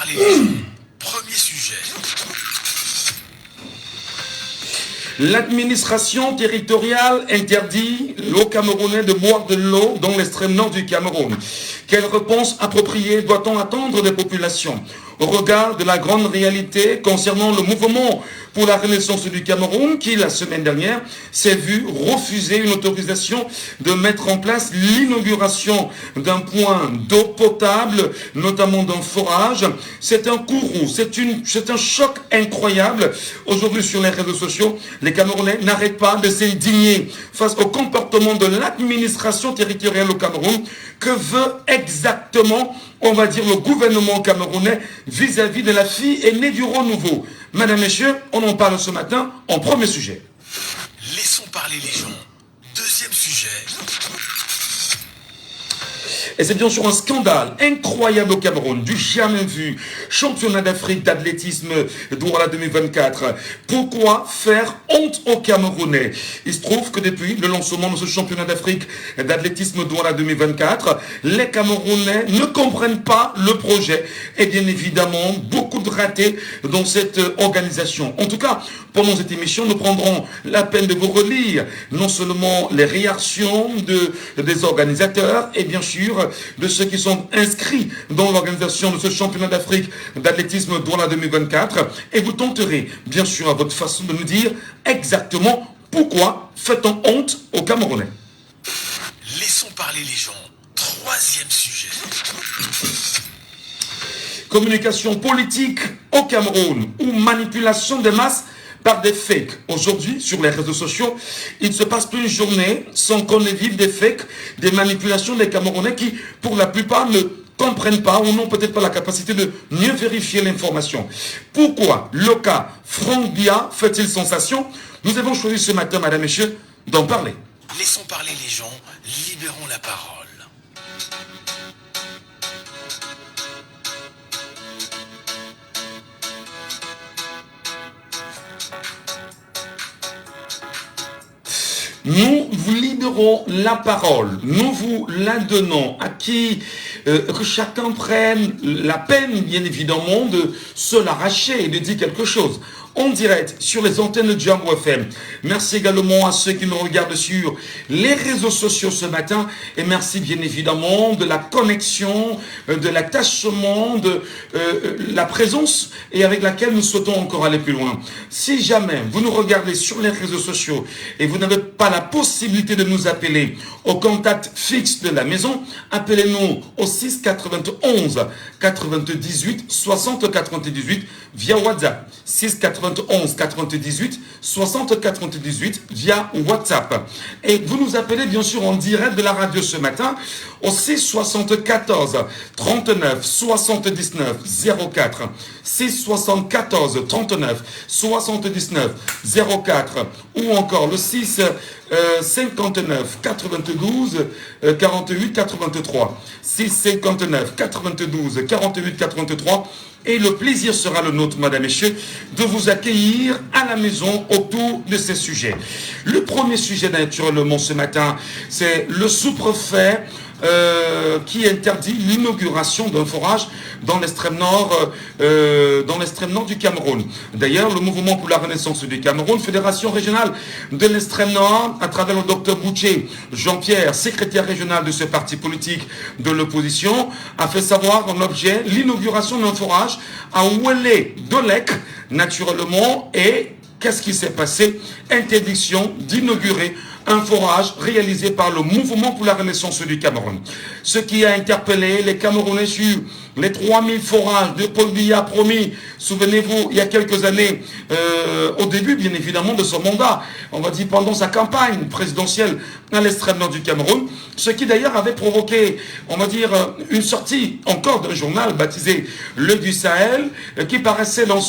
parler les gens. Premier sujet. L'administration territoriale interdit aux Camerounais de boire de l'eau dans l'extrême nord du Cameroun. Quelle réponse appropriée doit-on attendre des populations au regard de la grande réalité concernant le mouvement pour la renaissance du Cameroun qui, la semaine dernière, s'est vu refuser une autorisation de mettre en place l'inauguration d'un point d'eau potable, notamment d'un forage. C'est un courroux, c'est un choc incroyable. Aujourd'hui, sur les réseaux sociaux, les Camerounais n'arrêtent pas de s'indigner face au comportement de l'administration territoriale au Cameroun. Que veut exactement, on va dire, le gouvernement camerounais vis-à-vis de la fille aînée du renouveau? Mesdames, Messieurs, on en parle ce matin en premier sujet. Laissons parler les gens. Deuxième sujet. Et c'est bien sûr un scandale incroyable au Cameroun, du jamais vu. Championnat d'Afrique d'athlétisme Douala 2024. Pourquoi faire honte aux Camerounais? Il se trouve que depuis le lancement de ce championnat d'Afrique d'athlétisme Douala 2024, les Camerounais ne comprennent pas le projet. Et bien évidemment, beaucoup de ratés dans cette organisation. En tout cas, pendant cette émission, nous prendrons la peine de vous relire non seulement les réactions des organisateurs et bien sûr de ceux qui sont inscrits dans l'organisation de ce championnat d'Afrique d'athlétisme Douala 2024 et vous tenterez bien sûr à votre façon de nous dire exactement pourquoi fait-on honte aux Camerounais. Laissons parler les gens. Troisième sujet. Communication politique au Cameroun ou manipulation des masses par des fakes. Aujourd'hui, sur les réseaux sociaux, il ne se passe plus une journée sans qu'on ait vu des fakes, des manipulations des Camerounais qui, pour la plupart, ne comprennent pas ou n'ont peut-être pas la capacité de mieux vérifier l'information. Pourquoi le cas Franck Bia fait-il sensation? Nous avons choisi ce matin, Madame, Messieurs, d'en parler. Laissons parler les gens, libérons la parole. Nous vous libérons la parole, nous vous la donnons à qui que chacun prenne la peine, bien évidemment, de se l'arracher et de dire quelque chose. En direct sur les antennes de Jambo FM. Merci également à ceux qui nous regardent sur les réseaux sociaux ce matin. Et merci bien évidemment de la connexion, de l'attachement, de la présence et avec laquelle nous souhaitons encore aller plus loin. Si jamais vous nous regardez sur les réseaux sociaux et vous n'avez pas la possibilité de nous appeler au contact fixe de la maison, appelez-nous au 6 91 98 60 98 via WhatsApp. 6 91 98 60 98 via WhatsApp. Et vous nous appelez bien sûr en direct de la radio ce matin au 6 74 39 79 04. 6 74 39 79 04 ou encore le 6 59 92 48 83. 6 59 92 48 83. Et le plaisir sera le nôtre, Madame et Messieurs, de vous accueillir à la maison autour de ces sujets. Le premier sujet, naturellement, ce matin, c'est le sous-préfet qui interdit l'inauguration d'un forage dans l'extrême nord du Cameroun. D'ailleurs, le mouvement pour la renaissance du Cameroun, fédération régionale de l'extrême nord, à travers le docteur Boucher Jean-Pierre, secrétaire régional de ce parti politique de l'opposition, a fait savoir en objet l'inauguration d'un forage à Ouélé-Dolek, naturellement, et qu'est-ce qui s'est passé? Interdiction d'inaugurer un forage réalisé par le mouvement pour la renaissance du Cameroun. Ce qui a interpellé les Camerounais sur les 3000 forages de Paul Biya promis, souvenez-vous, il y a quelques années, au début, bien évidemment, de son mandat, on va dire pendant sa campagne présidentielle à l'extrême nord du Cameroun, ce qui d'ailleurs avait provoqué, on va dire, une sortie encore d'un journal baptisé Le du Sahel, qui paraissait bien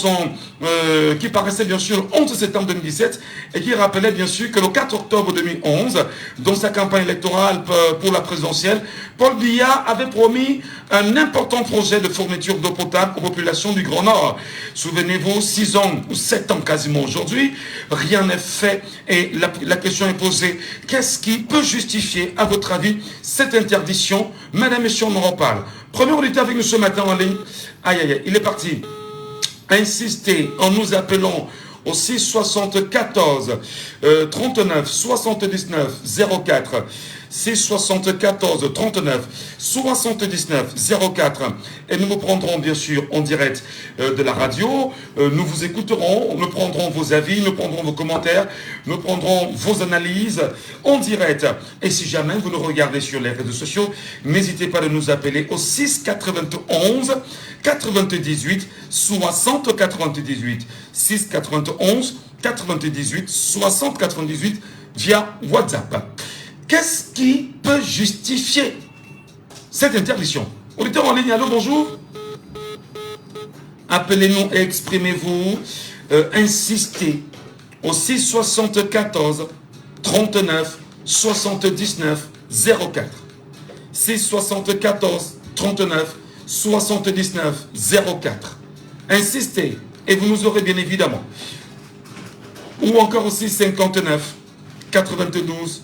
sûr le 11 septembre 2017, et qui rappelait bien sûr que le 4 octobre 2017, 2011, dans sa campagne électorale pour la présidentielle, Paul Biya avait promis un important projet de fourniture d'eau potable aux populations du Grand Nord. Souvenez-vous, 6 ans ou 7 ans quasiment aujourd'hui, rien n'est fait et la question est posée. Qu'est-ce qui peut justifier, à votre avis, cette interdiction? Madame, Monsieur, on en reparle. Premier auditeur avec nous ce matin en ligne. Aïe, aïe, aïe, il est parti. Insistez en nous appelant au 6 74 39 79 04. 6 74 39 79 04. Et nous vous prendrons bien sûr en direct de la radio. Nous vous écouterons, nous prendrons vos avis, nous prendrons vos commentaires, nous prendrons vos analyses en direct. Et si jamais vous nous regardez sur les réseaux sociaux, n'hésitez pas de nous appeler au 6 91 98 60 98. 6 91 98 60 98 via WhatsApp. Qu'est-ce qui peut justifier cette interdiction? Auditeur en ligne, allô, bonjour. Appelez-nous et exprimez-vous. Insistez au 6 74 39 79 04. 6 74 39 79 04. Insistez et vous nous aurez bien évidemment. Ou encore aussi 59 92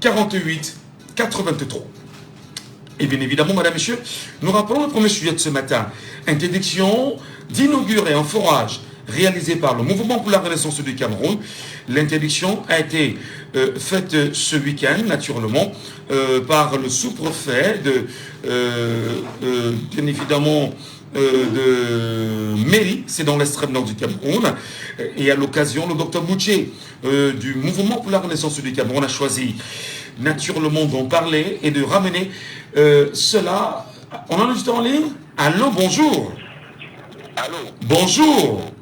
48 83. Et bien évidemment, madame, monsieur, nous rappelons le premier sujet de ce matin. Interdiction d'inaugurer un forage réalisé par le Mouvement pour la Renaissance du Cameroun. L'interdiction a été faite ce week-end, naturellement, par le sous-préfet bien évidemment, de Mairie, c'est dans l'extrême nord du Cameroun, et à l'occasion, le docteur Boucher du Mouvement pour la Renaissance du Cameroun a choisi naturellement d'en parler et de ramener cela. On en est juste en ligne. Allô, bonjour. Allô. Bonjour.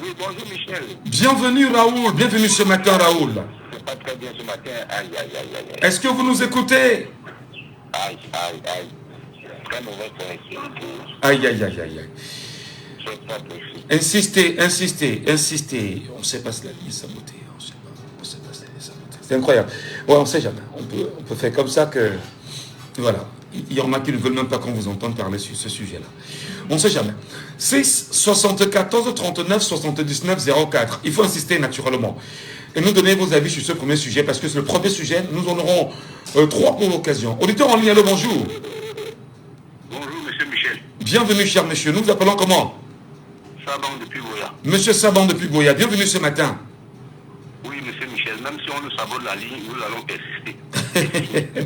Oui, bonjour Michel. Bienvenue Raoul, bienvenue ce matin Raoul. C'est pas très bien ce matin, aïe aïe aïe aïe. Est-ce que vous nous écoutez? Aïe aïe aïe. Très mauvaise connexion. Aïe aïe aïe aïe aïe. C'est pas possible. Insistez, insistez, insistez. On ne sait pas si la ligne est sabotée. On ne sait pas si la ligne est sabotée. C'est incroyable. Ouais, on ne sait jamais. On peut faire comme ça que... Voilà. Il y en a qui ne veulent même pas qu'on vous entende parler sur ce sujet-là. On ne sait jamais. 6 74 39 79 04. Il faut insister naturellement. Et nous donner vos avis sur ce premier sujet, parce que c'est le premier sujet. Nous en aurons 3 pour l'occasion. Auditeur en ligne, allô, bonjour. Bonjour monsieur Michel. Bienvenue, cher monsieur. Nous vous appelons comment? Saban depuis Boya. Monsieur Saban depuis Boya. Bienvenue ce matin. Oui monsieur Michel, même si on nous sabote la ligne, nous allons persister.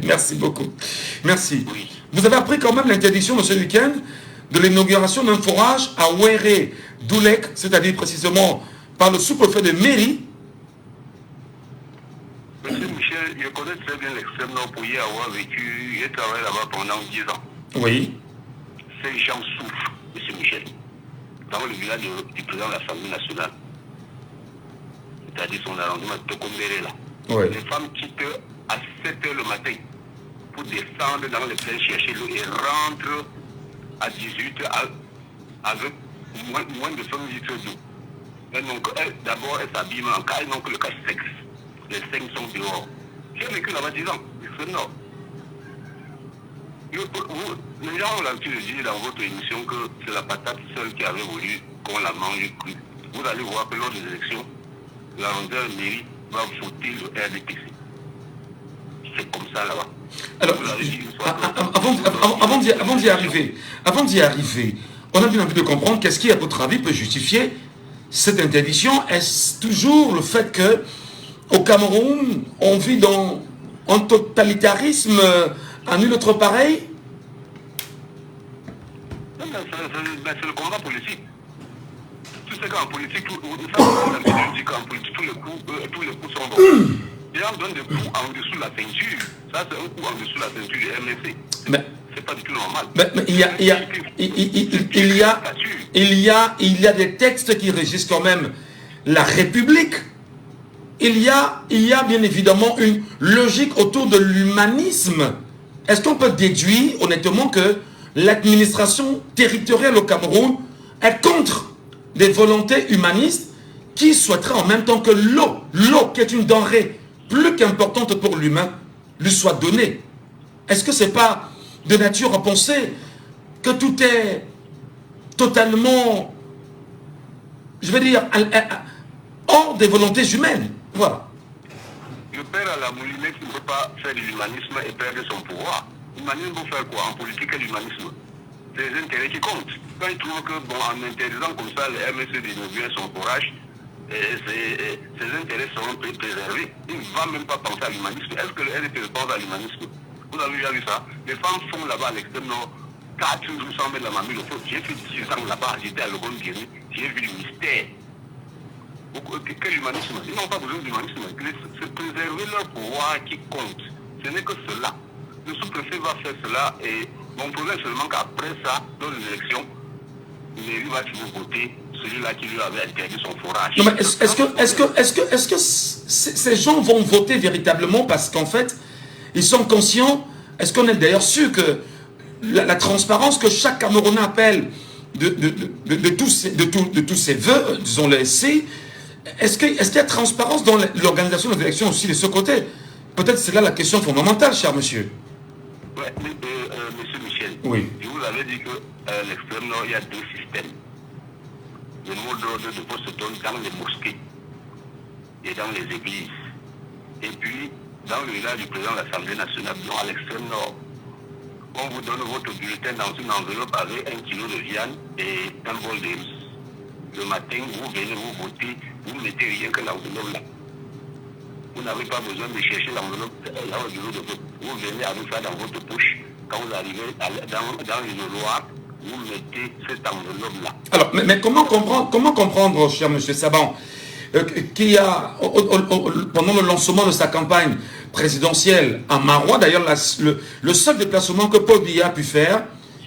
Merci beaucoup. Merci. Oui. Vous avez appris quand même l'interdiction de ce week-end de l'inauguration d'un forage à Ouéré, Doulek, c'est-à-dire précisément par le sous-préfet de Mairie. Monsieur Michel, je connais très bien l'extrême nord pour y avoir vécu. J'ai travaillé là-bas pendant 10 ans. Oui. Ces gens souffrent, monsieur Michel. Dans le village du président de l'Assemblée nationale, c'est-à-dire son arrondissement de Tokombéré là. Oui. Les femmes quittent à 7h le matin pour descendre dans les plaines chercher l'eau et rentrent à 18h avec moins de 5 litres d'eau. Et donc, d'abord, elles s'habillent en cas, donc le cache-sexe. Les seins sont dehors. J'ai vécu là-bas 10 ans, c'est nord. Les gens ont l'habitude de dire dans votre émission que c'est la patate seule qui avait voulu qu'on la mange crue. Vous allez voir que lors des élections, l'arrondisseur de mairie va voter le RDPC. C'est comme ça là-bas. Alors, avant d'y arriver, on a bien envie de comprendre qu'est-ce qui, à votre avis, peut justifier cette interdiction. Est-ce toujours le fait que au Cameroun, on vit dans un totalitarisme à nul autre pareil? Non, mais c'est le combat politique. Tu sais qu'en politique, tous les coups sont bons. Les gens donnent des coups en dessous de la ceinture. Ça, c'est un coup en dessous de la ceinture du MSC. C'est pas du tout normal. Mais il y a des textes qui régissent quand même la République. Il y a bien évidemment une logique autour de l'humanisme. Est-ce qu'on peut déduire honnêtement que l'administration territoriale au Cameroun est contre des volontés humanistes qui souhaiteraient en même temps que l'eau qui est une denrée plus qu'importante pour l'humain lui soit donnée. Est-ce que ce n'est pas de nature à penser que tout est totalement, je veux dire, hors des volontés humaines? Voilà. Le père à la moulinette ne peut pas faire de l'humanisme et perdre son pouvoir. L'humanisme peut faire quoi en politique et l'humanisme? C'est les intérêts qui comptent. Quand il trouve que, bon, en interdisant comme ça le MSC d'inaugurer son forage, ses intérêts seront préservés. Il ne va même pas penser à l'humanisme. Est-ce que le RDP pense à l'humanisme? Vous avez déjà vu ça? Les femmes font là-bas à l'extrême nord 4 jours sans mettre la mamie le feu. J'ai fait 10 ans là-bas, j'étais à Logon-Guéry, j'ai vu le mystère. Quel humanisme? Ils n'ont pas besoin d'humanisme. C'est préserver leur pouvoir qui compte. Ce n'est que cela. Le sous-préfet va faire cela et mon problème est seulement qu'après ça, dans les élections, il va toujours voter celui-là qui lui avait interdit son forage. Non, mais est-ce que ces gens vont voter véritablement parce qu'en fait, ils sont conscients? Est-ce qu'on est d'ailleurs sûr que la transparence que chaque Camerounais appelle de tous ses vœux, disons-le ainsi, est-ce qu'il y a transparence dans l'organisation des élections aussi de ce côté? Peut-être c'est là la question fondamentale, cher monsieur. Oui, monsieur Michel. Oui. Je vous avais dit que l'extrême nord, il y a deux systèmes. Le mot d'ordre de vote se donne dans les mosquées et dans les églises. Et puis, dans le village du président de l'Assemblée nationale, à l'extrême nord, on vous donne votre bulletin dans une enveloppe avec 1 kilo de viande et un bol de riz. Le matin, vous venez, vous votez, vous ne mettez rien que l'enveloppe là. Vous n'avez pas besoin de chercher l'enveloppe là au bureau de vote. Vous venez avec ça dans votre poche. Quand vous arrivez dans le Loire, vous mettez cette enveloppe là. Alors, mais comment comprendre, cher monsieur Saban, qui a, pendant le lancement de sa campagne présidentielle à Marois, d'ailleurs le seul déplacement que Paul Biya a pu faire,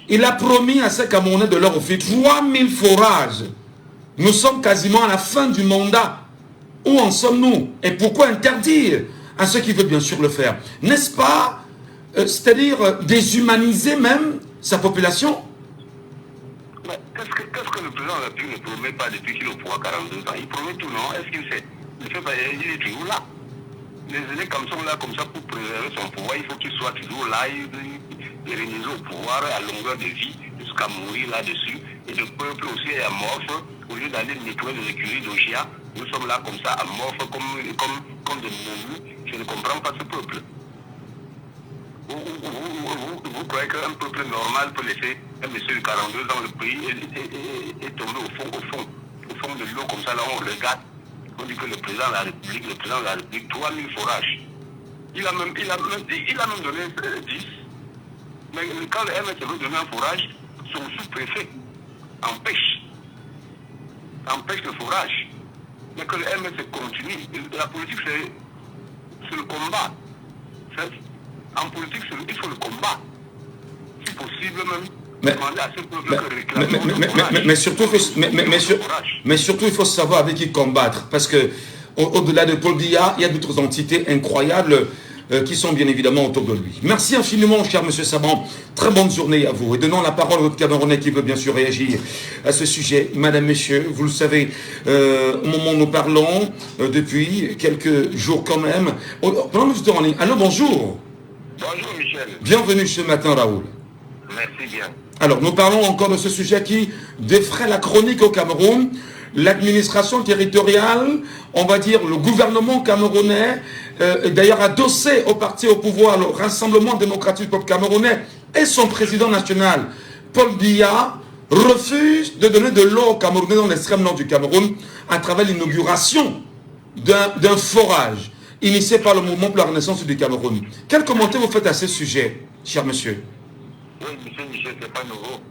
il a promis à ses Camerounais de leur offrir 3000 forages. Nous sommes quasiment à la fin du mandat. Où en sommes-nous? Et pourquoi interdire à ceux qui veulent bien sûr le faire? N'est-ce pas, c'est-à-dire déshumaniser même sa population? Mais qu'est-ce que le président de la République ne promet pas depuis qu'il est au pouvoir 42 ans? Il promet tout, non? Est-ce qu'il fait? Il fait pas, il est toujours là. Les élèves comme sont là, comme ça, pour préserver son pouvoir, il faut qu'il soit toujours là, il réunit au pouvoir à longueur de vie, jusqu'à mourir là-dessus. Et le peuple aussi est amorphe. Au lieu d'aller nettoyer les écuries d'Ogia, nous sommes là comme ça, amorphes, comme des momies. Je ne comprends pas ce peuple. Vous croyez qu'un peuple normal peut laisser un monsieur de 42 ans le pays et tomber au fond de l'eau comme ça, là on regarde, on dit que le président de la République, 3000 forages. Il a même donné 10. Mais quand le MS veut donner un forage, son sous-préfet empêche le forage. Mais que le MS continue. La politique, c'est le combat. En politique, il faut le combat. Si possible même, demander à ce peuple que réclamer. Mais surtout, il faut savoir avec qui combattre. Parce que au-delà de Paul Biya, il y a d'autres entités incroyables qui sont bien évidemment autour de lui. Merci infiniment, cher monsieur Saban. Très bonne journée à vous. Et donnons la parole à votre Camerounais qui veut bien sûr réagir à ce sujet. Madame, messieurs, vous le savez, au moment où nous parlons, depuis quelques jours quand même. Pendant que vous êtes en ligne. Allô, bonjour. Bonjour, Michel. Bienvenue ce matin, Raoul. Merci bien. Alors, nous parlons encore de ce sujet qui défraie la chronique au Cameroun. L'administration territoriale, on va dire le gouvernement camerounais, d'ailleurs adossé au parti au pouvoir, le Rassemblement démocratique du peuple camerounais et son président national, Paul Biya, refuse de donner de l'eau aux Camerounais dans l'extrême nord du Cameroun à travers l'inauguration d'un forage initié par le mouvement pour la renaissance du Cameroun. Quel commentaire vous faites à ce sujet, cher monsieur? Oui, monsieur Michel, c'est pas nouveau.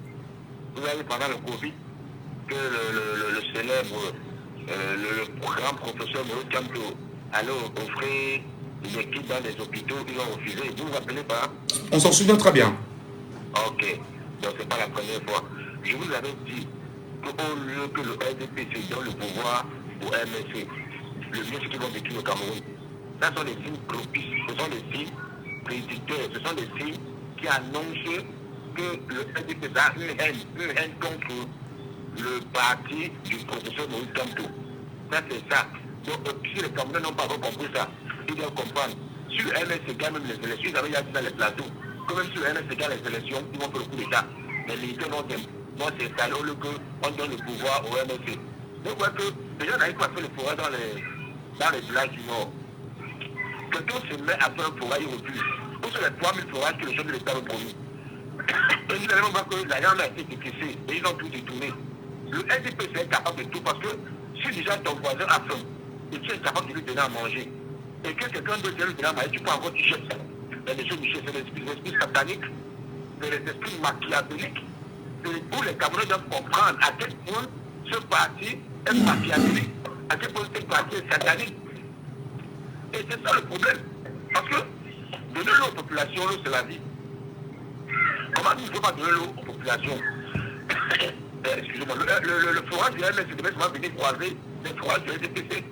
Vous avez pendant le Covid que le célèbre, le grand professeur Maurice Kamto allait offrir des kits dans les hôpitaux, ils ont refusé. Vous vous rappelez pas? On s'en souvient très bien. Ok, donc c'est pas la première fois. Je vous avais dit qu'au lieu que le RDP se donne le pouvoir au MSC, le mieux c'est qu'ils vont détruire le Cameroun. Ça sont des signes propices, ce sont des signes prédicteurs, ce sont des signes qui annoncent que le RDP a une haine contre le parti du professeur Maurice Kamto. Ça c'est ça. Donc si les Camerounais n'ont pas compris ça, ils doivent comprendre. Sur le MSC, quand même les élections, ils avaient dit dans les plateaux, que même sur le MSC, les élections, ils vont faire le coup d'État. Les militaires vont s'installer au lieu qu'on donne le pouvoir au MSC. Donc, voyez que les gens n'arrivent pas à faire le forêt dans les villages du Nord. Quand on se met à faire un forêt, ils refusent. Où sont les 3000 forages que les gens de l'État ont promis? Et nous allons voir que l'argent a été décaissé et ils ont tout détourné. Le NDPC est capable de tout parce que si déjà ton voisin a faim et tu es capable de lui donner à manger et que quelqu'un d'autre vient lui donner à manger, tu peux encore toucher ça. Mais monsieur Michel, c'est les esprits sataniques, c'est les esprits machiavéliques, où les Camerounais doivent comprendre à quel point ce parti est machiavélique, à quel point ce parti est satanique. Et c'est ça le problème. Parce que donner l'eau aux populations, l'eau c'est la vie. Comment il ne faut pas donner l'eau aux populations? Excusez-moi, le forage du MS devait souvent venir croiser les forages du NDPC.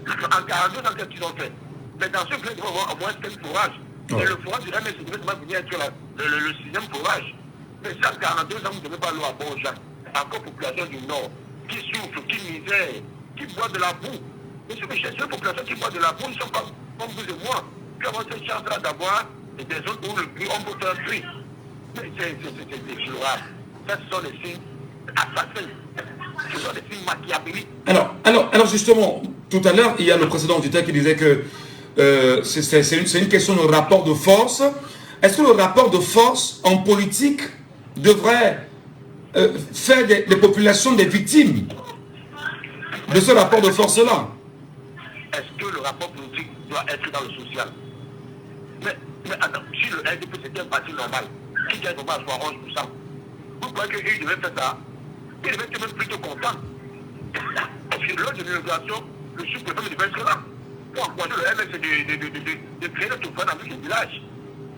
En 42 ans, qu'est-ce qu'ils ont fait? Mais dans ce plan, ils vont avoir au moins 5 forages. Et le forage du MS devait souvent venir être le 6e forage. Mais ça, 42 ans, vous ne donnez pas l'eau à bon aux gens. Encore population du Nord, qui souffre, qui misère, qui boit de la boue. Monsieur Michel, c'est une population qui boit de la boue, ils sont comme vous et moi, qui avons cette chance-là d'avoir des zones où on peut faire un tri. Mais c'est déplorable. Ça, ce sont des signes assassins. Ce sont des signes machiavéliques. Alors justement, tout à l'heure, il y a le précédent auditeur qui disait que c'est une question de rapport de force. Est-ce que le rapport de force en politique devrait faire des populations des victimes de ce rapport de force-là? Est-ce que le rapport politique doit être dans le social? Mais attends, si le NDP c'était un parti normal, qui gagne normal soit 11%, vous croyez qu'il devait faire ça? Il devait être même plutôt content. Parce que lors de l'inauguration, le sous-préfet devait être là. Pour encourager le MS de créer notre point dans le village.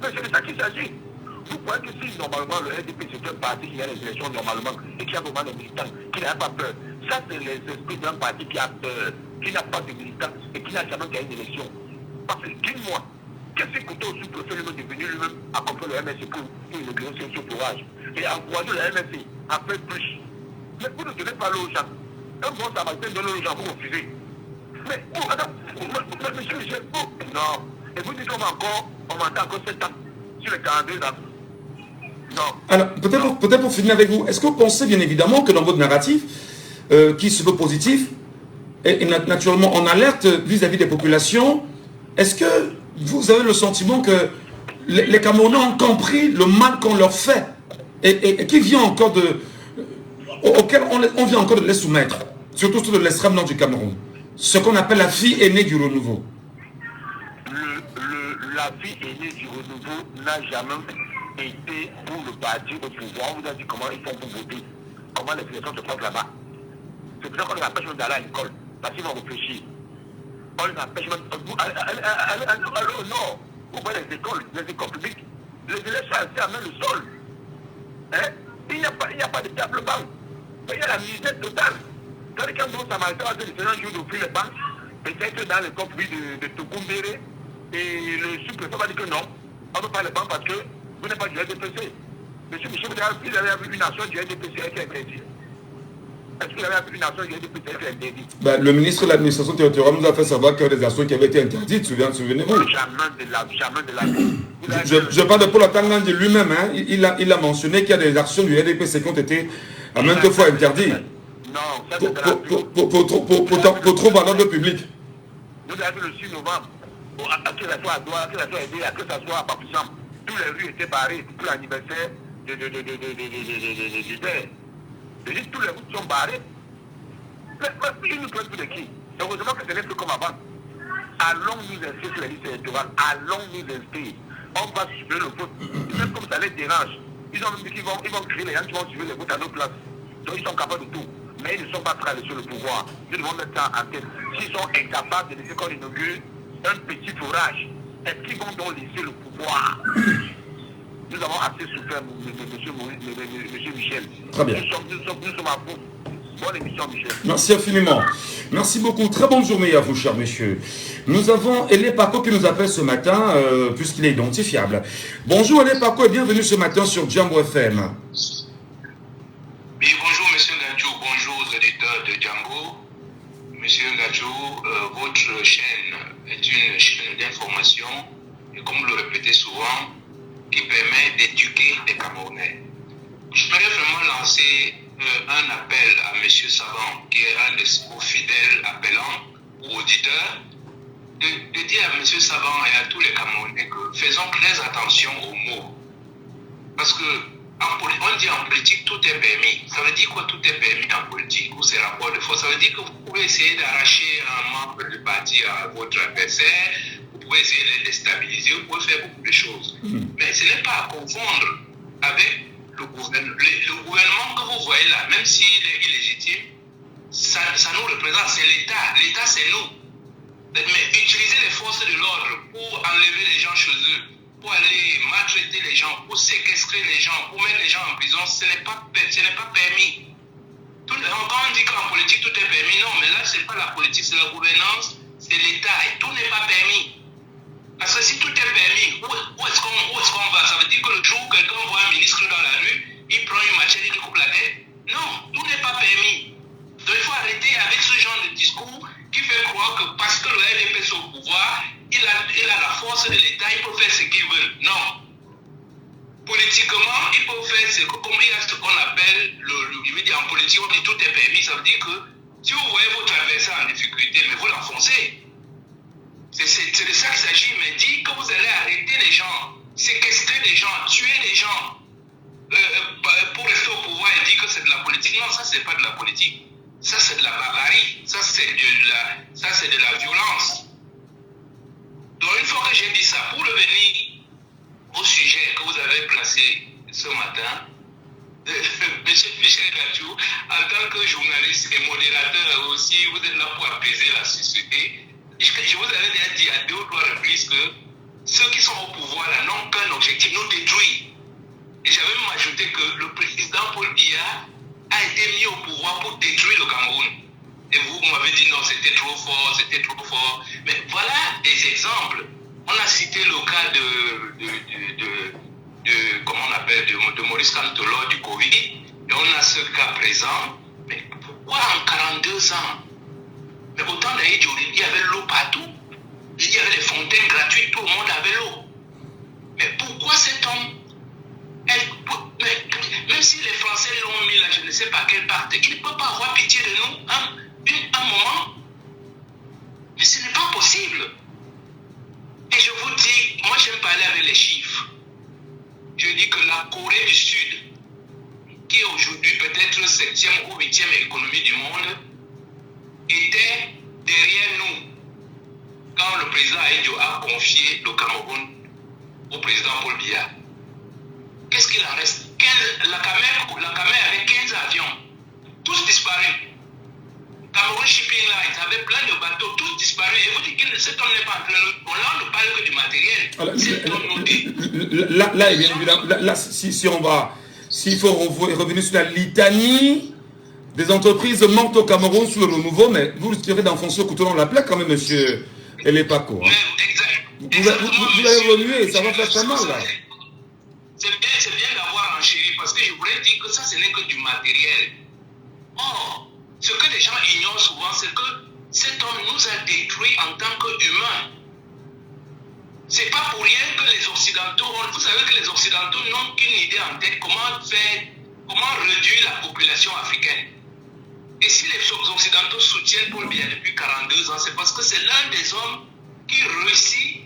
Mais c'est de ça qu'il s'agit. Vous croyez que si normalement le NDP c'est un parti qui a les élections normalement et qui a vraiment des militants, qui n'a pas peur, ça c'est les esprits d'un parti qui a peur, qui n'a pas de militants et qui n'a jamais gagné une élection. Parce que dis-moi, qu'est-ce qui coûte au sous-préfet lui-même de venir lui-même accompagner le MSC pour inaugurer ce courage et encourager le MSC à faire plus? Mais vous ne donnez pas l'eau aux gens. Un bon samaritain donne l'eau aux gens, vous refusez. Mais monsieur Michel, non. Et vous dites qu'on va encore, on m'entend encore 7 ans sur les 42 ans. Non. Alors, peut-être pour finir avec vous, est-ce que vous pensez bien évidemment que dans votre narratif, qui se veut positif, et naturellement en alerte vis-à-vis des populations, est-ce que vous avez le sentiment que les Camerounais ont compris le mal qu'on leur fait et qui vient encore auquel on vient encore de les soumettre, surtout sur l'extrême nord du Cameroun, ce qu'on appelle la fille aînée du renouveau? La fille aînée du renouveau n'a jamais été pour le parti au pouvoir. On vous a dit comment ils font pour voter, comment les élections se passent là-bas. C'est pour ça qu'on les empêche même d'aller à l'école, parce qu'ils vont réfléchir. On les empêche même. Allez au nord, vous voyez les écoles publiques, les élèves sont assis à main le sol. Hein? Il n'y a pas de table banc. Il y a la misère totale. Quand un bon samaritain a fait différents jours d'offrir les banques, peut-être dans l'école publique de Tokumbere, et le sous-préfet va dire que non, on ne peut pas les banques parce que vous n'êtes pas du NDPC. Monsieur Michel, vous avez vu une nation du NDPC qui est interdite. Est-ce que vous avez vu une nation du NDPC qui est interdite? Le ministre de l'administration territoriale nous a fait savoir qu'il y avait des actions qui avaient été interdites, souvenez-vous. Jamais de la vie. Je parle de Paul Atangandi lui-même, hein. Il a mentionné qu'il y a des actions du NDPC qui ont été à maintes fois interdites. Non, ça c'est de la pour trouble à l'ordre public. Nous avons vu le 6 novembre, que ça soit à Douala, que ça soit à Edea, que ça soit à Papoussam, toutes les rues étaient barrées pour l'anniversaire du père. Je dis tous les routes sont barrées. Mais ils nous prennent plus de qui? Heureusement que ce n'est plus comme avant. Allons nous inscrire sur les listes électorales, allons nous inscrire. On va suivre le vote. Même comme ça les dérange. Ils ont même dit qu'ils vont créer les gens qui vont suivre les votes à nos places. Donc ils sont capables de tout. Mais ils ne sont pas prêts à aller sur le pouvoir. Nous devons mettre ça en tête. S'ils sont incapables de laisser qu'on inaugure un petit forage, est-ce qu'ils vont donc laisser le pouvoir? Nous avons assez souffert, monsieur Michel. Très bien. Nous sommes à bout. Bonne émission, Michel. Merci infiniment. Merci beaucoup. Très bonne journée à vous, chers messieurs. Nous avons Elé Paco qui nous appelle ce matin, puisqu'il est identifiable. Bonjour Elé Paco et bienvenue ce matin sur Djambo FM. Oui, bonjour Monsieur Ngadjou, bonjour aux auditeurs de Djambo. Monsieur Ngadjou, votre chaîne est une chaîne d'information, et comme vous le répétez souvent, qui permet d'éduquer les Camerounais. Je voudrais vraiment lancer un appel à M. Savant, qui est un de vos fidèles appelants ou auditeurs, de dire à M. Savant et à tous les Camerounais que faisons très attention aux mots. Parce que on dit en politique tout est permis. Ça veut dire quoi tout est permis en politique ou ces rapports de force? Ça veut dire que vous pouvez essayer d'arracher un membre du parti à votre adversaire, vous pouvez essayer de les déstabiliser, vous pouvez faire beaucoup de choses. Mais ce n'est pas à confondre avec le gouvernement. Le gouvernement que vous voyez là, même s'il est illégitime, ça nous représente, c'est l'État. L'État c'est nous. Mais utiliser les forces de l'ordre pour enlever les gens chez eux, pour aller maltraiter les gens, pour séquestrer les gens, pour mettre les gens en prison, ce n'est pas permis. Quand on dit qu'en politique tout est permis, non, mais là, ce n'est pas la politique, c'est la gouvernance, c'est l'État, et tout n'est pas permis. Parce que si tout est permis, où est-ce qu'on va? Ça veut dire que le jour où quelqu'un voit un ministre dans la rue, il prend une machette et il coupe la tête? Non, tout n'est pas permis. Donc il faut arrêter avec ce genre de discours qui fait croire que parce que le LDP est au pouvoir, il a la force de l'État, il peut faire ce qu'il veut. Non. Politiquement, il peut faire ce qu'on appelle, je veux dire en politique, on dit tout est permis. Ça veut dire que si vous voyez votre adversaire en difficulté, mais vous l'enfoncez. C'est de ça qu'il s'agit, mais dit que vous allez arrêter les gens, séquestrer les gens, tuer les gens pour rester au pouvoir et dire que c'est de la politique. Non, ça c'est pas de la politique. Ça c'est de la barbarie. Ça c'est de la violence. Donc une fois que j'ai dit ça, pour revenir au sujet que vous avez placé ce matin, M. Michel Gachou, en tant que journaliste et modérateur aussi, vous êtes là pour apaiser la société. Je vous avais déjà dit à 2 ou 3 reprises que ceux qui sont au pouvoir là n'ont qu'un objectif, nous détruire. Et j'avais même ajouté que le président Paul Biya a été mis au pouvoir pour détruire le Cameroun. Et vous m'avez dit non, c'était trop fort. Mais voilà des exemples. On a cité le cas comment on appelle, de Maurice Kamto lors du Covid. Et on a ce cas présent. Mais pourquoi en 42 ans? Mais au temps d'Aïdjo, il y avait l'eau partout. Il y avait des fontaines gratuites, tout le monde avait l'eau. Mais pourquoi cet homme, même si les Français l'ont mis là, je ne sais pas quelle part, il ne peut pas avoir pitié de nous un moment. Mais ce n'est pas possible. Et je vous dis, moi j'aime parler avec les chiffres. Je dis que la Corée du Sud, qui est aujourd'hui peut-être 7e ou 8e économie du monde, était derrière nous quand le président Aïdjo a confié le Cameroun au président Paul Biya. Qu'est-ce qu'il en reste? La Camer avait 15 avions, tous disparus. Cameroun Shipping Line avait plein de bateaux, tous disparus. Et vous dites que cet homme n'est pas en train de... Là, on ne parle que du matériel. Alors, cet homme nous dit... Là, bien évidemment, là, s'il faut revenir sur la litanie des entreprises montent au Cameroun sur le renouveau, mais vous risquerez d'enfoncer au couteau dans la plaque quand même, monsieur Elepaco. Hein. Vous l'avez remué, ça va faire très mal, là. C'est bien d'avoir enchéri, parce que je voulais dire que ça, ce n'est que du matériel. Or, ce que les gens ignorent souvent, c'est que cet homme nous a détruits en tant qu'humains. C'est pas pour rien que les Occidentaux, vous savez que les Occidentaux n'ont qu'une idée en tête, comment réduire la population africaine. Et si les Occidentaux soutiennent Paul Biya depuis 42 ans, c'est parce que c'est l'un des hommes qui réussit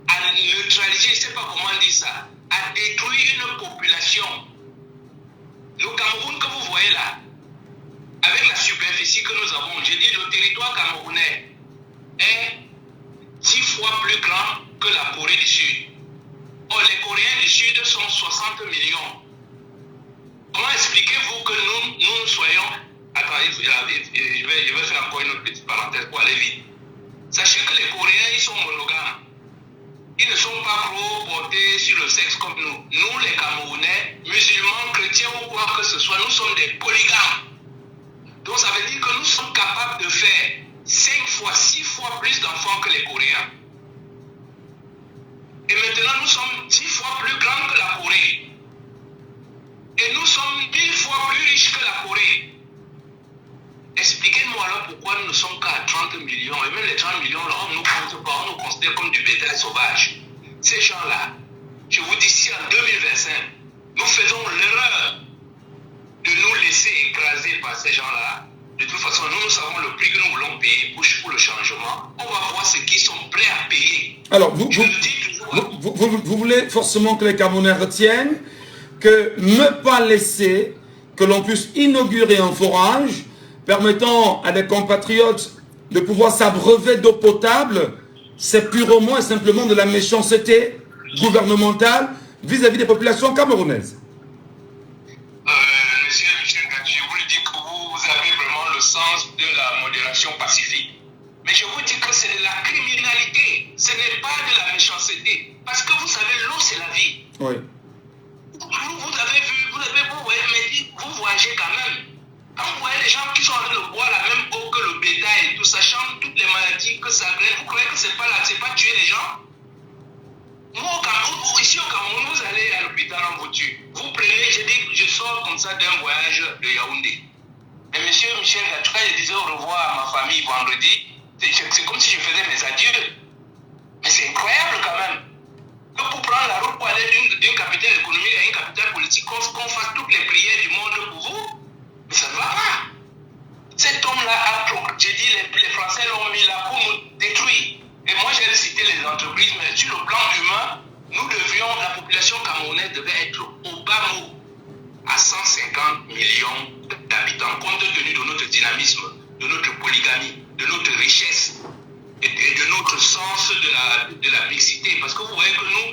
à neutraliser, je ne sais pas comment on dit ça, à détruire une population. Le Cameroun que vous voyez là, avec la superficie que nous avons, je dis le territoire camerounais est 10 fois plus grand que la Corée du Sud. Or, les Coréens du Sud sont 60 millions. Comment expliquez-vous que nous soyons... Attendez, je vais faire encore une autre petite parenthèse pour aller vite. Sachez que les Coréens, ils sont monogames. Ils ne sont pas trop portés sur le sexe comme nous. Nous, les Camerounais, musulmans, chrétiens ou quoi que ce soit, nous sommes des polygames. Donc ça veut dire que nous sommes capables de faire 5 fois, 6 fois plus d'enfants que les Coréens. Et maintenant, nous sommes 10 fois plus grands que la Corée. Et nous sommes 1000 fois plus riches que la Corée. Expliquez-moi alors pourquoi nous ne sommes qu'à 30 millions. Et même les 30 millions, là, on nous compte considère comme du bétail sauvage. Ces gens-là, je vous dis, si en 2025, nous faisons l'erreur de nous laisser écraser par ces gens-là, de toute façon, nous savons le prix que nous voulons payer pour le changement. On va voir ce qu'ils sont prêts à payer. Alors, je le dis toujours. vous voulez forcément que les Camerounais retiennent que ne pas laisser que l'on puisse inaugurer un forage permettant à des compatriotes de pouvoir s'abreuver d'eau potable, c'est purement et simplement de la méchanceté gouvernementale vis-à-vis des populations camerounaises. Monsieur Ngati, je vous le dis que vous avez vraiment le sens de la modération pacifique. Mais je vous dis que c'est de la criminalité, ce n'est pas de la méchanceté. Parce que vous savez, l'eau c'est la vie. Oui. Vous avez vu, vous voyez, mais vous voyagez quand même. Quand vous voyez les gens qui sont en train de boire la même eau que le bétail et tout, sachant toutes les maladies que ça graine, vous croyez que c'est pas tuer les gens? Nous, au Cameroun, ici au Cameroun, vous allez à l'hôpital, on vous tue. Vous prenez, je sors comme ça d'un voyage de Yaoundé. Et monsieur Michel, en tout cas, je disais au revoir à ma famille vendredi. C'est comme si je faisais mes adieux. Mais c'est incroyable quand même. Que pour prendre la route pour aller d'une capitale économique à une capitale politique, qu'on fasse toutes les prières du monde pour vous. Mais ça ne va pas. Cet homme-là j'ai dit, les Français l'ont mis là pour nous détruire. Et moi, j'ai cité les entreprises, mais sur le plan humain, la population camerounaise devait être au bas mot à 150 millions d'habitants, compte tenu de notre dynamisme, de notre polygamie, de notre richesse et de notre sens de la mixité. Parce que vous voyez que nous,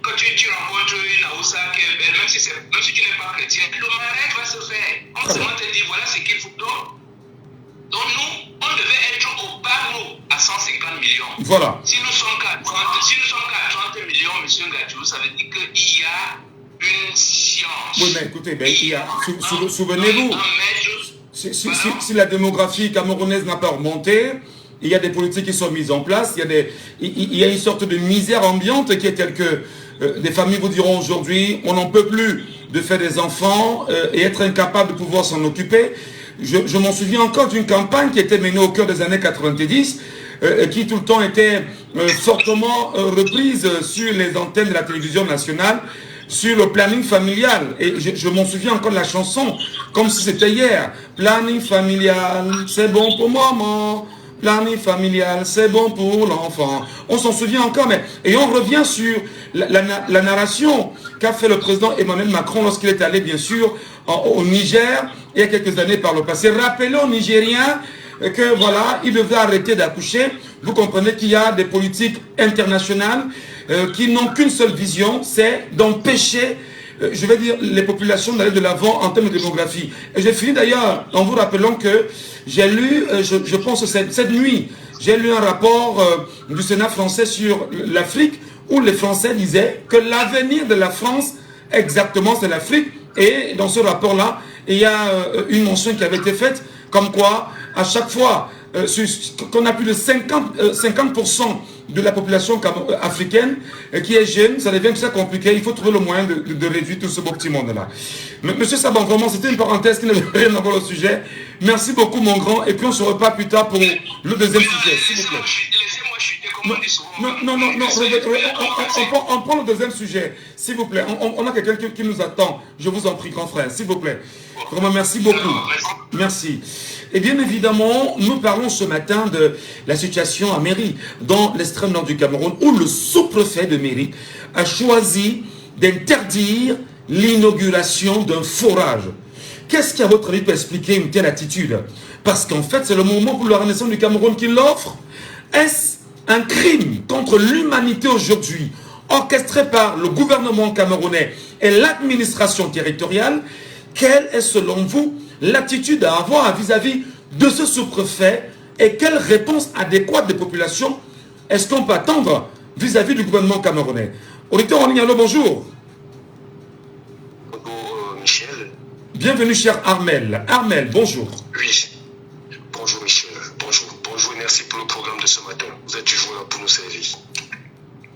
quand tu rencontres une Aoussa qui est belle, même si tu n'es pas chrétien, le mariage va se faire. On seulement te dit, voilà ce qu'il faut. Donc nous, on devait être au bas mot à 150 millions. Voilà. Si nous sommes qu'à 30 millions, monsieur Ngadjou, ça veut dire qu'il y a une science. Oui, mais écoutez, souvenez-vous, si la démographie camerounaise n'a pas remonté, il y a des politiques qui sont mises en place, il y a une sorte de misère ambiante qui est telle que des familles vous diront aujourd'hui, on n'en peut plus de faire des enfants et être incapable de pouvoir s'en occuper. Je m'en souviens encore d'une campagne qui était menée au cœur des années 90, qui tout le temps était fortement reprise sur les antennes de la télévision nationale, sur le planning familial. Et je m'en souviens encore de la chanson, comme si c'était hier. Planning familial, c'est bon pour maman. Planning familial, c'est bon pour l'enfant. On s'en souvient encore, et on revient sur la narration qu'a fait le président Emmanuel Macron lorsqu'il est allé, bien sûr, au Niger, il y a quelques années par le passé. Rappelez aux Nigériens que, voilà, ils devaient arrêter d'accoucher. Vous comprenez qu'il y a des politiques internationales qui n'ont qu'une seule vision, c'est d'empêcher, je vais dire, les populations d'aller de l'avant en termes de démographie. Et j'ai fini d'ailleurs en vous rappelant que j'ai lu, je pense cette nuit, j'ai lu un rapport du Sénat français sur l'Afrique, où les Français disaient que l'avenir de la France, exactement, c'est l'Afrique. Et dans ce rapport-là, il y a une mention qui avait été faite, comme quoi, à chaque fois qu'on a plus de 50% de la population africaine qui est jeune, ça devient très compliqué. Il faut trouver le moyen de réduire tout ce beau petit monde-là. Monsieur Saban, vraiment, c'était une parenthèse qui n'avait rien à voir au sujet. Merci beaucoup, mon grand. Et puis, on se reparle plus tard pour le deuxième sujet, s'il vous plaît. Laissez-moi chuter, comme on dit souvent. Non, on prend le deuxième sujet, s'il vous plaît. On a quelqu'un qui nous attend. Je vous en prie, grand frère, s'il vous plaît. Vraiment, merci beaucoup. Merci. Et bien évidemment, nous parlons ce matin de la situation à Méry, dans l'extrême nord du Cameroun, où le sous-préfet de Méry a choisi d'interdire l'inauguration d'un forage. Qu'est-ce qui, à votre avis, peut expliquer une telle attitude? Parce qu'en fait, c'est le moment pour la renaissance du Cameroun qui l'offre. Est-ce un crime contre l'humanité aujourd'hui, orchestré par le gouvernement camerounais et l'administration territoriale? Quelle est, selon vous, l'attitude à avoir vis-à-vis de ce sous-préfet et quelle réponse adéquate des populations est-ce qu'on peut attendre vis-à-vis du gouvernement camerounais? Auditeur en ligne, allô, bonjour. Bonjour Michel. Bienvenue cher Armel. Armel, bonjour. Oui, bonjour Michel. Bonjour et merci pour le programme de ce matin. Vous êtes toujours là pour nous servir.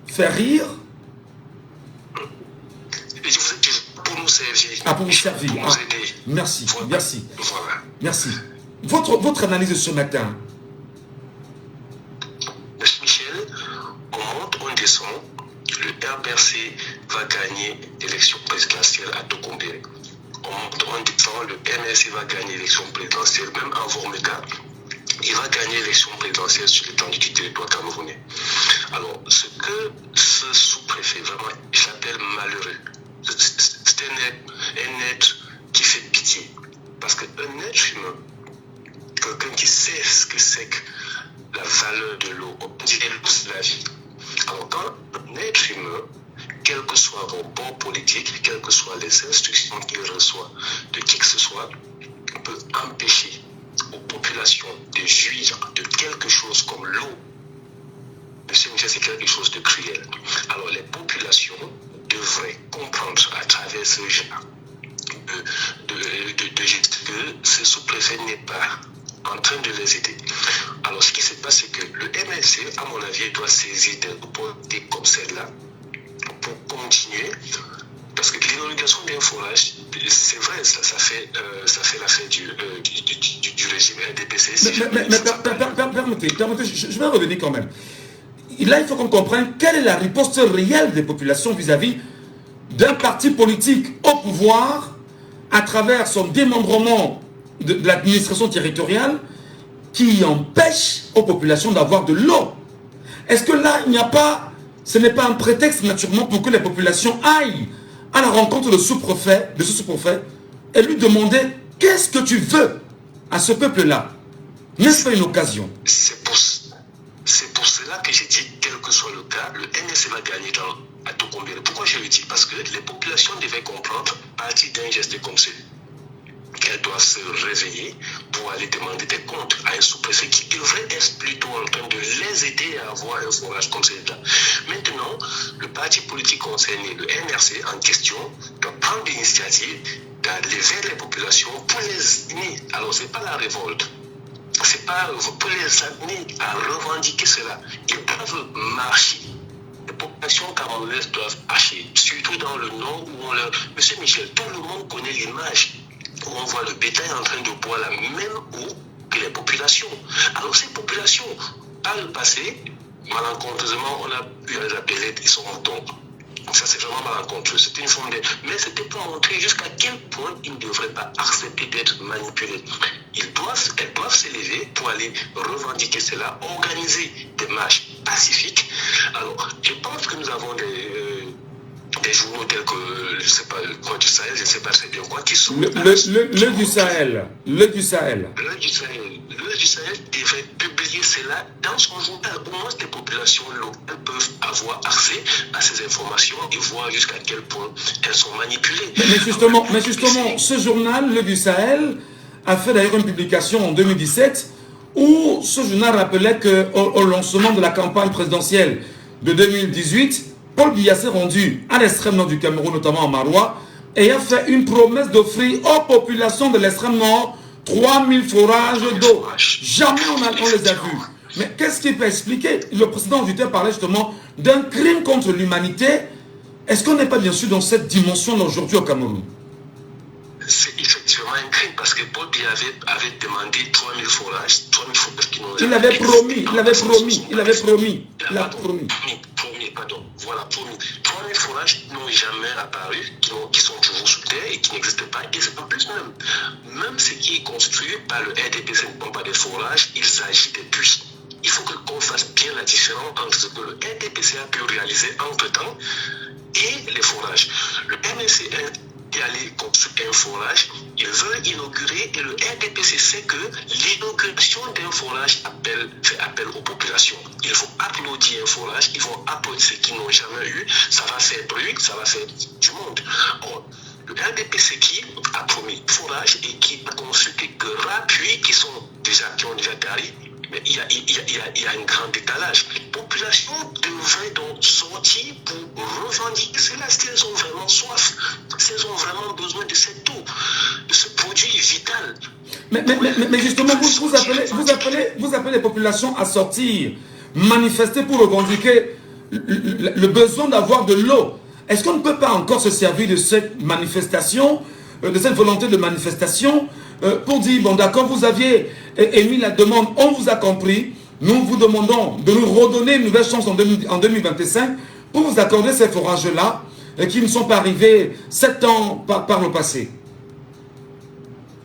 Faire rire? Et vous êtes toujours là pour nous servir. Ah, pour vous servir. Pour nous aider. Merci, Voilà. merci. Voilà. Merci. Votre analyse de ce matin? Merci Michel. l'élection présidentielle à Tokombé. En disant le MSC va gagner l'élection présidentielle, même en Vormeka, il va gagner l'élection présidentielle sur l'étendue du territoire camerounais. Alors, ce que ce sous-préfet, vraiment, il s'appelle malheureux. C'est un être qui fait pitié. Parce qu'un être humain, quelqu'un qui sait ce que c'est que la valeur de l'eau, on dit l'eau c'est la vie. Alors, quand un être humain, quel que soit vos bords politiques, quelles que soient les instructions qu'il reçoit de qui que ce soit, peut empêcher aux populations de jouir de quelque chose comme l'eau. Monsieur Michel, c'est quelque chose de cruel. Alors les populations devraient comprendre à travers ce genre de gestes que ce sous-préfet n'est pas en train de les aider. Alors ce qui se passe, c'est que le MLC, à mon avis, doit saisir des opportunités comme celle-là pour continuer. Parce que l'inauguration d'un forage, c'est vrai, ça fait l'affaire du régime RDPC. Permettez, je vais revenir quand même. Là, il faut qu'on comprenne quelle est la riposte réelle des populations vis-à-vis d'un parti politique au pouvoir à travers son démembrement de l'administration territoriale qui empêche aux populations d'avoir de l'eau. Est-ce que là, ce n'est pas un prétexte naturellement pour que les populations aillent à la rencontre de ce sous-préfet et lui demander qu'est-ce que tu veux à ce peuple-là? N'est-ce pas une occasion? C'est pour cela que j'ai dit, quel que soit le cas, le NSC va gagner à Tokombé. Pourquoi je le dis? Parce que les populations devaient comprendre, à partir d'un geste comme celui, qu'elles doivent se réveiller pour aller demander des comptes à un sous-préfet qui devrait être plutôt en train de les aider à avoir un forage comme celui-là. Maintenant, le parti politique concerné, le NRC en question, doit prendre l'initiative d'aller vers les populations pour les unir. Alors, ce n'est pas la révolte. C'est pas pour les amener à revendiquer cela. Ils doivent marcher. Les populations camerounaises doivent marcher, surtout dans le nord où Monsieur Michel, tout le monde connaît l'image où on voit le bétail en train de boire la même eau que les populations. Alors ces populations, par le passé, malencontreusement, on a pu les appeler des moutons. Ça, c'est vraiment malencontreux. C'était une forme de... Mais c'était pour montrer jusqu'à quel point ils ne devraient pas accepter d'être manipulés. Elles doivent s'élever pour aller revendiquer cela, organiser des marches pacifiques. Alors, je pense que nous avons des journaux tels que, je ne sais pas, quoi du Sahel, je ne sais pas très bien quoi, qui sont... Le du Sahel. Le du Sahel devrait publier cela dans son journal. Au moins, les populations locales peuvent avoir accès à ces informations et voir jusqu'à quel point elles sont manipulées. Mais justement, ce journal, Le du Sahel, a fait d'ailleurs une publication en 2017 où ce journal rappelait qu'au lancement de la campagne présidentielle de 2018, Paul Biya s'est rendu à l'extrême nord du Cameroun, notamment à Maroua, et a fait une promesse d'offrir aux populations de l'extrême nord 3000 forages d'eau. Jamais on les a vus. Mais qu'est-ce qu'il peut expliquer? Le président Duterte parlait justement d'un crime contre l'humanité. Est-ce qu'on n'est pas bien sûr dans cette dimension aujourd'hui au Cameroun? C'est effectivement un crime parce que Paul Biya avait demandé 3000 forages qui n'ont Il avait promis. Voilà, 3000 forages n'ont jamais apparu, qui sont toujours sous terre et qui n'existent pas. Et c'est en plus même ce qui est construit par le RDPC ne sont pas des forages, il s'agit des puits. Il faut qu'on fasse bien la différence entre ce que le RDPC a pu réaliser entre-temps et les forages. Le MSC est allé construire un forage, il veut inaugurer et le RDPC sait que l'inauguration d'un forage fait appel aux populations. Il faut applaudir un forage, ils vont applaudir ceux qui n'ont jamais eu, ça va faire bruit, ça va faire du monde. Or, le RDPC qui a promis forage et qui a construit quelques appuis qui ont déjà garés, mais il y a un grand décalage. Les populations devraient donc sortir pour revendiquer cela si elles ont vraiment soif, si elles ont vraiment besoin de cette eau, de ce produit vital. Mais justement, vous appelez les populations à sortir, manifester pour revendiquer le besoin d'avoir de l'eau. Est-ce qu'on ne peut pas encore se servir de cette manifestation, de cette volonté de manifestation, pour dire, bon d'accord, vous aviez émis la demande, on vous a compris, nous vous demandons de nous redonner une nouvelle chance en 2025 pour vous accorder ces forages-là, qui ne sont pas arrivés 7 ans par le passé.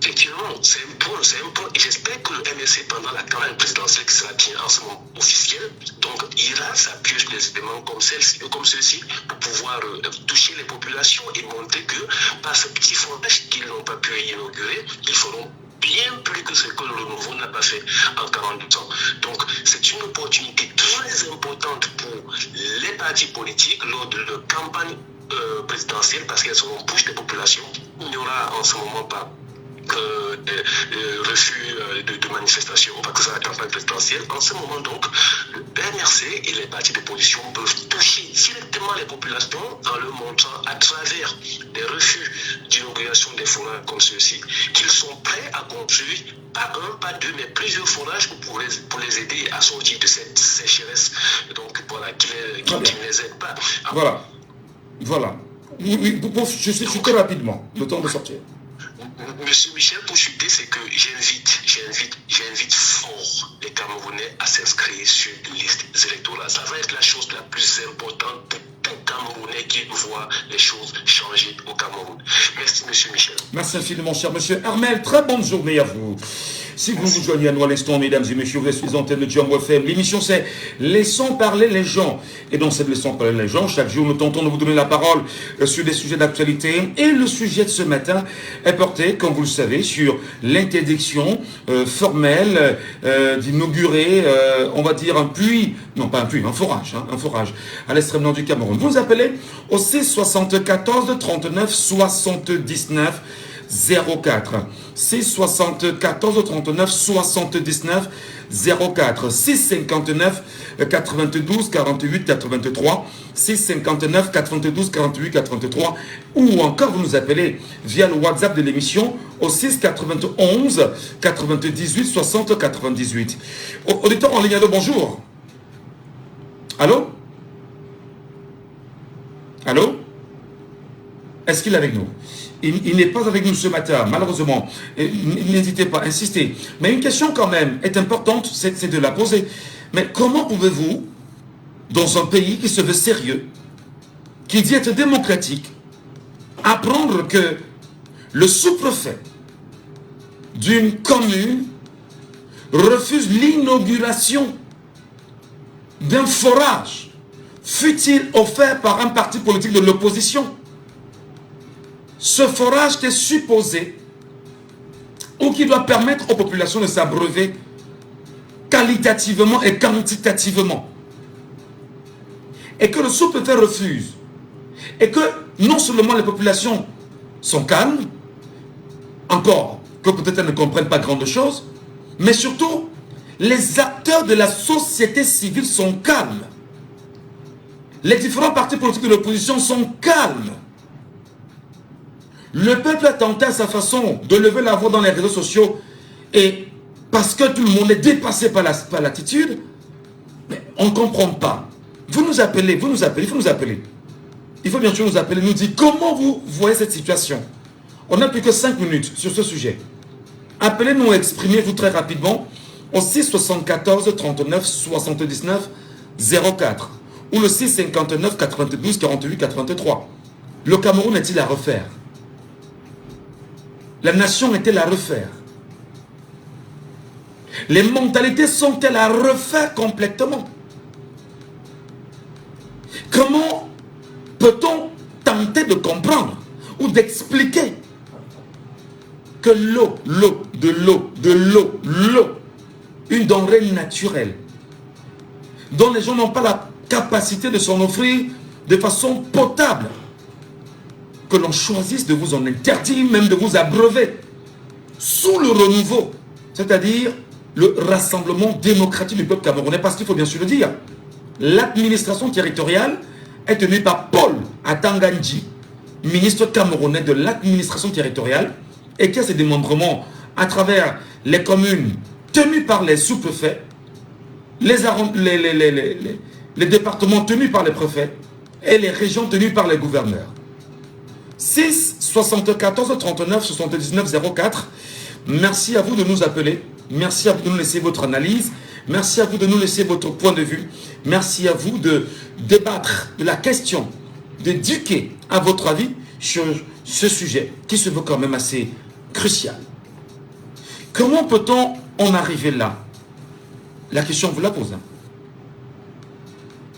Effectivement, c'est un point. Et j'espère que le MSC, pendant la campagne présidentielle qui sera bien en ce moment officielle, donc ira s'appuyer sur des éléments comme ceux-ci pour pouvoir toucher les populations et montrer que par ce petit forage qu'ils n'ont pas pu inaugurer, ils feront bien plus que ce que le renouveau n'a pas fait en 42 ans. Donc, c'est une opportunité très importante pour les partis politiques lors de leur campagne présidentielle parce qu'elles seront proches des populations. Il n'y aura en ce moment pas refus de manifestation parce que c'est la campagne présidentielle. En ce moment donc, le PNRC et les partis d'opposition peuvent toucher directement les populations en leur montrant à travers des refus d'inauguration des forages comme ceux-ci qu'ils sont prêts à construire pas un, pas deux, mais plusieurs forages pour les aider à sortir de cette sécheresse. Donc voilà, qui ne les aide pas. Voilà. Oui, je suis très rapidement, le temps de sortir. Monsieur Michel, pour chuter, c'est que j'invite fort les Camerounais à s'inscrire sur une liste électorale. Ça va être la chose la plus importante pour tout Camerounais qui voit les choses changer au Cameroun. Merci, monsieur Michel. Merci infiniment, cher monsieur Armel. Très bonne journée à vous. Si vous vous joignez à nous à l'instant, mesdames et messieurs, vous êtes sur les antennes de Djambo FM. L'émission, c'est Laissons parler les gens. Et dans cette Laissons parler les gens, chaque jour, nous tentons de vous donner la parole sur des sujets d'actualité. Et le sujet de ce matin est porté, comme vous le savez, sur l'interdiction formelle d'inaugurer, on va dire, un puits, non pas un puits, un forage à l'extrême nord du Cameroun. Vous appelez au 6 74 39 79 04. 6 74 39 79 04. 6 59 92 48 83. 6 59 92 48 83. Ou encore vous nous appelez via le WhatsApp de l'émission au 6 91 98 60 98. Auditeur en ligne, allô, bonjour. Allô? Allô? Est-ce qu'il est avec nous? Il n'est pas avec nous ce matin, malheureusement. N'hésitez pas, insistez. Mais une question quand même est importante, c'est de la poser. Mais comment pouvez-vous, dans un pays qui se veut sérieux, qui dit être démocratique, apprendre que le sous-préfet d'une commune refuse l'inauguration d'un forage, fut-il offert par un parti politique de l'opposition? Ce forage qui est supposé ou qui doit permettre aux populations de s'abreuver qualitativement et quantitativement. Et que le sous-préfet refuse. Et que non seulement les populations sont calmes, encore que peut-être elles ne comprennent pas grand chose, mais surtout les acteurs de la société civile sont calmes. Les différents partis politiques de l'opposition sont calmes. Le peuple a tenté à sa façon de lever la voix dans les réseaux sociaux et parce que tout le monde est dépassé par l'attitude, mais on ne comprend pas. Vous nous appelez, il faut nous appeler. Il faut bien sûr nous appeler, nous dire comment vous voyez cette situation. On n'a plus que 5 minutes sur ce sujet. Appelez-nous, exprimez-vous très rapidement au 6 74 39 79 04 ou le 6 59 92 48 83. Le Cameroun est-il à refaire? La nation est-elle à refaire? Les mentalités sont-elles à refaire complètement? Comment peut-on tenter de comprendre ou d'expliquer que l'eau, une denrée naturelle, dont les gens n'ont pas la capacité de s'en offrir de façon potable, que l'on choisisse de vous en interdire, même de vous abreuver, sous le renouveau, c'est-à-dire le rassemblement démocratique du peuple camerounais, parce qu'il faut bien sûr le dire, l'administration territoriale est tenue par Paul Atangandji, ministre camerounais de l'administration territoriale, et qui a ses démembrements à travers les communes tenues par les sous-préfets, les départements tenus par les préfets, et les régions tenues par les gouverneurs. 6 74 39 79 04. Merci à vous de nous appeler. Merci à vous de nous laisser votre analyse. Merci à vous de nous laisser votre point de vue. Merci à vous de débattre de la question d'éduquer, à votre avis, sur ce sujet qui se veut quand même assez crucial. Comment peut-on en arriver là? La question vous la pose. Hein.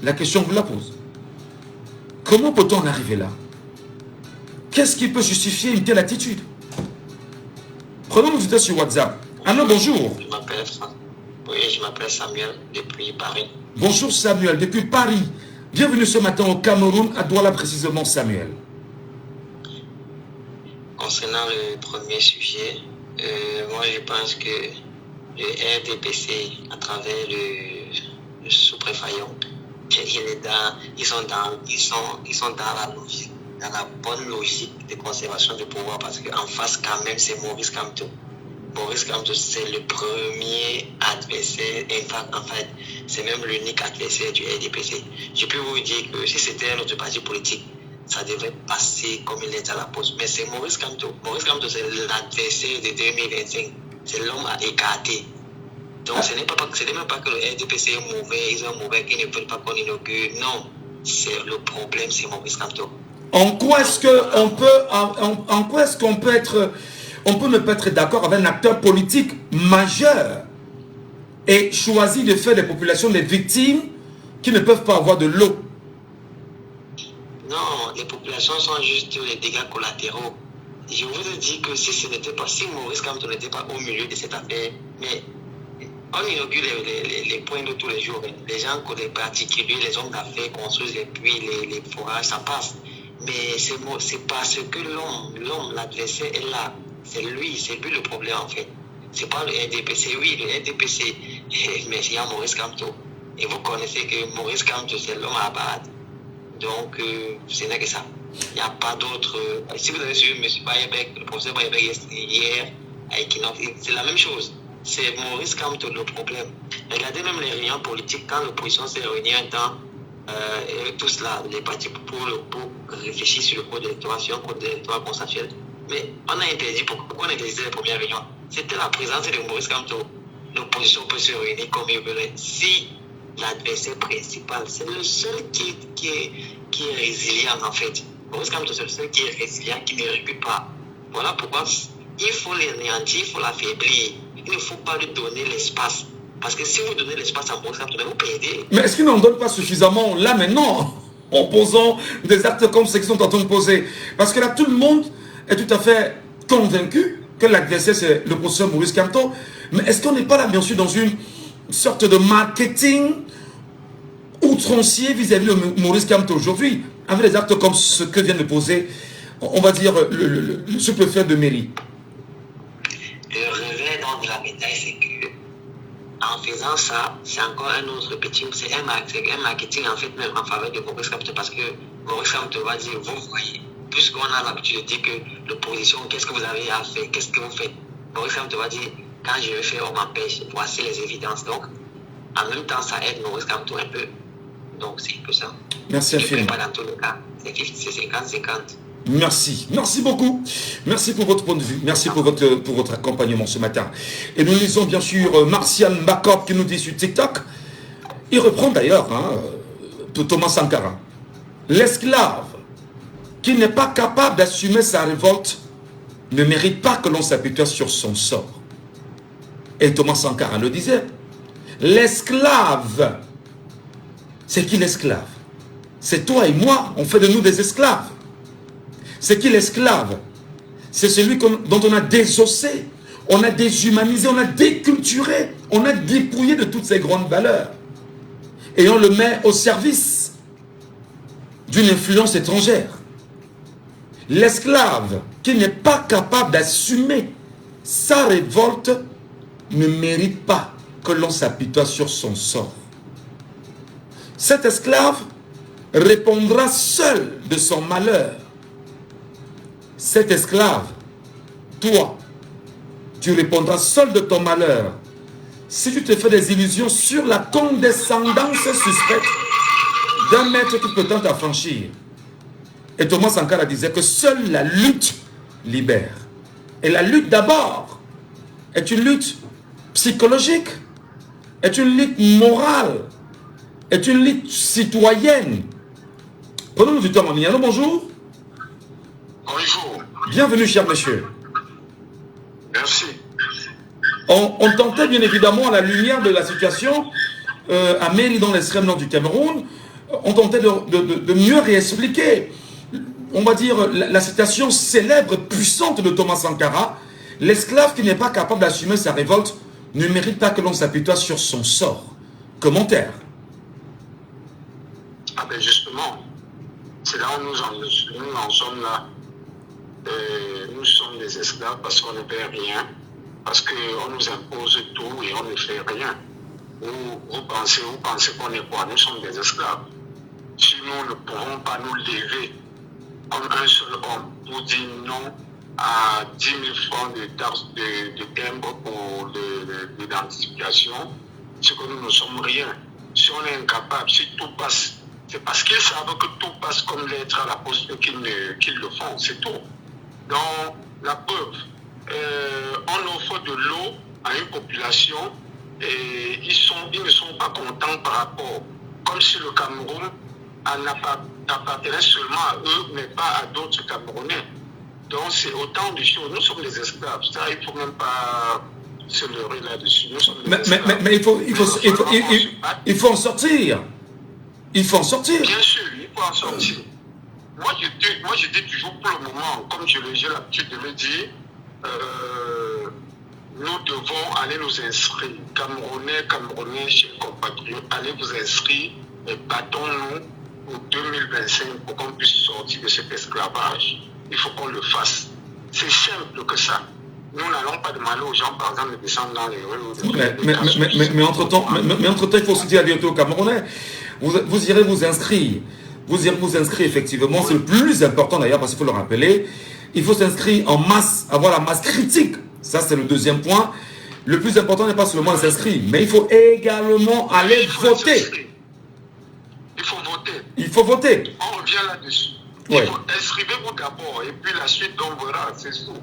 La question vous la pose. Comment peut-on en arriver là? Qu'est-ce qui peut justifier une telle attitude? Prenons nos vidéos sur WhatsApp. Allô, bonjour. Je m'appelle Samuel depuis Paris. Bonjour Samuel, depuis Paris. Bienvenue ce matin au Cameroun, à Douala précisément, Samuel. Concernant le premier sujet, moi je pense que le RDPC, à travers le sous-préfet, ils sont dans la logique, dans la bonne logique de conservation du pouvoir, parce qu'en face quand même c'est Maurice Kamto. Maurice Kamto, c'est le premier adversaire, en fait, c'est même l'unique adversaire du RDPC. Je peux vous dire que si c'était un autre parti politique, ça devrait passer comme il est à la poste. Mais c'est Maurice Kamto. Maurice Kamto, c'est l'adversaire de 2025. C'est l'homme à écarter. Donc ce n'est même pas que le RDPC est mauvais, ils sont mauvais, qu'ils ne veulent pas qu'on inaugure. Non, c'est le problème, c'est Maurice Kamto. En quoi est-ce qu'on peut être... On peut ne pas être d'accord avec un acteur politique majeur et choisir de faire des populations des victimes qui ne peuvent pas avoir de l'eau. Non, les populations sont juste les dégâts collatéraux. Je vous dis que si Maurice Kamto n'était pas au milieu de cette affaire, mais on inaugure les points d'eau tous les jours. Les gens, les particuliers, les hommes d'affaires construisent les puits, les forages, ça passe. Mais c'est parce que l'homme, l'adversaire est là. C'est lui le problème en fait. C'est pas le RDPC, oui, le RDPC, mais il y a Maurice Kamto. Et vous connaissez que Maurice Kamto, c'est l'homme à battre. Donc, ce n'est que ça. Il n'y a pas d'autre. Si vous avez suivi M. Bayebek, le professeur Bayebek hier, à Equinox, c'est la même chose. C'est Maurice Kamto le problème. Regardez même les réunions politiques, quand l'opposition s'est réunie un temps, tous là, les partis pour réfléchir sur le code d'électoral, sur un code d'électoral consensuel. Mais on a interdit, pourquoi on interdisait les premières réunions? C'était la présence de Maurice Kamto. L'opposition peut se réunir comme il veut. Si l'adversaire principal, c'est le seul qui est résilient en fait. Maurice Kamto, c'est le seul qui est résilient, qui ne recule pas. Voilà pourquoi il faut l'anéantir, il faut l'affaiblir. Il ne faut pas lui donner l'espace. Parce que si vous donnez l'espace à Maurice Kamto, vous perdez. Mais est-ce qu'il n'en donne pas suffisamment là maintenant, en posant des actes comme ceux qui sont en train de poser? Parce que là, tout le monde est tout à fait convaincu que l'adversaire c'est le professeur Maurice Kamto. Mais est-ce qu'on n'est pas là bien sûr dans une sorte de marketing outrancier vis-à-vis de Maurice Kamto aujourd'hui, avec des actes comme ce que vient de poser, on va dire, le sous-préfet de mairie? Le revers de la médaille, c'est que en faisant ça, c'est encore un autre petit, c'est un marketing en fait même en faveur de Maurice Kamto, parce que Maurice Kamto va dire, vous voyez, puisqu'on a l'habitude de dire que l'opposition, qu'est-ce que vous avez à faire, qu'est-ce que vous faites? Maurice Kamto va dire, quand je vais faire, on m'empêche, voici les évidences. Donc, en même temps, ça aide Maurice Kamto un peu. Donc, c'est un peu ça. Merci infiniment. Pas dans tous les cas, c'est 50-50. Merci, merci beaucoup. Merci pour votre point de vue. Merci pour votre accompagnement ce matin. Et nous lisons bien sûr Martial Mbakop qui nous dit sur TikTok. Il reprend d'ailleurs Thomas Sankara. L'esclave qui n'est pas capable d'assumer sa révolte ne mérite pas que l'on s'apitoie sur son sort. Et Thomas Sankara le disait. L'esclave, c'est qui l'esclave? C'est toi et moi, on fait de nous des esclaves. C'est qui l'esclave? C'est celui dont on a désossé, on a déshumanisé, on a déculturé, on a dépouillé de toutes ses grandes valeurs. Et on le met au service d'une influence étrangère. L'esclave qui n'est pas capable d'assumer sa révolte ne mérite pas que l'on s'apitoie sur son sort. Cet esclave répondra seul de son malheur. Cet esclave, toi, tu répondras seul de ton malheur si tu te fais des illusions sur la condescendance suspecte d'un maître qui peut t'affranchir. Et Thomas Sankara disait que seule la lutte libère. Et la lutte d'abord est une lutte psychologique, est une lutte morale, est une lutte citoyenne. Prenons l'auditeur en ligne. Allô, bonjour. Bonjour. Bienvenue, cher monsieur. Merci. On tentait bien évidemment, à la lumière de la situation à Mali, dans l'extrême nord du Cameroun, on tentait de mieux réexpliquer, on va dire, la citation célèbre, puissante de Thomas Sankara: l'esclave qui n'est pas capable d'assumer sa révolte ne mérite pas que l'on s'apitoie sur son sort. Commentaire. Ah ben justement, c'est là où nous en sommes là. Nous sommes des esclaves parce qu'on ne fait rien, parce qu'on nous impose tout et on ne fait rien. Vous pensez qu'on est quoi? Nous sommes des esclaves. Si nous ne pouvons pas nous lever comme un seul homme pour dire non à 10 000 francs de timbre pour l'identification, c'est que nous ne sommes rien. Si on est incapable, si tout passe, c'est parce qu'ils savent que tout passe comme lettre à la poste qu'ils le font, c'est tout. Donc, la preuve, on offre de l'eau à une population et ils ne sont pas contents par rapport, comme si le Cameroun appartenait seulement à eux, mais pas à d'autres Camerounais. Donc, c'est autant de choses. Nous sommes des esclaves. Ça, il ne faut même pas se leurrer là-dessus. Mais il faut en sortir. Il faut en sortir. Bien sûr, il faut en sortir. Moi, je dis toujours pour le moment, comme j'ai l'habitude de le dire, nous devons aller nous inscrire. Camerounais, chers compatriotes, allez vous inscrire et battons-nous pour 2025 pour qu'on puisse sortir de cet esclavage. Il faut qu'on le fasse. C'est simple que ça. Nous n'allons pas demander aux gens, par exemple, de descendre dans les rues. Mais entre-temps, il faut aussi dire aux Camerounais, vous irez vous inscrire. Vous irez vous inscrire, effectivement. C'est le plus important d'ailleurs, parce qu'il faut le rappeler. Il faut s'inscrire en masse, avoir la masse critique. Ça, c'est le deuxième point. Le plus important n'est pas seulement de s'inscrire, mais il faut également aller voter. Il faut voter. Il faut voter. On revient là-dessus. Ouais. Inscrivez-vous d'abord, et puis la suite, on verra, c'est tout.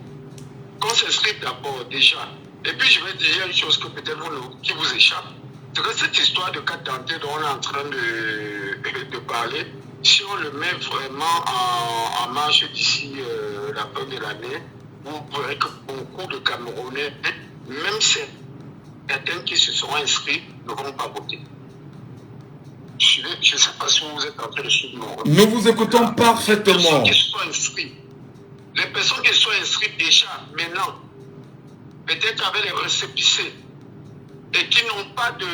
Qu'on s'inscrive d'abord, déjà. Et puis, je vais dire une chose que peut-être qui vous échappe. C'est que cette histoire de carte d'identité dont on est en train de parler, si on le met vraiment en marche d'ici la fin de l'année, vous verrez que beaucoup de Camerounais, même certains qui se sont inscrits, ne vont pas voter. Je ne sais pas si vous êtes en train de suivre mon retour. Nous vous écoutons parfaitement. Les personnes qui sont inscrites déjà, maintenant, peut-être avec les récépissés, et qui n'ont pas de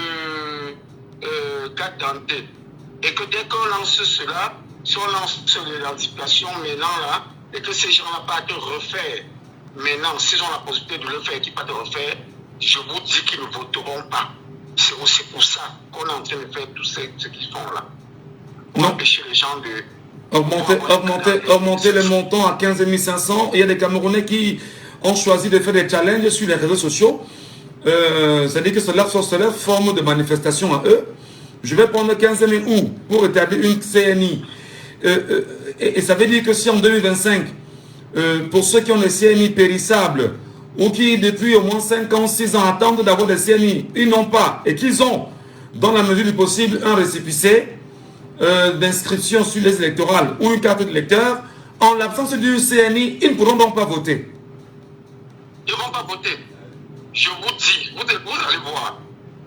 carte d'identité, et que dès qu'on lance cela, si on lance l'identification maintenant là, et que ces gens-là partent refaire, maintenant, s'ils ont la possibilité de le faire et qu'ils partent refaire, je vous dis qu'ils ne voteront pas. C'est aussi pour ça qu'on est en train de faire tout ce qu'ils font là. Pour empêcher les gens de... Augmenter les montants à 15 500. Il y a des Camerounais qui ont choisi de faire des challenges sur les réseaux sociaux. C'est-à-dire que cela soit leur forme de manifestation à eux. Je vais prendre 15 000 août pour établir une CNI. Et ça veut dire que si en 2025, pour ceux qui ont des CNI périssables, ou qui depuis au moins 5 ans, 6 ans attendent d'avoir des CNI, ils n'ont pas, et qu'ils ont, dans la mesure du possible, un récépissé d'inscription sur les électorales ou une carte de lecteur, en l'absence du CNI, ils ne pourront donc pas voter. Ils ne vont pas voter. Je vous dis, vous allez voir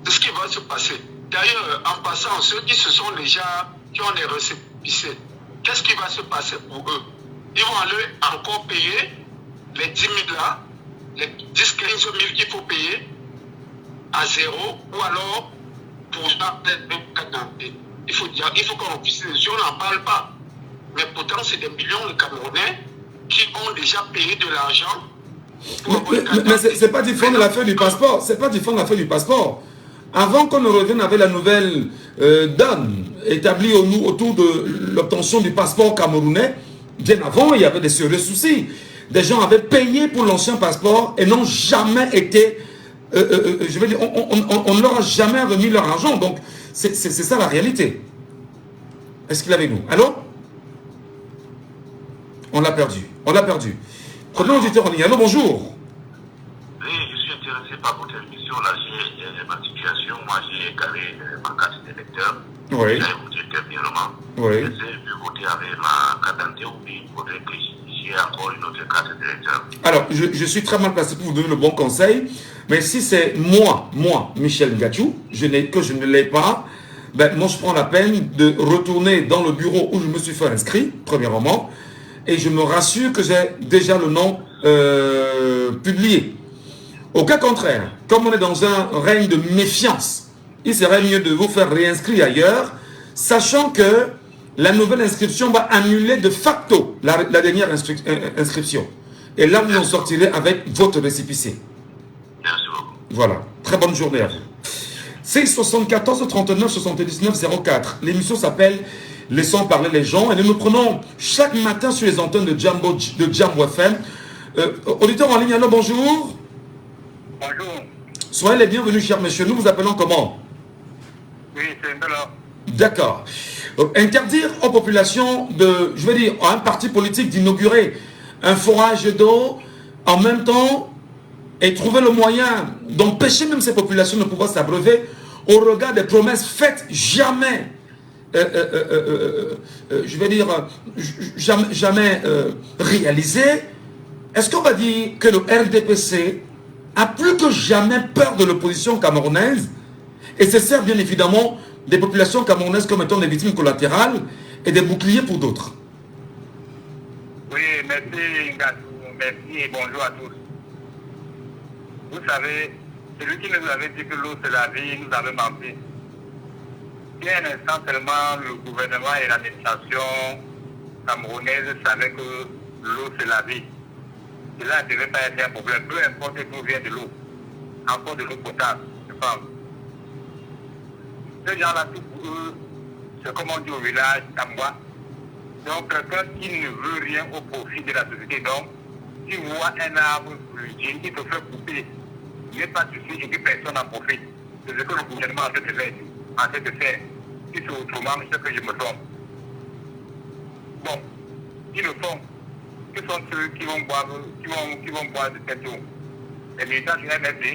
ce qui va se passer. D'ailleurs, en passant, ceux qui qui ont des récépissés, qu'est-ce qui va se passer pour eux? Ils vont aller encore payer les 10 000 là, les 10, 15 000 qu'il faut payer à zéro, ou alors pour il faut qu'on officie dessus, on n'en parle pas. Mais pourtant, c'est des millions de Camerounais qui ont déjà payé de l'argent. Mais c'est pas différent de l'affaire du passeport. C'est pas différent de l'affaire du passeport. Avant qu'on ne revienne avec la nouvelle donne établie autour de l'obtention du passeport camerounais, bien avant, il y avait des sérieux soucis. Des gens avaient payé pour l'ancien passeport et n'ont jamais été... je veux dire, on ne leur a jamais remis leur argent. Donc, c'est ça la réalité. Est-ce qu'il est avec nous? Allô? On l'a perdu. On l'a perdu. Prenons l'auditeur en ligne. Allô, bonjour. Oui, je suis intéressé pas votre émission, là, j'ai ma situation. Moi, j'ai carré ma carte d'électeur. Oui. J'ai voté dernièrement. Oui. J'essaie de voter avec ma carte d'identité ou bien il faudrait que j'ai encore une autre carte d'électeur. Alors, je suis très mal placé pour vous donner le bon conseil, mais si c'est moi, Michel Ngachou, que je ne l'ai pas, ben, moi je prends la peine de retourner dans le bureau où je me suis fait inscrit, premièrement, et je me rassure que j'ai déjà le nom publié. Au cas contraire, comme on est dans un règne de méfiance, il serait mieux de vous faire réinscrire ailleurs, sachant que la nouvelle inscription va annuler de facto la dernière inscription. Et là, vous en sortirez avec votre récépissé. Merci beaucoup. Voilà. Très bonne journée à vous. C'est 74 39 79 04. L'émission s'appelle Laissons parler les gens. Et nous nous prenons chaque matin sur les antennes de Jambo FM. Auditeur en ligne, allô, bonjour. Bonjour. Soyez les bienvenus, chers messieurs. Nous vous appelons comment? Oui, c'est Ndela. D'accord. Interdire aux populations de, je veux dire, à un parti politique d'inaugurer un forage d'eau en même temps et trouver le moyen d'empêcher même ces populations de pouvoir s'abreuver au regard des promesses faites jamais, je veux dire, jamais réalisées. Est-ce qu'on va dire que le RDPC a plus que jamais peur de l'opposition camerounaise et se sert bien évidemment des populations camerounaises comme étant des victimes collatérales et des boucliers pour d'autres? Oui, merci Ngatou, merci et bonjour à tous. Vous savez, celui qui nous avait dit que l'eau c'est la vie, nous avait menti. Il y a un instant seulement, le gouvernement et l'administration camerounaise savaient que l'eau c'est la vie. Cela ne devait pas être un problème, peu importe d'où vient de l'eau, encore de l'eau potable, je pense. Ces gens-là, tout pour eux, c'est comme on dit au village, Kamwa. Donc, quelqu'un qui ne veut rien au profit de la société, donc, tu vois un arbre fruitier qui te fait couper, n'est pas suffisant et que personne n'en profite. C'est ce que le gouvernement a fait de faire. Si c'est autrement, c'est que je me trompe. Bon, ils le font. Que sont ceux qui vont boire de cette eau? Les militants du MFD,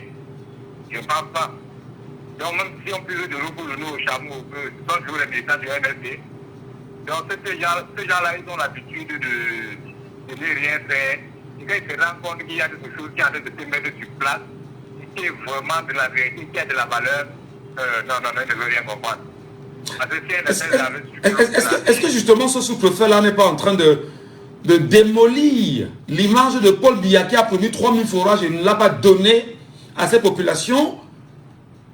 je ne parle pas. Donc même si on peut de l'eau pour le nous au chameau, ce sont toujours les militants du MFD. Donc ces gens-là, ils ont l'habitude de ne rien faire. Et quand ils se rendent compte qu'il y a quelque chose qui est en train de se mettre sur place, et qui est vraiment de la vérité, qui a de la valeur, non, ils ne veulent rien comprendre. Est-ce que justement ce sous-préfet-là n'est pas en train de démolir l'image de Paul Biya qui a produit 3000 forages et ne l'a pas donné à ces populations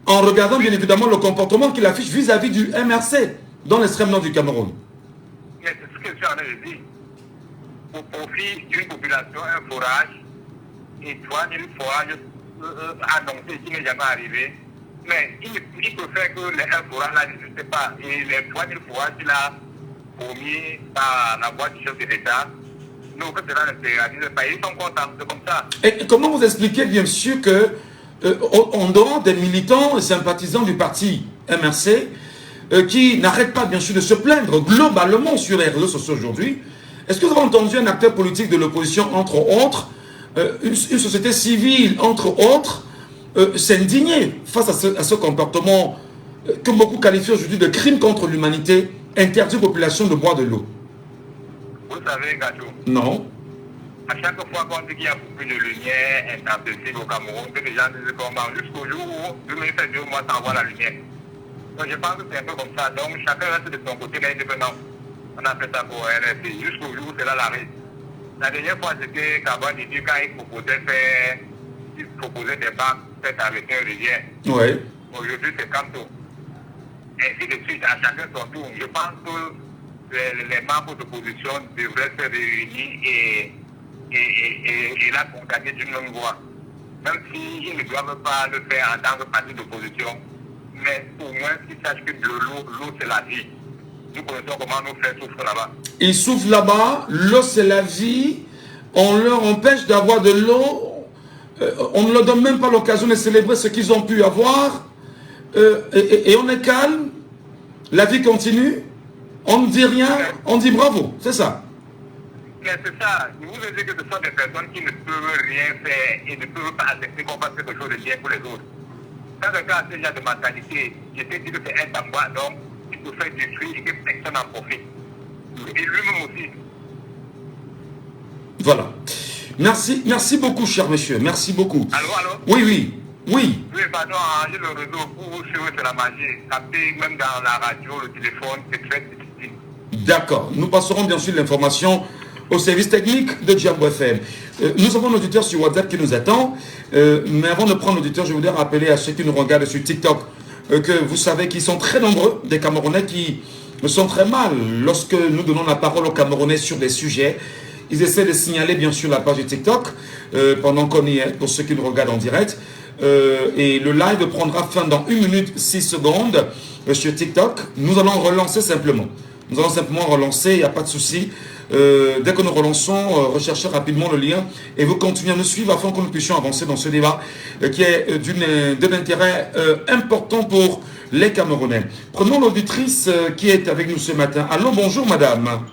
en regardant bien évidemment le comportement qu'il affiche vis-à-vis du MRC dans l'extrême nord du Cameroun? Mais c'est ce que je suis en train de dire. Au profit d'une population, un forage, et 3000 forages annoncés qui n'est jamais arrivé. Mais il peut faire que un forage là n'existe pas. Et les 3000 forages qu'il a promis par la voie du chef de l'État, nous, que cela ne se réalise pas. Ils sont contents, c'est comme ça. Et comment vous expliquez bien sûr que, en dehors des militants et sympathisants du parti MRC, qui n'arrêtent pas bien sûr de se plaindre globalement sur les réseaux sociaux aujourd'hui, est-ce que vous avez entendu un acteur politique de l'opposition, entre autres, une société civile, entre autres, s'indigner face à ce comportement que beaucoup qualifient aujourd'hui de crime contre l'humanité, interdit aux populations de boire de l'eau? Vous savez, Gato, Non. à chaque fois qu'on dit qu'il y a beaucoup de lumière intempestive au Cameroun, que les gens disent comment, jusqu'au jour où 2007, 2 mois sans voir la lumière. Donc je pense que c'est un peu comme ça. Donc chacun reste de son côté, mais il dit que non, on a fait ça pour RFI, jusqu'au jour où cela l'arrête. La dernière fois, c'était Kabane dit quand il proposait des banques faites avec un rivière. Oui. Aujourd'hui, c'est Kanto. Ainsi de suite, à chacun son tour. Je pense que les membres d'opposition devraient se réunir et la condamner d'une même voix. Même s'ils ne doivent pas le faire en tant que parti d'opposition, mais au moins qu'ils sachent que l'eau c'est la vie. Nous connaissons comment nos frères souffrent là-bas. Ils souffrent là-bas, l'eau c'est la vie, on leur empêche d'avoir de l'eau, on ne leur donne même pas l'occasion de célébrer ce qu'ils ont pu avoir, et on est calme, la vie continue, on ne dit rien, on dit bravo, c'est ça. Mais c'est ça, je vous ai dit que ce sont des personnes qui ne peuvent rien faire et ne peuvent pas accepter qu'on fasse quelque chose de bien pour les autres. Dans le cas de ce genre de mentalité, je t'ai dit que c'est un tambour, donc il peut faire détruire et que personne n'en profite. Et lui-même aussi. Voilà. Merci beaucoup, cher monsieur. Merci beaucoup. Allô? Oui. Oui, pardon, j'ai le réseau pour vous suivre, c'est la magie. Capter même dans la radio, le téléphone, c'est très difficile. D'accord. Nous passerons bien sûr l'information au service technique de Jambo FM. Nous avons un auditeur sur WhatsApp qui nous attend. Mais avant de prendre l'auditeur, je voudrais rappeler à ceux qui nous regardent sur TikTok que vous savez qu'ils sont très nombreux, des Camerounais qui sont très mal lorsque nous donnons la parole aux Camerounais sur des sujets. Ils essaient de signaler bien sûr la page de TikTok pendant qu'on y est, pour ceux qui nous regardent en direct. Et le live prendra fin dans 1 minute 6 secondes sur TikTok. Nous allons relancer simplement. Nous allons simplement relancer, il n'y a pas de souci. Dès que nous relançons, recherchez rapidement le lien et vous continuez à nous suivre afin que nous puissions avancer dans ce débat qui est d'un intérêt important pour les Camerounais. Prenons l'auditrice qui est avec nous ce matin. Allô, bonjour madame.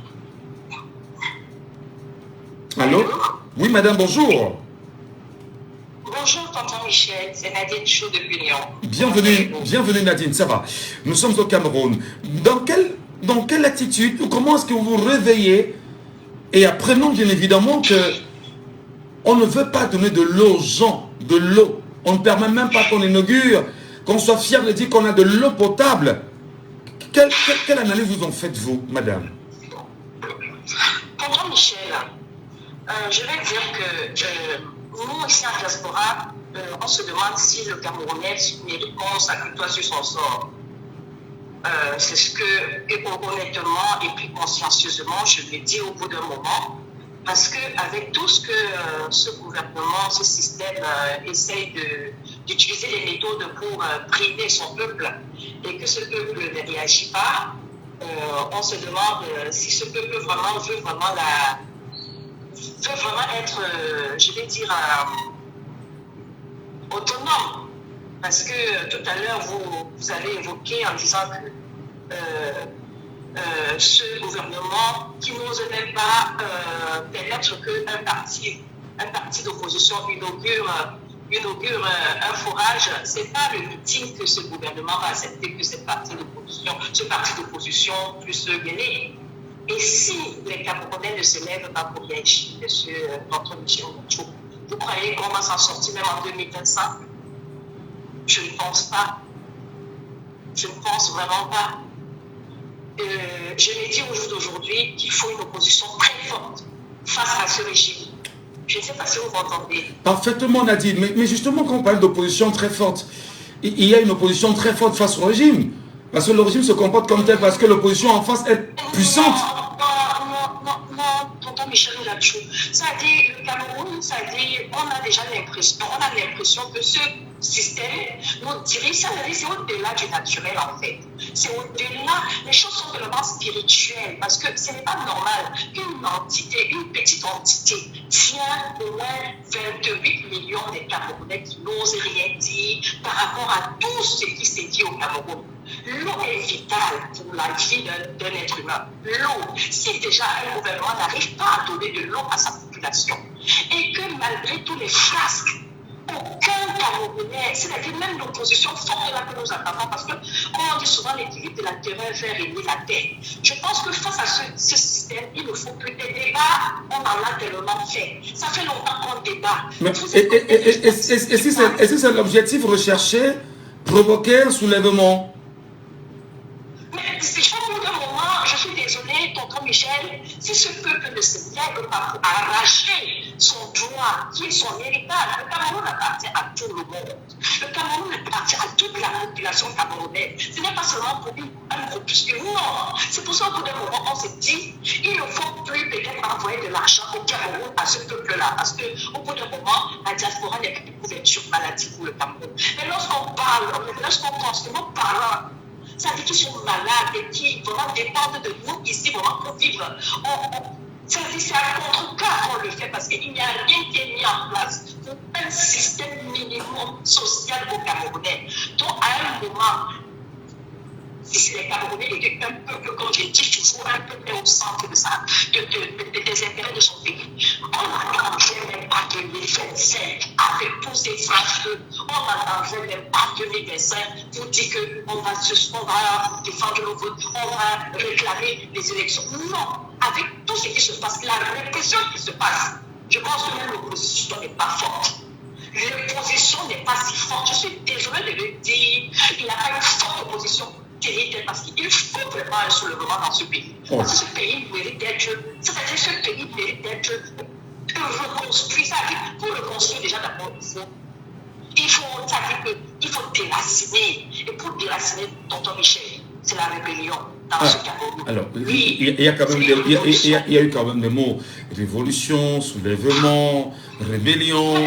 Allô? Oui madame, bonjour. Bonjour tonton Michel, c'est Nadine Chou depuis Lyon. Bienvenue Nadine, ça va. Nous sommes au Cameroun. Dans quelle attitude ou comment est-ce que vous vous réveillez et apprenons bien évidemment que on ne veut pas donner de l'eau aux gens, de l'eau. On ne permet même pas qu'on inaugure, qu'on soit fier de dire qu'on a de l'eau potable. Quelle analyse vous en faites vous, madame? Tonton Michel, je vais dire que nous, ici en diaspora, on se demande si le Camerounais mérite qu'on s'acquitte sur son sort. C'est ce que, honnêtement et puis consciencieusement, je l'ai dit au bout d'un moment, parce qu'avec tout ce que ce gouvernement, ce système essaye d'utiliser les méthodes pour brider son peuple, et que ce peuple ne réagit pas, on se demande si ce peuple veut vraiment être, je vais dire, autonome. Parce que tout à l'heure, vous avez évoqué en disant que ce gouvernement qui n'ose même pas permettre qu'un parti d'opposition inaugure un forage, ce n'est pas le meeting que ce gouvernement va accepter que ce parti d'opposition puisse gagner. Et si les Camerounais ne se lèvent pas pour réagir, monsieur Antoine Michel, vous croyez qu'on va s'en sortir même en 2025? Je ne pense pas. Je ne pense vraiment pas. Je l'ai dit au jour d'aujourd'hui qu'il faut une opposition très forte face à ce régime. Je ne sais pas si vous m'entendez. Parfaitement, Nadine. Mais justement, quand on parle d'opposition très forte, il y a une opposition très forte face au régime. Parce que le régime se comporte comme tel, parce que l'opposition en face est puissante. Non, tonton Michel Lachou. C'est-à-dire, le Cameroun, on a déjà l'impression que ce système nous dirige, c'est au-delà du naturel en fait. C'est au-delà, les choses sont vraiment spirituelles parce que ce n'est pas normal qu'une entité, une petite entité tient au moins 28 millions de Camerounais qui n'osent rien dire par rapport à tout ce qui s'est dit au Cameroun. L'eau est vitale pour la vie d'un être humain. L'eau, si déjà un gouvernement n'arrive pas à donner de l'eau à sa population et que malgré tous les frasques, aucun Camerounais, c'est-à-dire même l'opposition forte là que nous attendons, parce que, comme on dit souvent, l'équilibre de la terreur fait régner la terre. Je pense que face à ce système, il ne faut plus des débats, on en a tellement fait. Ça fait longtemps qu'on débat. Et si c'est l'objectif recherché, provoquer un soulèvement? Mais je pense qu'au bout d'un moment, je suis désolée, tonton Michel, si ce peuple ne se lève pas pour arracher son droit, qui est son héritage, le Cameroun appartient à tout le monde. Le Cameroun appartient à toute la population camerounaise. Ce n'est pas seulement pour un groupuscule, non. C'est pour ça qu'au bout d'un moment, on s'est dit, il ne faut plus peut-être envoyer de l'argent au Cameroun à ce peuple-là. Parce qu'au bout d'un moment, la diaspora n'est plus de couverture maladie pour le Cameroun. Mais lorsqu'on parle, lorsqu'on pense que nos parents, ça veut dire qu'ils sont malades et qui vraiment dépendent de nous ici vraiment pour vivre. Ça veut dire c'est à contre-cas qu'on le fait parce qu'il n'y a rien qui est mis en place pour un système minimum social au Camerounais. Donc à un moment, Si les Camerounais étaient un peuple, comme je dis toujours, un peuple au centre de ça, des intérêts de son pays. On n'entendrait même pas que les 25, avec tous ces phrases, on n'entendrait même pas que les médecins vous disent qu'on va défendre le vote, on va réclamer les élections. Non, avec tout ce qui se passe, la répression qui se passe, je pense que même l'opposition n'est pas forte. L'opposition n'est pas si forte. Je suis désolée de le dire. Il n'y a pas une forte opposition territoriale parce qu'il faut vraiment un soulèvement dans ce pays. Parce que ce pays mérite d'être, c'est-à-dire ce pays mérite d'être reconstruit. C'est-à-dire pour le construire déjà d'abord, il faut déraciner. Et pour déraciner tonton Michel, c'est la rébellion. Alors, il y a eu quand même des mots révolution, soulèvement, rébellion. On a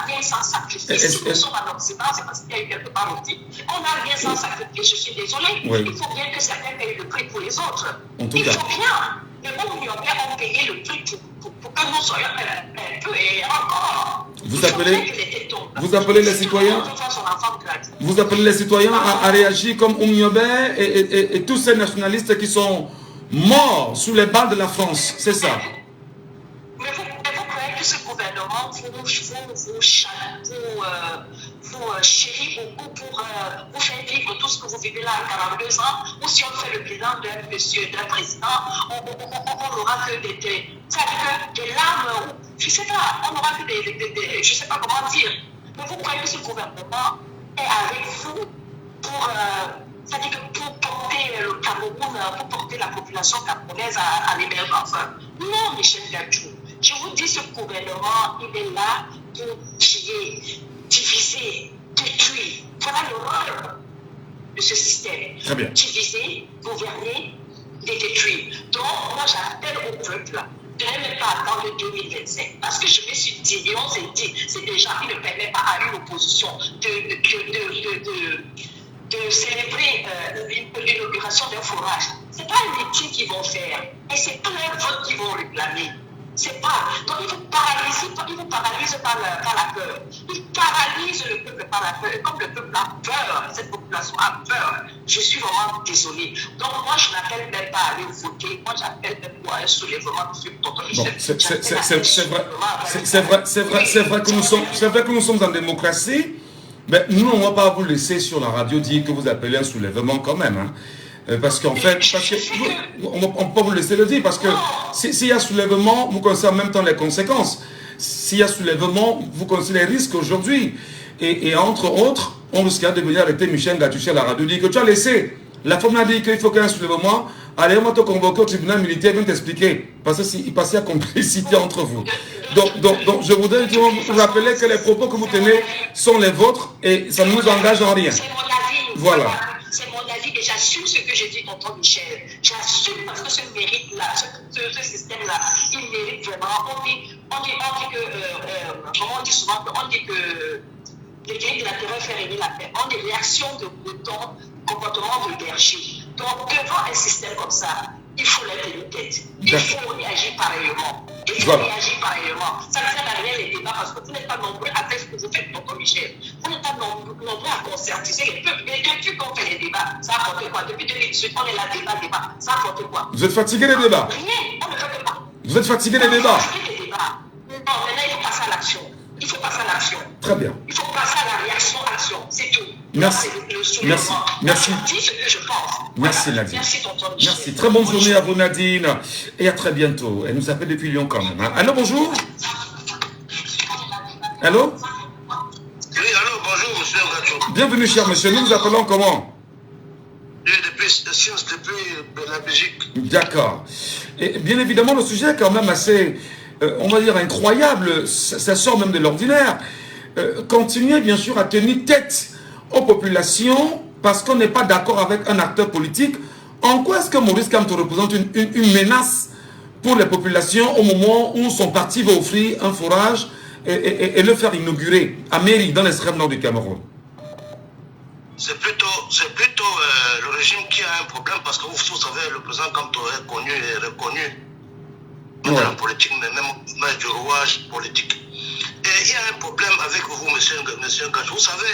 rien sans sacrifice. Si nous sommes en Occident, c'est parce qu'il y a eu quelque part aussi. On n'a rien sans sacrifice. Je suis désolée. Oui. Il faut bien que certains payent le prix pour les autres. Il faut bien. Les bons Européens ont payé le prix pour que nous soyons un peu et encore. Vous appelez les citoyens à réagir comme Oumniobé et tous ces nationalistes qui sont morts sous les balles de la France, c'est ça? Mais vous croyez que ce gouvernement vous chérit beaucoup pour vous faire vivre tout ce que vous vivez là à 42 ans, ou si on fait le bilan d'un président, on n'aura que des larmes, je ne sais pas, on n'aura que je ne sais pas comment dire. Mais vous croyez que ce gouvernement est avec vous c'est-à-dire que pour porter le Cameroun, pour porter la population camerounaise à l'émergence? Non, Michel Gadjou. Je vous dis, ce gouvernement, il est là pour tuer, diviser, détruire. Voilà le rôle de ce système. Très bien. Diviser, gouverner et détruire. Donc, moi, j'appelle au peuple de ne même pas attendre 2025. Parce que je me suis dit, et on s'est dit, c'est déjà, il ne permet pas à une opposition de célébrer l'inauguration d'un forage. Ce n'est pas un meeting qu'ils vont faire. Et ce n'est pas un vote qu'ils vont réclamer. C'est pas. Donc ils vous paralysent par la peur. Ils paralysent le peuple par la peur. Et comme le peuple a peur, cette population a peur, je suis vraiment désolée. Donc moi, je n'appelle même pas à aller voter. Moi, j'appelle même pour un soulèvement sur tonton Michel. C'est vrai que nous sommes en démocratie. Mais nous, on ne va pas vous laisser sur la radio dire que vous appelez un soulèvement quand même. Hein. Parce qu'en fait, on ne peut pas vous laisser le dire. Parce que s'il y a soulèvement, vous connaissez en même temps les conséquences. S'il y a soulèvement, vous connaissez les risques aujourd'hui. Et entre autres, on risque de venir arrêter Michel Gatouché à la radio, dire que tu as laissé. La femme a dit qu'il faut qu'il y ait un soulèvement. Allez, on va te convoquer au tribunal militaire, viens t'expliquer. Parce qu'il passait à complicité entre vous. Donc, je voudrais vous rappeler que les propos que vous tenez sont les vôtres et ça ne nous engage en rien. C'est mon avis. Voilà. C'est mon avis et j'assume ce que j'ai dit, tonton Michel. J'assume parce que ce mérite-là, ce système-là, il mérite vraiment. On dit que, comment on dit souvent, on dit que les guerriers de la terreur fait régner la paix. On dit réaction de bouton, comportement de berger. Donc, devant un système comme ça, il faut lever une tête. Il faut réagir pareillement. Ça ne sert à rien les débats parce que vous n'êtes pas nombreux à faire ce que vous faites, tonton Michel. Vous n'êtes pas nombreux à conscientiser les peuples. Et depuis qu'on fait les débats, ça a apporté quoi? Depuis 2018, on est là, débat. Ça a apporté quoi? Vous êtes fatigué des débats? Rien, on ne fait pas. Vous êtes fatigué des débats? Non, maintenant il faut passer à l'action. Très bien. Il faut passer à la réaction-action, c'est tout. Merci. Merci. Je dis ce que je pense. Merci Nadine. Merci tonton Michel. Merci. Très bonne journée à vous Nadine. Et à très bientôt. Elle nous appelle depuis Lyon quand même. Hein. Allô, bonjour. Allô? Oui, allô, bonjour monsieur Gadjou. Bienvenue cher monsieur. Nous vous appelons comment? Depuis la Belgique. D'accord. Et bien évidemment, le sujet est quand même assez, on va dire, incroyable. Ça sort même de l'ordinaire. Continuer bien sûr à tenir tête aux populations parce qu'on n'est pas d'accord avec un acteur politique. En quoi est-ce que Maurice Kamto représente une menace pour les populations au moment où son parti va offrir un forage et le faire inaugurer à Méry, dans l'extrême nord du Cameroun? C'est plutôt le régime qui a un problème parce que vous savez, le président Kamto est connu et reconnu dans la politique, mais même du rouage politique. Et il y a un problème avec vous, monsieur Gadjou. Vous savez,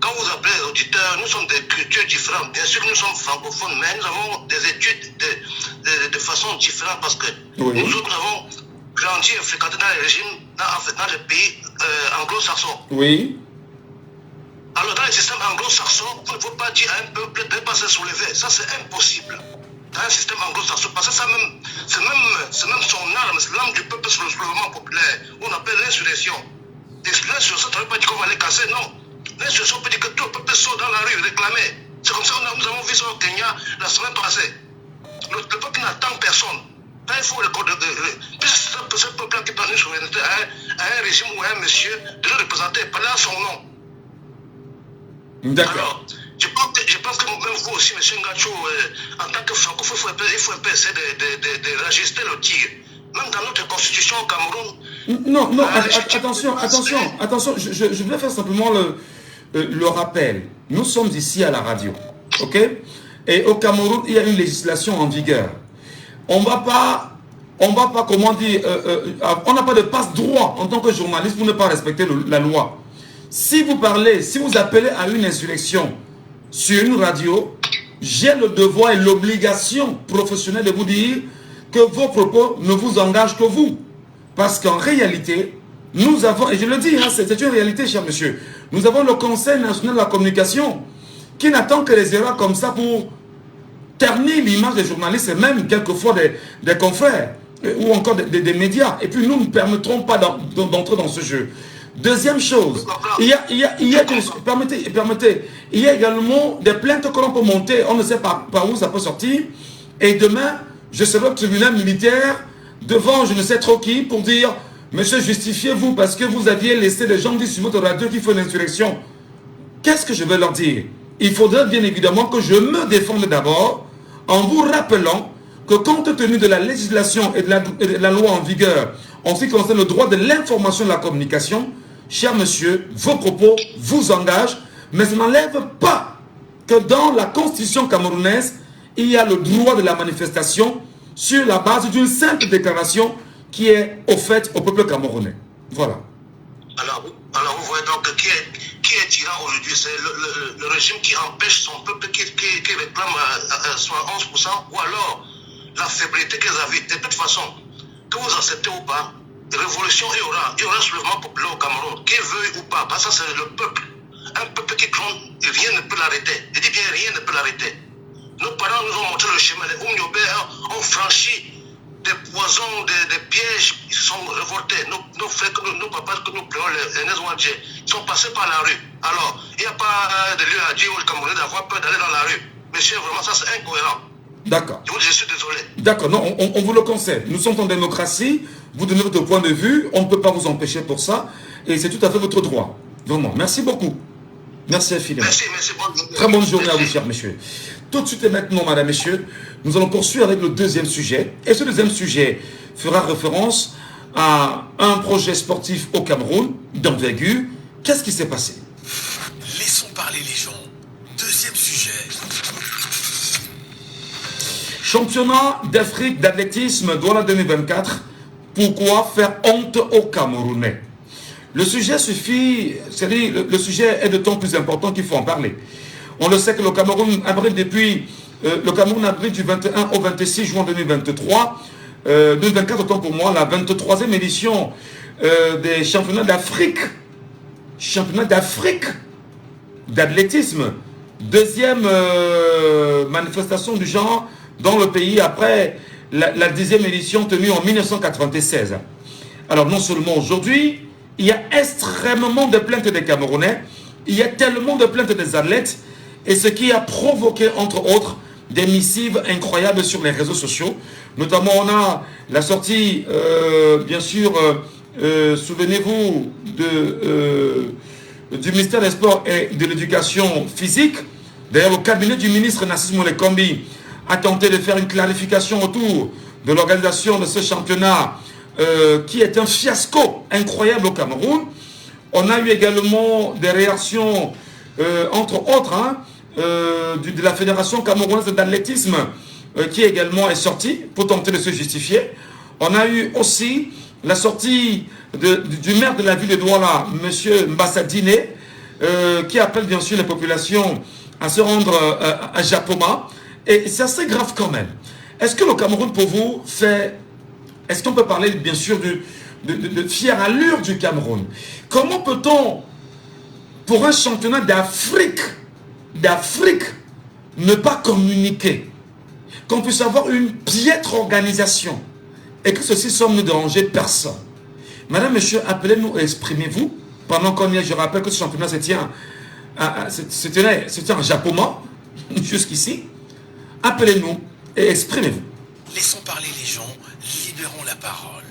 quand vous appelez les auditeurs, nous sommes des cultures différentes. Bien sûr que nous sommes francophones, mais nous avons des études de façon différente parce que oui. nous autres avons grandi et fréquenté dans les régimes, dans les pays anglo-saxons. Oui. Alors dans les systèmes anglo-saxons, il ne faut pas dire à un peuple de ne pas se soulever. Ça, c'est impossible. Dans un système anglo-saxon, parce que ça même, c'est même son arme, c'est l'arme du peuple sur le soulèvement populaire, on appelle l'insurrection. Et l'insurrection, ça ne veut pas dire qu'on va les casser, non. L'insurrection peut dire que tout le peuple sort dans la rue réclamer. C'est comme ça que nous avons vu ça au Kenya la semaine passée. Le peuple n'attend personne. Là, il faut reconnaître, ce peuple qui prend une souveraineté à un régime ou à un monsieur, de le représenter, parler à son nom. D'accord. Alors, je pense que même vous aussi, M. Ngacho, en tant que francophone, il faut un peu essayer de rajuster le tir. Même dans notre constitution au Cameroun. Non, attention, je vais faire simplement le rappel. Nous sommes ici à la radio, ok? Et au Cameroun, il y a une législation en vigueur. On va pas, comment dire, on n'a pas de passe-droit en tant que journaliste pour ne pas respecter la loi. Si vous appelez à une insurrection sur une radio, j'ai le devoir et l'obligation professionnelle de vous dire que vos propos ne vous engagent que vous. Parce qu'en réalité, nous avons, et je le dis, hein, c'est une réalité, cher monsieur, nous avons le Conseil national de la communication qui n'attend que les erreurs comme ça pour ternir l'image des journalistes et même quelquefois des confrères ou encore des médias. Et puis nous ne permettrons pas d'entrer dans ce jeu. Deuxième chose, permettez, il y a également des plaintes que l'on peut monter, on ne sait pas par où ça peut sortir. Et demain, je serai au tribunal militaire devant je ne sais trop qui pour dire, monsieur, justifiez-vous parce que vous aviez laissé des gens dire sur votre radio qu'il faut une insurrection. Qu'est-ce que je vais leur dire? Il faudrait bien évidemment que je me défende d'abord en vous rappelant que compte tenu de la législation et de la loi en vigueur en ce qui concerne le droit de l'information et de la communication, cher monsieur, vos propos vous engagent, mais ça n'enlève pas que dans la constitution camerounaise, il y a le droit de la manifestation sur la base d'une simple déclaration qui est offerte au peuple camerounais. Voilà. Alors vous voyez donc qui est tyran aujourd'hui? C'est le régime qui empêche son peuple qui réclame soit 11%, ou alors la faiblesse qu'ils avaient. De toute façon, que vous acceptez ou pas, révolution il y aura soulèvement populaire au Cameroun, qu'il veuille ou pas, parce que c'est le peuple. Un peuple qui trompe, rien ne peut l'arrêter. Je dis bien, rien ne peut l'arrêter. Nos parents nous ont montré le chemin. Les Oumniobés ont franchi des poisons, des pièges, ils se sont révoltés. Nos frères, nos papas que nous pleurons, les Nézouadjés, ils sont passés par la rue. Alors, il n'y a pas de lieu à dire aux Camerounais d'avoir peur d'aller dans la rue. Monsieur, vraiment, ça c'est incohérent. D'accord. Je suis désolé. D'accord, non, on vous le concède. Nous sommes en démocratie, vous donnez votre point de vue, on ne peut pas vous empêcher pour ça, et c'est tout à fait votre droit. Vraiment, merci beaucoup. Merci infiniment. Merci. Très bonne journée à vous, chers messieurs. Tout de suite et maintenant, madame, messieurs, nous allons poursuivre avec le deuxième sujet. Et ce deuxième sujet fera référence à un projet sportif au Cameroun, d'envergure. Qu'est-ce qui s'est passé? Laissons parler les gens. Deuxième sujet. Championnat d'Afrique d'athlétisme Douala 2024. Pourquoi faire honte aux Camerounais? Le sujet suffit, c'est-à-dire le sujet est de temps plus important qu'il faut en parler. On le sait que le Cameroun abrite du 21 au 26 juin 2023, 2024 autant pour moi, la 23e édition des championnats d'Afrique. Championnat d'Afrique d'athlétisme. Deuxième manifestation du genre dans le pays après la 10e édition tenue en 1996. Alors non seulement aujourd'hui, il y a extrêmement de plaintes des Camerounais, il y a tellement de plaintes des athlètes, et ce qui a provoqué, entre autres, des missives incroyables sur les réseaux sociaux. Notamment, on a la sortie, bien sûr, souvenez-vous, du ministère des Sports et de l'Éducation physique. D'ailleurs, le cabinet du ministre Narcisse Molekombi a tenté de faire une clarification autour de l'organisation de ce championnat qui est un fiasco incroyable au Cameroun. On a eu également des réactions, entre autres, de la Fédération camerounaise d'athlétisme qui également est sortie pour tenter de se justifier. On a eu aussi la sortie du maire de la ville de Douala, M. Mbassa Diné, qui appelle bien sûr les populations à se rendre à Japoma. Et c'est assez grave quand même. Est-ce que le Cameroun, pour vous, fait... Est-ce qu'on peut parler, bien sûr, de fière allure du Cameroun? Comment peut-on, pour un championnat d'Afrique, ne pas communiquer? Qu'on puisse avoir une piètre organisation et que ceci semble ne déranger personne. Madame, monsieur, appelez-nous et exprimez-vous. Pendant qu'on y est, je rappelle que ce championnat se tient à Japoma, jusqu'ici. Appelez-nous et exprimez-vous. Laissons parler les gens, libérons la parole.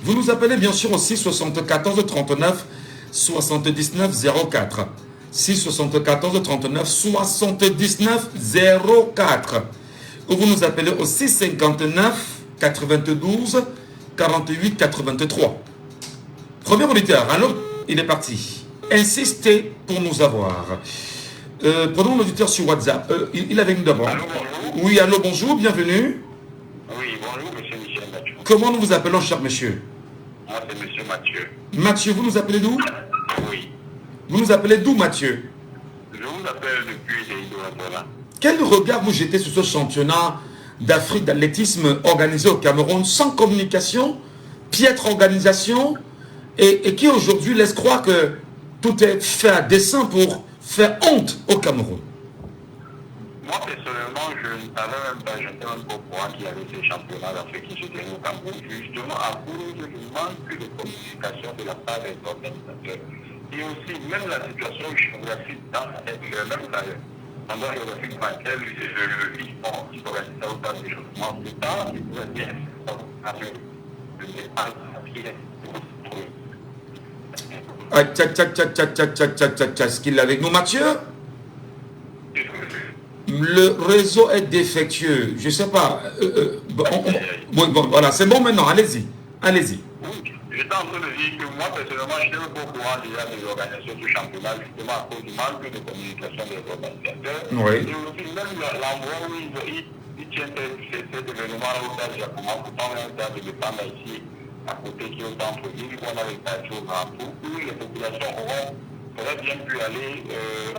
Vous nous appelez bien sûr au 6 74 39 79 04. 6 74 39 79 04. Ou vous nous appelez au 6 59 92 48 83. Premier auditeur, allô, il est parti. Insistez pour nous avoir. Prenons l'auditeur sur WhatsApp. Il est avec nous d'abord. Allô, bonjour. Oui, allô, bonjour, bienvenue. Oui, bonjour, monsieur Michel Mathieu. Comment nous vous appelons, cher monsieur? Moi, c'est monsieur Mathieu. Mathieu, vous nous appelez d'où? Oui. Vous nous appelez d'où, Mathieu? Je vous appelle depuis les Idoatola. Quel regard vous jetez sur ce championnat d'Afrique d'athlétisme organisé au Cameroun sans communication, piètre organisation, et qui aujourd'hui laisse croire que tout est fait à dessein pour faire honte au Cameroun? Moi, personnellement, je ne savais même pas, j'étais même pas au courant qu'il y avait ces championnats d'Afrique qui se tenaient au Cameroun, justement à cause du manque de communication de la part des organisateurs. Et aussi, même la situation géographique dans même l'endroit géographique dans lequel ils organisent ça autant de changements de temps, ils pourraient bien le départ Est-ce qu'il est avec nous, Mathieu? Le réseau est défectueux. Je ne sais pas. Bon, voilà, c'est bon maintenant. Allez-y. Allez-y. J'étais en train de dire que moi, personnellement, je n'étais pas au courant déjà de l'organisation du championnat, justement à cause du manque de communication des organisateurs. Oui. Et aussi, même l'endroit où ils tiennent cet événement au stade japonais, pourtant, un stade de défense ici, à côté qui est au centre-ville, où on a les statues au Grand Tour, où les populations auraient bien pu aller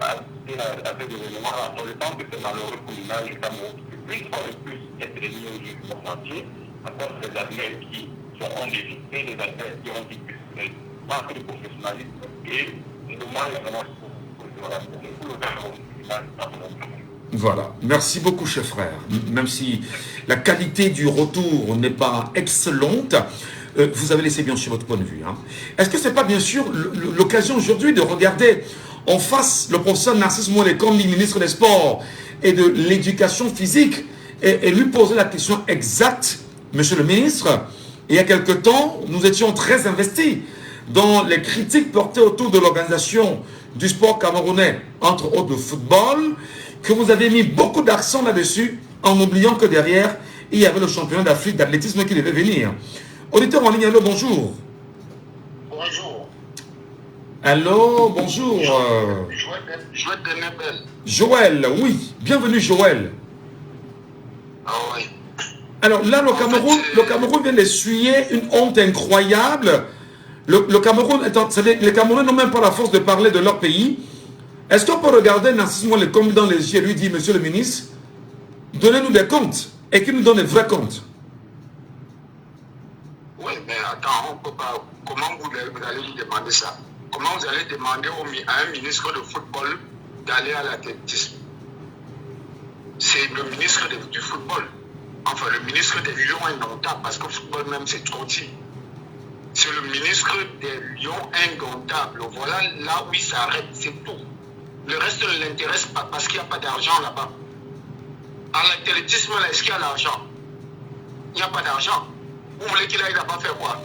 assister à cet événement-là. Je pense que c'est malheureux pour l'image du Cameroun. Une fois de plus, être réunis au monde entier, à cause des athlètes qui seront dévisés, les athlètes qui ont dit que c'est manque de professionnalisme et le moins vraiment pour le Cameroun. Voilà. Merci beaucoup, cher frère. Même si la qualité du retour n'est pas excellente, vous avez laissé bien sûr votre point de vue. Hein. Est-ce que ce n'est pas bien sûr l'occasion aujourd'hui de regarder en face le professeur Narcisse Moulet comme ministre des Sports et de l'Éducation physique et lui poser la question exacte, monsieur le ministre? Il y a quelque temps, nous étions très investis dans les critiques portées autour de l'organisation du sport camerounais, entre autres le football, que vous avez mis beaucoup d'accent là-dessus, en oubliant que derrière, il y avait le championnat d'Afrique d'athlétisme qui devait venir. Auditeur en ligne, allô, bonjour. Bonjour. Allô, bonjour. Joël de Nebel. Joël, oui. Bienvenue, Joël. Ah oui. Alors là, le Cameroun vient d'essuyer une honte incroyable. Le Cameroun, les Camerounais n'ont même pas la force de parler de leur pays. Est-ce qu'on peut regarder Narcisse Moulet comme dans les yeux et lui dire, monsieur le ministre, donnez-nous des comptes et qu'il nous donne des vrais comptes? Oui, mais attends, on peut pas. Comment vous allez lui demander ça? Comment vous allez demander à un ministre de football d'aller à l'athlétisme? C'est le ministre du football. Enfin, le ministre des Lions indomptables, parce que le football même, c'est trop dit. C'est le ministre des Lions indomptables. Voilà là où il s'arrête, c'est tout. Le reste ne l'intéresse pas parce qu'il n'y a pas d'argent là-bas. À l'athlétisme, là, est-ce qu'il y a l'argent? Il n'y a pas d'argent. Vous voulez qu'il aille là-bas faire quoi?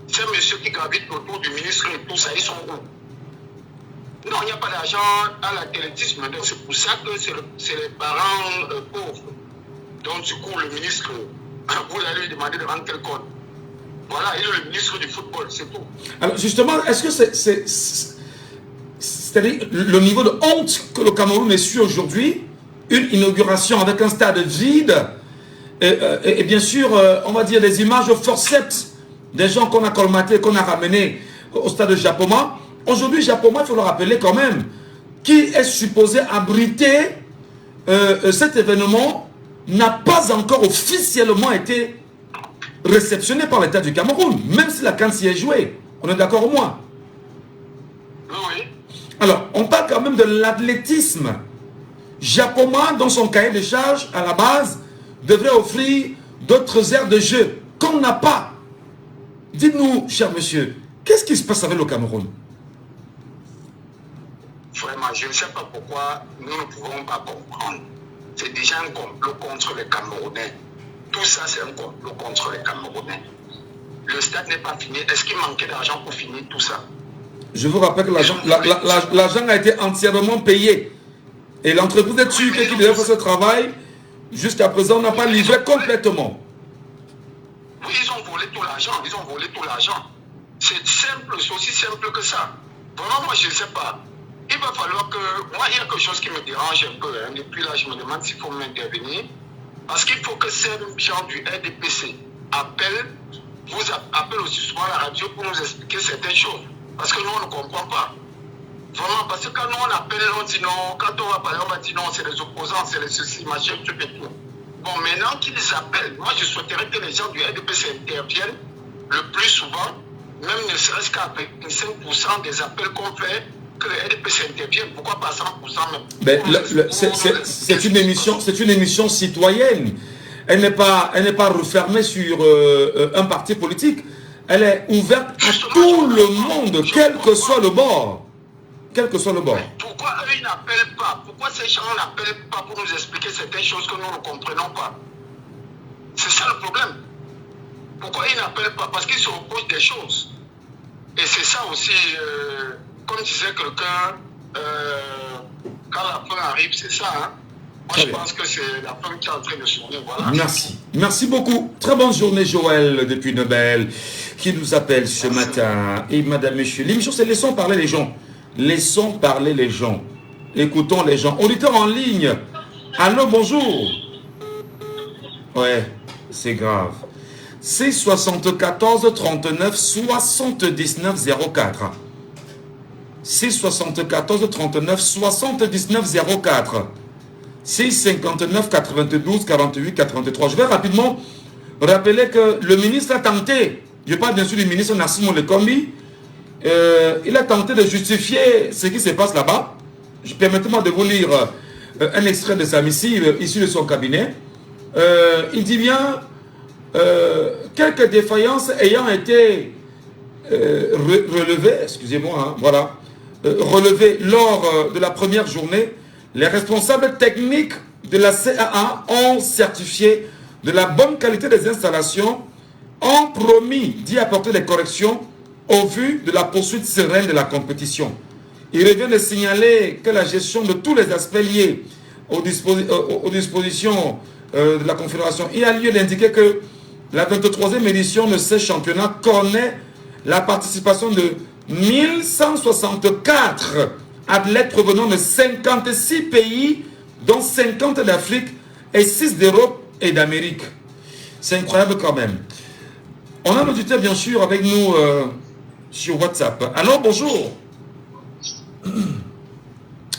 Ces messieurs qui gravitent autour du ministre et tout ça, ils sont où? Non, il n'y a pas d'argent à l'athlétisme. Donc c'est pour ça que c'est les parents pauvres. Donc du coup, le ministre, vous allez lui demander de rendre quel compte? Voilà, il est le ministre du football, c'est tout. Alors justement, est-ce que c'est-à-dire le niveau de honte que le Cameroun est su aujourd'hui, une inauguration avec un stade vide, et bien sûr, on va dire des images au forceps des gens qu'on a colmatés, qu'on a ramenés au stade de Japoma. Aujourd'hui, Japoma, il faut le rappeler quand même, qui est supposé abriter cet événement, n'a pas encore officiellement été réceptionné par l'État du Cameroun, même si la CAN s'y est jouée. On est d'accord au moins? Oui. Alors, on parle quand même de l'athlétisme. Japoma, dans son cahier de charges, à la base, devrait offrir d'autres aires de jeu qu'on n'a pas. Dites-nous, cher monsieur, qu'est-ce qui se passe avec le Cameroun? Vraiment, je ne sais pas pourquoi nous ne pouvons pas comprendre. C'est déjà un complot contre les Camerounais. Tout ça, c'est un complot contre les Camerounais. Le stade n'est pas fini. Est-ce qu'il manquait d'argent pour finir tout ça? Je vous rappelle que l'argent a été entièrement payé. Et l'entreprise est sûre qui devait faire ce travail, jusqu'à présent, n'a pas livré complètement. Oui, ils ont volé tout l'argent. Ils ont volé tout l'argent. C'est simple, c'est aussi simple que ça. Vraiment, moi, je ne sais pas. Il va falloir que... Moi, il y a quelque chose qui me dérange un peu. Hein. Depuis là, je me demande s'il faut m'intervenir. Parce qu'il faut que ces gens du RDPC vous appellent aussi souvent à la radio pour nous expliquer certaines choses. Parce que nous, on ne comprend pas. Vraiment, parce que quand nous, on appelle, on dit non. Quand on va parler, on va dire non, c'est les opposants, c'est les ceci, machin, truc et tout. Bon, maintenant qu'ils appellent, moi, je souhaiterais que les gens du RDPC interviennent le plus souvent, même ne serait-ce qu'à 5% des appels qu'on fait, que le RDPC intervienne. Pourquoi pas 100% même? C'est une émission citoyenne. Elle n'est pas refermée sur un parti politique. Elle est ouverte à tout le monde, quel que soit le bord. Quel que soit le bord. Pourquoi eux, ils n'appellent pas? Pourquoi ces gens n'appellent pas pour nous expliquer certaines choses que nous ne comprenons pas? C'est ça le problème. Pourquoi ils n'appellent pas? Parce qu'ils se reposent des choses. Et c'est ça aussi, comme disait quelqu'un, quand la fin arrive, c'est ça. Hein? Moi, je pense que c'est la fin qui est en train de sonner. Voilà. Merci. Merci beaucoup. Très bonne journée, Joël, depuis Nobel, qui nous appelle ce matin. Et madame, monsieur, l'émission, c'est laissons parler les gens. Laissons parler les gens. Écoutons les gens. Auditeur en ligne. Allô, bonjour. Ouais, c'est grave. C'est 74 39 79 04. C'est 74 39 79 04. C'est 59 92 48 83. Je vais rapidement rappeler que le ministre a tenté, je parle bien sûr du ministre Nassim Olekombi, il a tenté de justifier ce qui se passe là-bas. Permettez-moi de vous lire un extrait de sa missive issu de son cabinet. Il dit bien quelques défaillances ayant été relevées, excusez-moi, hein, voilà, relevées lors de la première journée, les responsables techniques de la CAA ont certifié de la bonne qualité des installations, ont promis d'y apporter des corrections au vu de la poursuite sereine de la compétition. Il revient de signaler que la gestion de tous les aspects liés aux dispositions de la Confédération, il a lieu d'indiquer que la 23e édition de ce championnat connaît la participation de 1164 athlètes provenant de 56 pays, dont 50 d'Afrique et 6 d'Europe et d'Amérique. C'est incroyable quand même. On a un auditeur bien sûr avec nous sur WhatsApp. Allô, bonjour.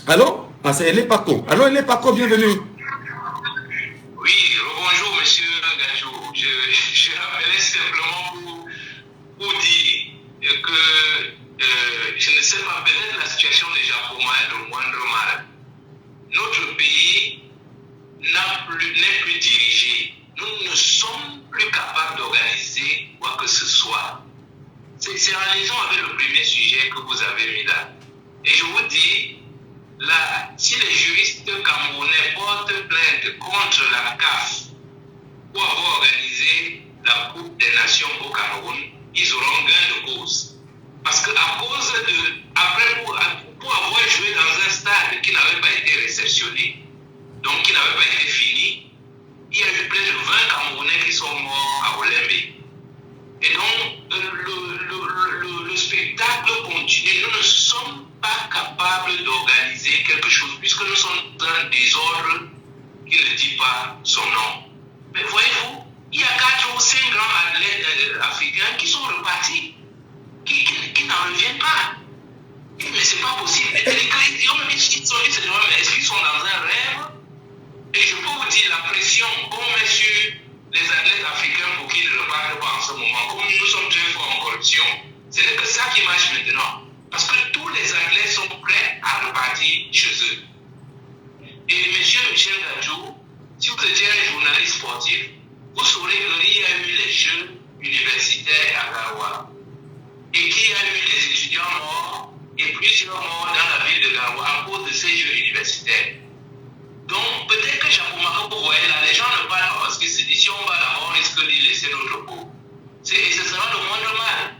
Allô? Ah, c'est Elé Paco. Allô, Elé Paco, bienvenue. Oui, bonjour, monsieur Gajou. Je rappelais simplement pour dire que je ne sais pas, peut-être la situation de Japoma est le moindre mal. Notre pays n'est plus dirigé. Nous ne sommes plus capables d'organiser quoi que ce soit. C'est en liaison avec le premier sujet que vous avez mis là. Et je vous dis, là, si les juristes camerounais portent plainte contre la CAF pour avoir organisé la Coupe des Nations au Cameroun, ils auront gain de cause. Parce qu'à cause de... Après, pour avoir joué dans un stade qui n'avait pas été réceptionné, donc qui n'avait pas été fini, il y a eu près de 20 Camerounais qui sont morts à Olembe. Et donc, le spectacle continue. Nous ne sommes pas capables d'organiser quelque chose, puisque nous sommes dans un désordre il ne dit pas son nom. Mais voyez-vous, il y a 4 ou 5 grands athlètes africains qui sont repartis, qui n'en reviennent pas. Mais c'est pas possible. Ils sont dans un rêve. Et je peux vous dire la pression qu'on met sur les athlètes africains pour qu'ils ne repartent pas en ce moment. Comme nous sommes très forts en corruption, ce n'est que ça qui marche maintenant. Parce que tous les athlètes sont prêts à repartir chez eux. Et M. Michel Gadjou, si vous étiez un journaliste sportif, vous saurez qu'il y a eu les Jeux universitaires à Garoua. Et qu'il y a eu des étudiants morts et plusieurs morts dans la ville de Garoua à cause de ces Jeux universitaires. Donc, peut-être que Japomako, vous voyez là, les gens ne parlent pas parce que c'est dit si on va là-bas, on risque de laisser notre peau. Ce sera le moindre mal.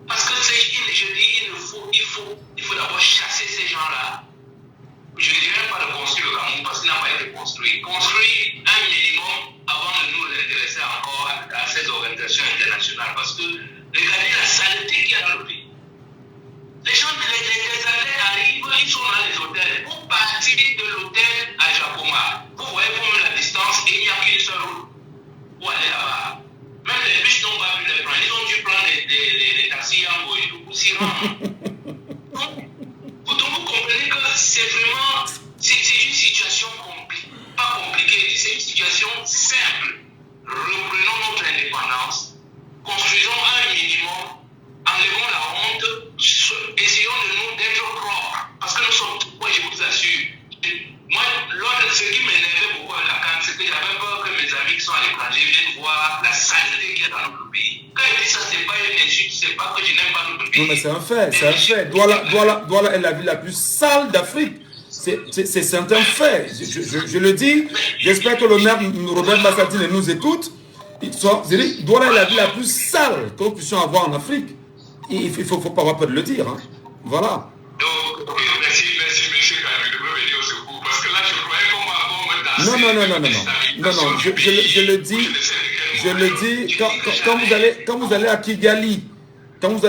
Parce que je dis, il faut d'abord chasser ces gens-là. Je ne dirais pas de construire le Cameroun parce qu'il n'a pas été construit. Construire un minimum avant de nous intéresser encore à ces organisations internationales. Parce que regardez la saleté qu'il y a dans le pays. Les gens, les athlètes arrivent, ils sont dans les hôtels. Pour partir de l'hôtel à Japoma, vous voyez comme la distance et il n'y a qu'une seule route pour aller là-bas. Même les bus n'ont pas pu les prendre. Ils ont dû prendre les taxis en Boïdou pour s'y rendre. Donc vous comprenez que c'est vraiment c'est une situation pas compliquée, c'est une situation simple. Reprenons notre indépendance, construisons un minimum, enlevons la honte, essayons de nous d'être propres. Parce que nous sommes, moi je vous assure, moi, ce qui m'énervait beaucoup à la CAN, c'est que j'avais peur que mes amis qui sont à l'étranger viennent voir la saleté qu'il y a dans notre pays. Quand je dis ça, c'est pas une insulte, c'est pas que je n'aime pas notre pays. Non, mais c'est un fait, c'est un fait. Douala est la ville la plus sale d'Afrique. C'est un fait. Je le dis, j'espère que le maire Robert Bassatine nous écoute. Douala est la ville la plus sale que nous puissions avoir en Afrique. Il ne faut pas avoir peur de le dire. Hein. Voilà. Donc, merci, monsieur Kamil, de me venir au secours. Parce que là, je croyais qu'on va Non, je le dis, quand vous allez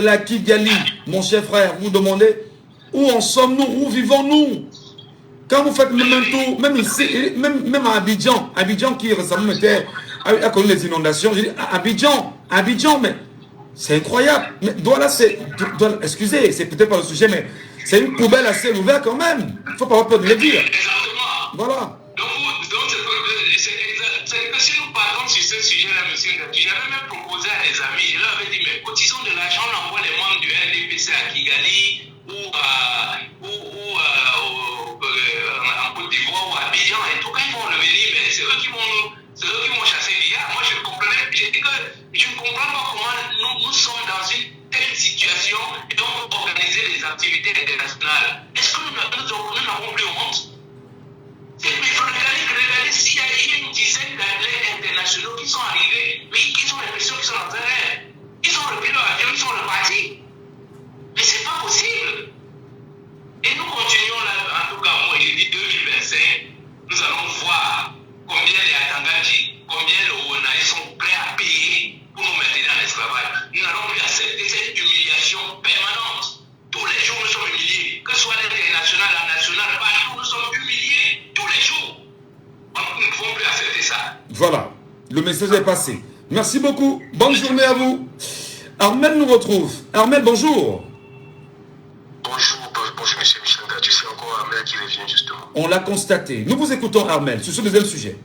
à Kigali, mon cher frère, vous demandez où en sommes-nous, où vivons-nous? Quand vous faites même un tour, même ici, même à Abidjan qui récemment a connu les inondations, je dis Abidjan, mais c'est incroyable. Mais excusez, c'est peut-être pas le sujet, mais c'est une poubelle à ciel ouvert quand même. Il ne faut pas avoir peur de le dire. Exactement. Voilà. Donc c'est que si nous partons sur ce sujet-là, monsieur Ngati, j'avais même proposé à des amis, je leur avais dit, mais cotisons de l'argent, on envoie les membres du RDPC à Kigali ou en Côte d'Ivoire ou à Abidjan et tout. Quand ils vont revenir, mais c'est eux qui vont chasser l'IA. Moi, je ne comprends pas comment nous sommes dans une telle situation et donc organiser des activités internationales. Est-ce que nous n'avons plus honte? Mais il faut regarder s'il y a une dizaine d'athlètes internationaux qui sont arrivés, mais ils ont l'impression qu'ils sont dans un rêve. Ils ont repris leur avion, ils sont repartis. Mais c'est pas possible. Et nous continuons là, en tout cas, moi j'ai dit 2025, nous allons voir combien les Atangati, combien les ONA, ils sont prêts à payer pour nous mettre dans l'esclavage. Nous n'allons plus accepter cette humiliation permanente. Tous les jours, nous sommes humiliés. Que ce soit l'international, la nationale, partout, nous sommes humiliés tous les jours. Nous ne pouvons plus accepter ça. Voilà, le message est passé. Merci beaucoup. Bonne journée à vous. Armel nous retrouve. Armel, bonjour. Bonjour, monsieur Michel Gadjou. C'est encore Armel qui revient justement. On l'a constaté. Nous vous écoutons, Armel, sur ce deuxième sujet.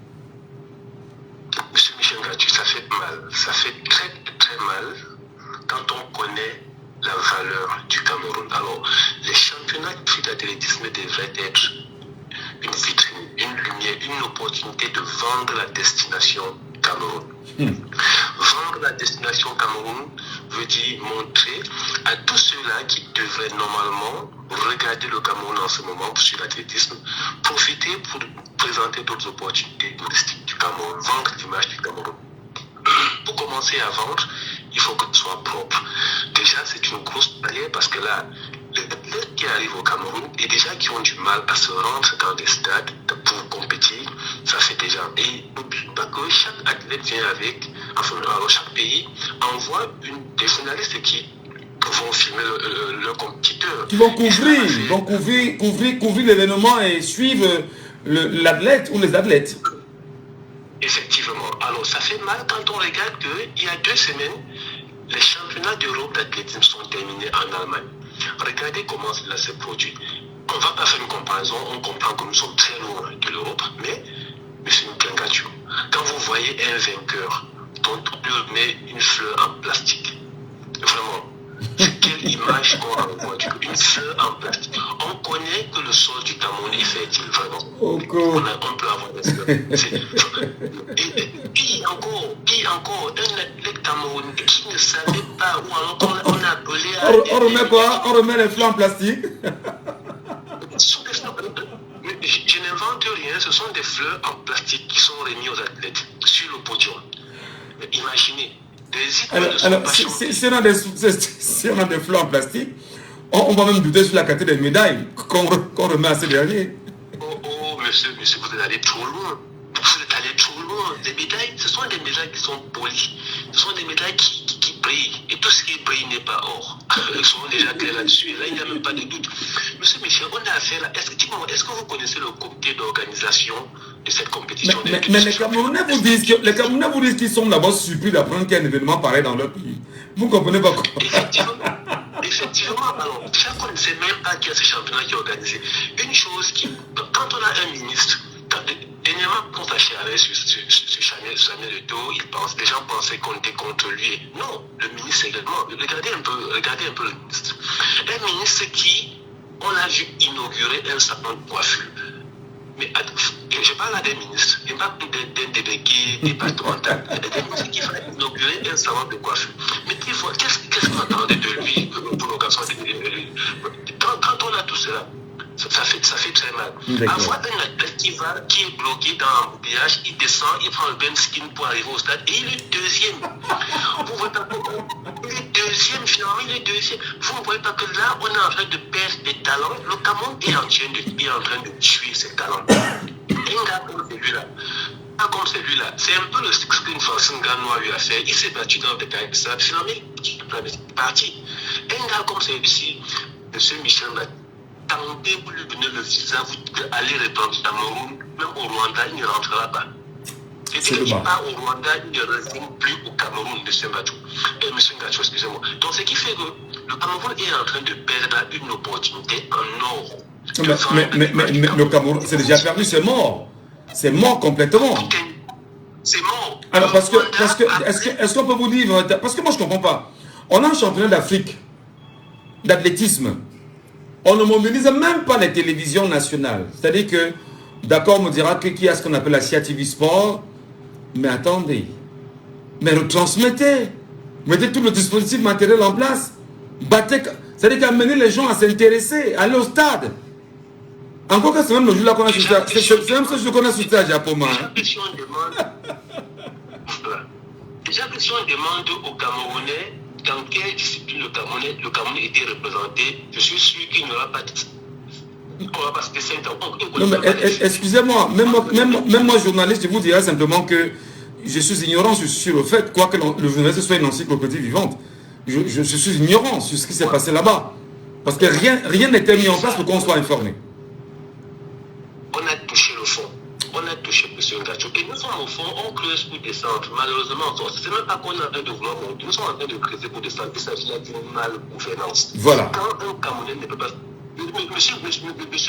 Monsieur Michel Gadjou, ça fait mal. Ça fait très, très mal quand on connaît la valeur du Cameroun. Alors, les championnats d'athlétisme devraient être une vitrine, une lumière, une opportunité de vendre la destination Cameroun. Vendre la destination Cameroun veut dire montrer à tous ceux-là qui devraient normalement regarder le Cameroun en ce moment sur l'athlétisme, profiter pour présenter d'autres opportunités touristiques du Cameroun, vendre l'image du Cameroun. Pour commencer à vendre, il faut que ce soit propre. Déjà, c'est une grosse barrière parce que là, les athlètes qui arrivent au Cameroun et déjà qui ont du mal à se rendre dans des stades pour compétir, ça fait déjà. Et n'oublie pas que chaque athlète vient avec, enfin, alors chaque pays envoie des journalistes qui vont filmer le compétiteur. Qui vont couvrir l'événement et suivre l'athlète ou les athlètes. Effectivement. Alors, ça fait mal quand on regarde qu'il y a 2 semaines, les championnats d'Europe d'athlétisme sont terminés en Allemagne. Regardez comment cela s'est produit. On ne va pas faire une comparaison, on comprend que nous sommes très loin de l'Europe, mais c'est une caricature. Quand vous voyez un vainqueur dont on lui met une fleur en plastique, vraiment, quelle image qu'on renvoie, une fleur en plastique. On connaît que le sol du Cameroun est fertile, vraiment. On peut avoir des fleurs. Et puis encore, un athlète camerounais qui ne savait pas, ou alors on a appelé à... On remet quoi? On remet les fleurs en plastique? Je n'invente rien, ce sont des fleurs en plastique qui sont remises aux athlètes sur le podium. Imaginez. Alors, si on a des fleurs en plastique, on va même douter sur la qualité des médailles qu'on remet à ces derniers. Oh, monsieur, vous êtes allé trop loin. Vous êtes allé trop loin. Les médailles, ce sont des médailles qui sont polies. Ce sont des médailles qui brillent. Et tout ce qui brille n'est pas or. Ils sont déjà clairs là-dessus. Et là, il n'y a même pas de doute. Monsieur Michel, on a affaire là. Est-ce que vous connaissez le comité d'organisation de cette compétition? Mais les Camerounais vous disent qu'ils sont d'abord surpris d'apprendre qu'il y a un événement pareil dans leur pays. Vous ne comprenez pas quoi? Effectivement, alors, chaque ne sait même pas qu'il y a ce championnat qui est organisé. Une chose quand on a un ministre, dernièrement, quand on s'acharnait sur Samuel Eto'o, les gens pensaient qu'on était contre lui. Non, le ministre également. Regardez un peu le ministre. Un ministre qui, on l'a vu inaugurer un salon de coiffure. Mais je parle là des ministres, je parle d'un délégué départemental, des ministres qui font inaugurer un salon de coiffure. Mais qu'est-ce qu'on attendait de lui pour l'occasion de... Quand on a tout cela, ça fait très mal. Avoir un athlète qui est bloqué dans l'embouteillage, il descend, il prend le bain skin pour arriver au stade et il est deuxième. Vous voyez pas il est deuxième, finalement, il est deuxième. Vous ne voyez pas que là, on est en train de perdre des talents. Le Cameroun est en train de tuer ses talents. Un gars comme celui-là, c'est un peu ce qu'une Francine Ganois lui a fait. Il s'est battu dans des cas de ça. Finalement, il est parti. Un gars comme celui-ci, M. Michel m'a tenté pour lui donner le visa, vous allez répondre au Cameroun, même au Rwanda, il ne rentrera pas. C'est-à-dire qu'il part au Rwanda, il ne revient plus au Cameroun, M. Mbatou. M. Ngacho, excusez-moi. Donc, ce qui fait que le Cameroun est en train de perdre une opportunité en or. Mais le Cameroun, c'est déjà perdu, c'est mort. C'est mort complètement. C'est mort. Alors, est-ce qu'on peut vous dire, parce que moi je ne comprends pas. On a un championnat d'Afrique d'athlétisme. On ne mobilise même pas les télévisions nationales. C'est-à-dire que, d'accord, on me dira qu'il y a ce qu'on appelle la CIA TV Sport. Mais attendez. Mais retransmettez. Mettez tout le dispositif matériel en place. C'est-à-dire qu'amener les gens à s'intéresser, à aller au stade. Encore que c'est même le jour-là qu'on a sur ça. C'est même ce jour qu'on a sur ça à Japoma. Déjà que si on demande aux Camerounais dans quelle discipline le Cameroun était représenté, je suis sûr qu'il n'y aura pas de 5 ans. Non, mais excusez-moi, même moi journaliste, je vous dirais simplement que je suis ignorant sur le fait, quoi que le journaliste soit une encyclopédie vivante. Je suis ignorant sur ce qui s'est passé là-bas. Parce que rien n'était mis en place pour qu'on soit informé. On a touché le fond. On a touché M. Ngacho. Et nous sommes au fond, on creuse pour descendre. Malheureusement, ce n'est même pas qu'on est en train de vouloir monter. Nous sommes en train de creuser pour descendre. Il s'agit là d'une mal-gouvernance. Voilà. Quand un Camerounais ne peut pas... Monsieur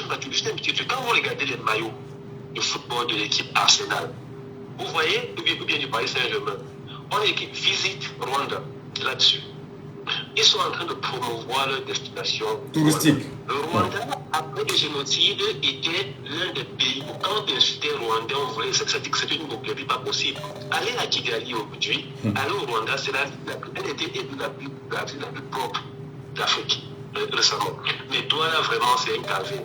Mbatou, juste un petit truc. Quand vous regardez les maillots de football de l'équipe Arsenal, vous voyez, ou bien du Paris Saint-Germain, on est équipe visite Rwanda, là-dessus. Ils sont en train de promouvoir leur destination touristique. Le Rwanda, après le génocide, était l'un des pays où, quand on insultait Rwandais, on voulait ça dit que c'était une bouclerie pas possible. Aller à Kigali aujourd'hui, aller au Rwanda, c'est elle était la plus propre d'Afrique récemment. Mais toi, là, vraiment, c'est un calvaire.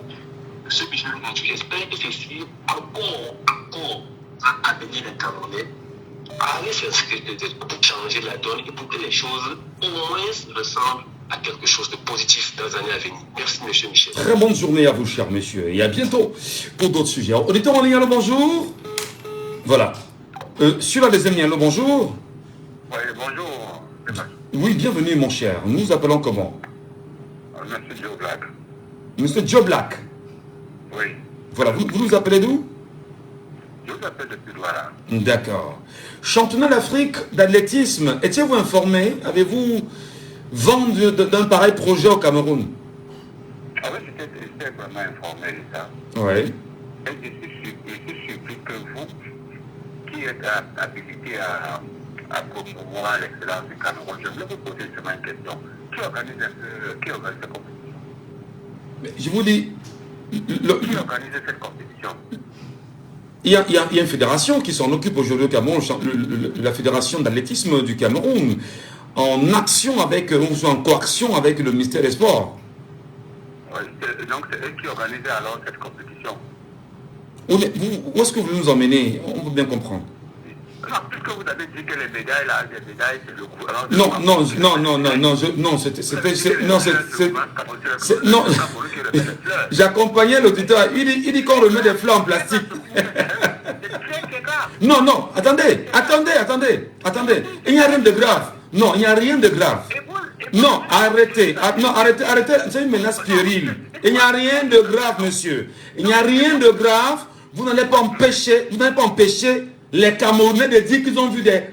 Ce que j'espère que c'est encore à amener les Camerounais à aller s'inscrire pour changer la donne et pour que les choses au moins ressemblent à quelque chose de positif dans les années à venir. Merci, M. Michel. Très bonne journée à vous, cher monsieur, et à bientôt pour d'autres sujets. Auditeur en ligne, allô, bonjour. Voilà. Sur la deuxième ligne, allô, bonjour. Oui, bonjour. Oui, bienvenue, mon cher. Nous vous appelons comment? Monsieur Joe Black. Monsieur Joe Black. Oui. Voilà, vous nous appelez d'où? Je vous appelle depuis Douala. D'accord. Championnat d'Afrique d'athlétisme, étiez-vous informé? Avez-vous vent d'un pareil projet au Cameroun? Ah oui, j'étais vraiment informé de ça. Oui. Et je suis surpris que vous, qui êtes habilité à promouvoir l'excellence du Cameroun, je voulais vous poser seulement une question. Qui organise cette compétition? Je vous dis, Qui organise cette compétition? il y a une fédération qui s'en occupe aujourd'hui au Cameroun, la fédération d'athlétisme du Cameroun, en action avec, ou en coaction avec le ministère des Sports. Oui, donc c'est eux qui organisent alors cette compétition. Où est-ce que vous voulez nous emmener? On peut bien comprendre. Non, puisque vous avez dit que les médailles, là, les médailles, c'est le gouvernement. Non, j'accompagnais l'auditeur, il dit qu'on remet des fleurs en plastique. Non, attendez, il n'y a rien de grave. Non, il n'y a rien de grave. Non, arrêtez, c'est une menace puérile. Il n'y a rien de grave, monsieur. Il n'y a rien de grave. Vous n'allez pas empêcher les Camerounais de dire qu'ils ont vu des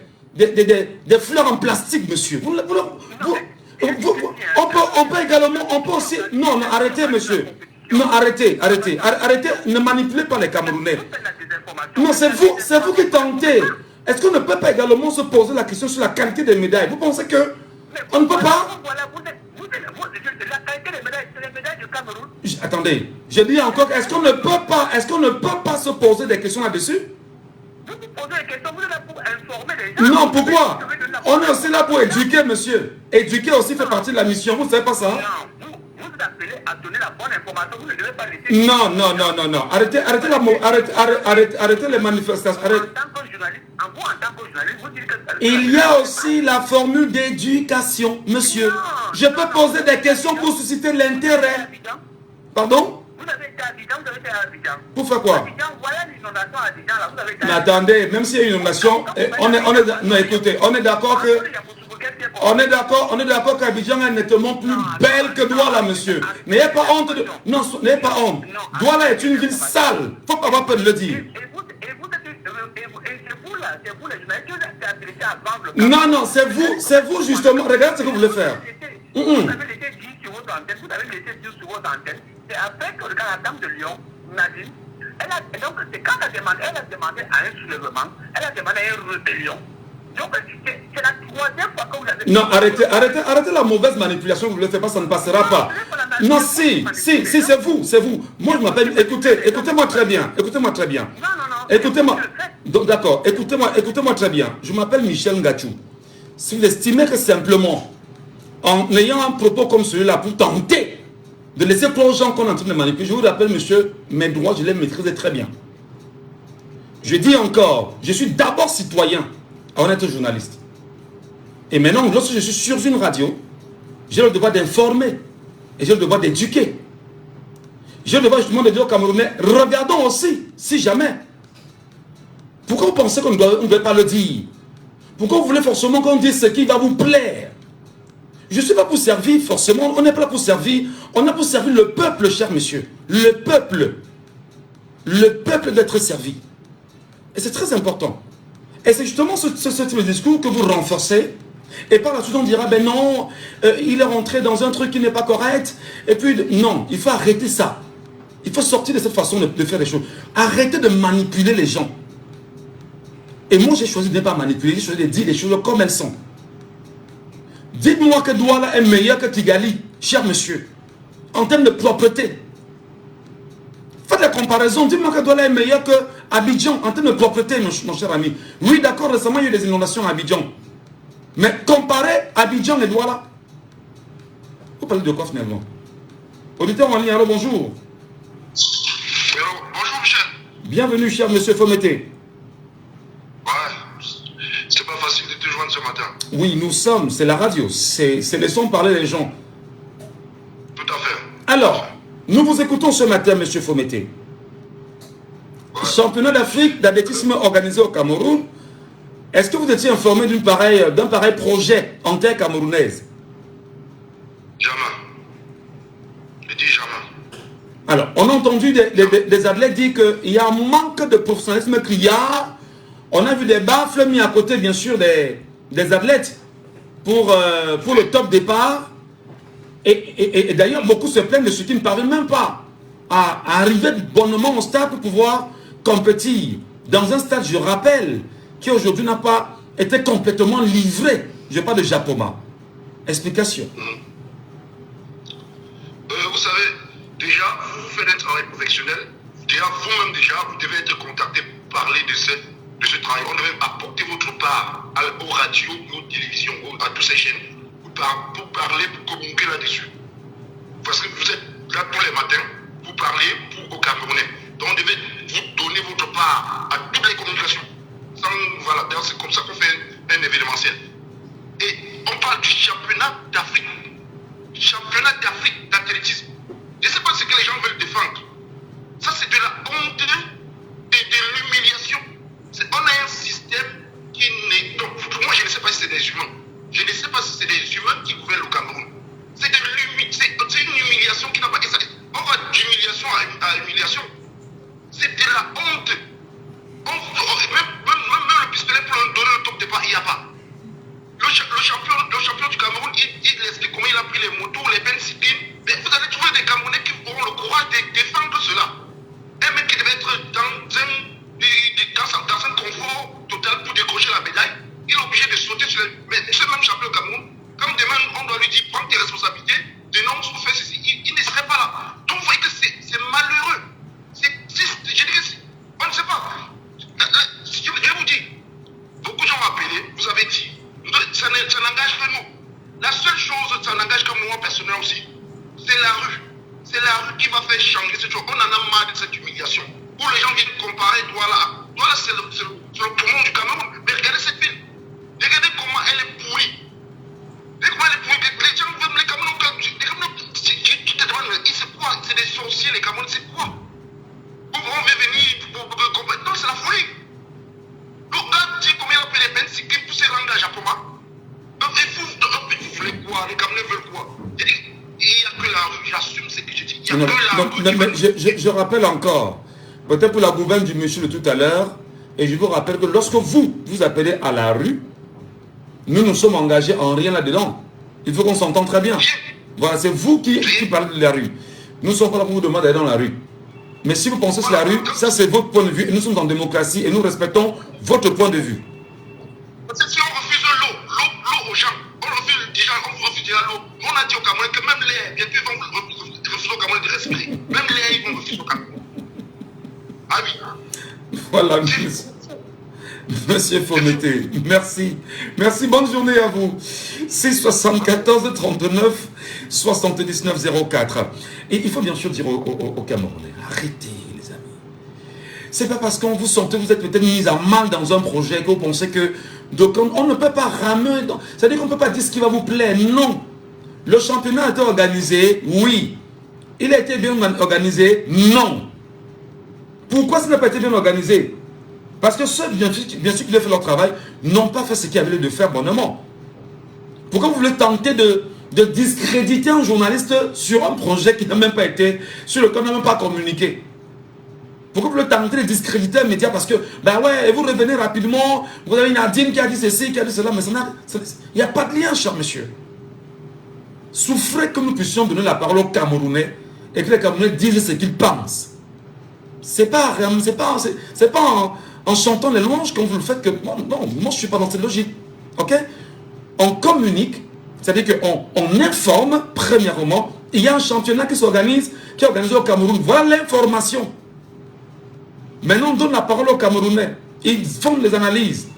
fleurs en plastique, monsieur. On peut également, on peut aussi... Non, arrêtez, monsieur. Non, arrêtez, ne manipulez pas les Camerounais. Non, c'est vous qui tentez. Est-ce qu'on ne peut pas également se poser la question sur la qualité des médailles? Vous pensez que on ne peut pas? La qualité des médailles, c'est les médailles du Cameroun. Attendez, je dis encore, est-ce qu'on ne peut pas se poser des questions là-dessus? Vous vous posez des questions, vous êtes là pour informer les gens. Non, pourquoi? On est aussi là pour éduquer, monsieur. Éduquer aussi fait partie de la mission, vous ne savez pas ça? Non, vous appelez à donner la bonne information, vous ne devez pas laisser... Non. Arrêtez les manifestations. En tant que journaliste, vous dites que... Il y a aussi la formule d'éducation, monsieur. Je peux poser des questions pour susciter l'intérêt. Pardon? Vous avez été à Abidjan, vous avez été à Abidjan. Pour faire quoi? Abidjan, voilà l'inondation à Abidjan, là, vous avez été Mais attendez, même s'il y a une inondation, non, écoutez, on est d'accord que... On est d'accord qu'Abidjan est nettement plus belle que Douala, monsieur. N'ayez pas honte de... Non, n'ayez pas honte. Douala est une ville sale. Il ne faut pas avoir peur de le dire. Non, c'est vous justement. Regardez ce que vous voulez faire. Vous avez laissé dire sur votre antenne, c'est après que la dame de Lyon, Nadine, donc c'est quand elle a demandé à un soulèvement, elle a demandé à une rébellion. Donc c'est la troisième fois que vous avez... Non, arrêtez la mauvaise manipulation que vous voulez faire, ça ne passera pas. Non, si, c'est vous. Moi je m'appelle, écoutez-moi très bien. Non. Écoutez-moi. D'accord, écoutez-moi très bien. Je m'appelle Michel Ngachou. Si vous estimez que simplement, en ayant un propos comme celui-là, pour tenter de laisser croire aux gens qu'on est en train de manipuler, je vous rappelle, monsieur, mes droits, je les maîtrise très bien. Je dis encore, je suis d'abord citoyen, honnête journaliste. Et maintenant, lorsque je suis sur une radio, j'ai le devoir d'informer et j'ai le devoir d'éduquer. J'ai le devoir justement de dire aux Camerounais, regardons aussi, si jamais. Pourquoi vous pensez qu'on ne doit pas le dire? Pourquoi vous voulez forcément qu'on dise ce qui va vous plaire? Je ne suis pas pour servir forcément, on n'est pas là pour servir, on est pour servir le peuple, cher monsieur. Le peuple d'être servi. Et c'est très important. Et c'est justement ce type de discours que vous renforcez. Et par la suite on dira, ben non, il est rentré dans un truc qui n'est pas correct. Et puis, non, il faut arrêter ça. Il faut sortir de cette façon de faire les choses. Arrêtez de manipuler les gens. Et moi j'ai choisi de ne pas manipuler, j'ai choisi de dire les choses comme elles sont. Dites-moi que Douala est meilleur que Kigali, cher monsieur, en termes de propreté. Faites la comparaison, dites-moi que Douala est meilleur que Abidjan en termes de propreté, mon cher ami. Oui, d'accord, récemment il y a eu des inondations à Abidjan. Mais comparez Abidjan et Douala. Vous parlez de quoi finalement? Auditeur en ligne, alors bonjour. Bonjour Michel. Bienvenue, cher monsieur Fometé. C'est pas facile de te joindre ce matin. Oui, nous sommes, c'est la radio, c'est laissons parler les gens. Tout à fait. Alors, nous vous écoutons ce matin, monsieur Fometé. Championnat d'Afrique d'athlétisme organisé au Cameroun. Est-ce que vous étiez informé d'un pareil projet en terre camerounaise? Jamais. Je dis jamais. Alors, on a entendu des athlètes dire qu'il y a un manque de professionnalisme criard. On a vu des baffles mis à côté, bien sûr, des athlètes pour le top départ. Et d'ailleurs, beaucoup se plaignent de ceux qui ne parviennent même pas à arriver bonnement au stade pour pouvoir compétir. Dans un stade, je rappelle, qui aujourd'hui n'a pas été complètement livré. Je parle de Japoma. Explication. Vous savez, déjà, vous faites un travail professionnel. Déjà, vous-même, vous devez être contacté pour parler de ce travail. On devait apporter votre part aux radios, aux télévisions, à toutes ces chaînes, pour parler, pour communiquer là-dessus. Parce que vous êtes là tous les matins, pour parler aux Camerounais. Donc, on devait vous donner votre part à toutes les communications. Voilà, c'est comme ça qu'on fait un événementiel. Et on parle du championnat d'Afrique. Championnat d'Afrique d'athlétisme. Je ne sais pas ce que les gens veulent défendre. Ça, c'est de la honte et de l'humiliation. On a un système qui n'est... Donc, pour moi, je ne sais pas si c'est des humains. Je ne sais pas si c'est des humains qui gouvernent le Cameroun. C'est une humiliation qui n'a pas... On va d'humiliation à humiliation. C'est de la honte. Même le pistolet pour donner le top départ, il n'y a pas. Le champion du Cameroun, il explique comment il a pris les motos, les benzyclines. Mais vous allez trouver des Camerounais qui auront le courage de défendre cela. Un mec qui devait être dans un confort total pour décrocher la médaille, il est obligé de sauter sur mais ce même champion du Cameroun, comme demain on doit lui dire prends tes responsabilités, dénonce ou fais ceci, il ne serait pas là. Donc vous voyez que c'est malheureux. Je dis que on ne sait pas. Je vous dis, beaucoup de gens m'ont appelé, vous avez dit, ça n'engage que nous. La seule chose, ça n'engage que moi personnellement aussi, c'est la rue. C'est la rue qui va faire changer cette chose. On en a marre de cette humiliation. Où les gens viennent comparer Douala. Douala, c'est le poumon du Cameroun. Mais regardez cette ville. Regardez comment elle est pourrie. Regardez comment elle est pourrie. Les gens veulent les Camerounais. Tu te demandes, c'est quoi? C'est des sorciers, les Camerounais, c'est quoi? On veut venir pour combattre. Non, c'est la folie. Donc, là, dis combien on peut les peines, c'est qu'il pousse les langues à Japoma. Vous voulez quoi? Les Camerounais veulent quoi? Il n'y a que la rue, j'assume ce que je dis. Il n'y a que la rue. Je rappelle encore, peut-être pour la gouverne du monsieur de tout à l'heure, et je vous rappelle que lorsque vous appelez à la rue, nous sommes engagés en rien là-dedans. Il faut qu'on s'entende très bien. Voilà, c'est vous qui parlez de la rue. Nous ne sommes pas là pour vous demander d'aller dans la rue. Mais si vous pensez sur la rue, ça c'est votre point de vue. Et nous sommes en démocratie et nous respectons votre point de vue. Si on refuse l'eau aux gens, on refuse déjà l'eau. On a dit au Cameroun que même l'air, bientôt ils vont refuser au Cameroun de respirer. Même l'air, ils vont refuser au Cameroun. Ah oui. Voilà, monsieur Fometé. Merci. Merci, bonne journée à vous. 674 39 79 04. Et il faut bien sûr dire aux Camerounais, arrêtez les amis. C'est pas parce qu'on vous sentez, vous êtes peut-être mis à mal dans un projet que vous pensez que on ne peut pas ramer. C'est-à-dire qu'on ne peut pas dire ce qui va vous plaire. Non. Le championnat a été organisé, oui. Il a été bien organisé, non. Pourquoi ça n'a pas été bien organisé? Parce que ceux, bien sûr, qui ont fait leur travail, n'ont pas fait ce qu'ils avaient lieu de faire bonnement. Pourquoi vous voulez tenter de discréditer un journaliste sur un projet qui n'a même pas été, sur lequel on n'a même pas communiqué? Pourquoi vous voulez tenter de discréditer un média? Parce que, ben ouais, vous revenez rapidement, vous avez Nadine qui a dit ceci, qui a dit cela, mais il n'y a pas de lien, cher monsieur. Souffrez que nous puissions donner la parole aux Camerounais et que les Camerounais disent ce qu'ils pensent. C'est pas en chantant les louanges que vous le faites que... Non, moi je ne suis pas dans cette logique. Ok? On communique, c'est-à-dire qu'on informe, premièrement, il y a un championnat qui est organisé au Cameroun. Voilà l'information. Maintenant, on donne la parole aux Camerounais. Ils font des analyses.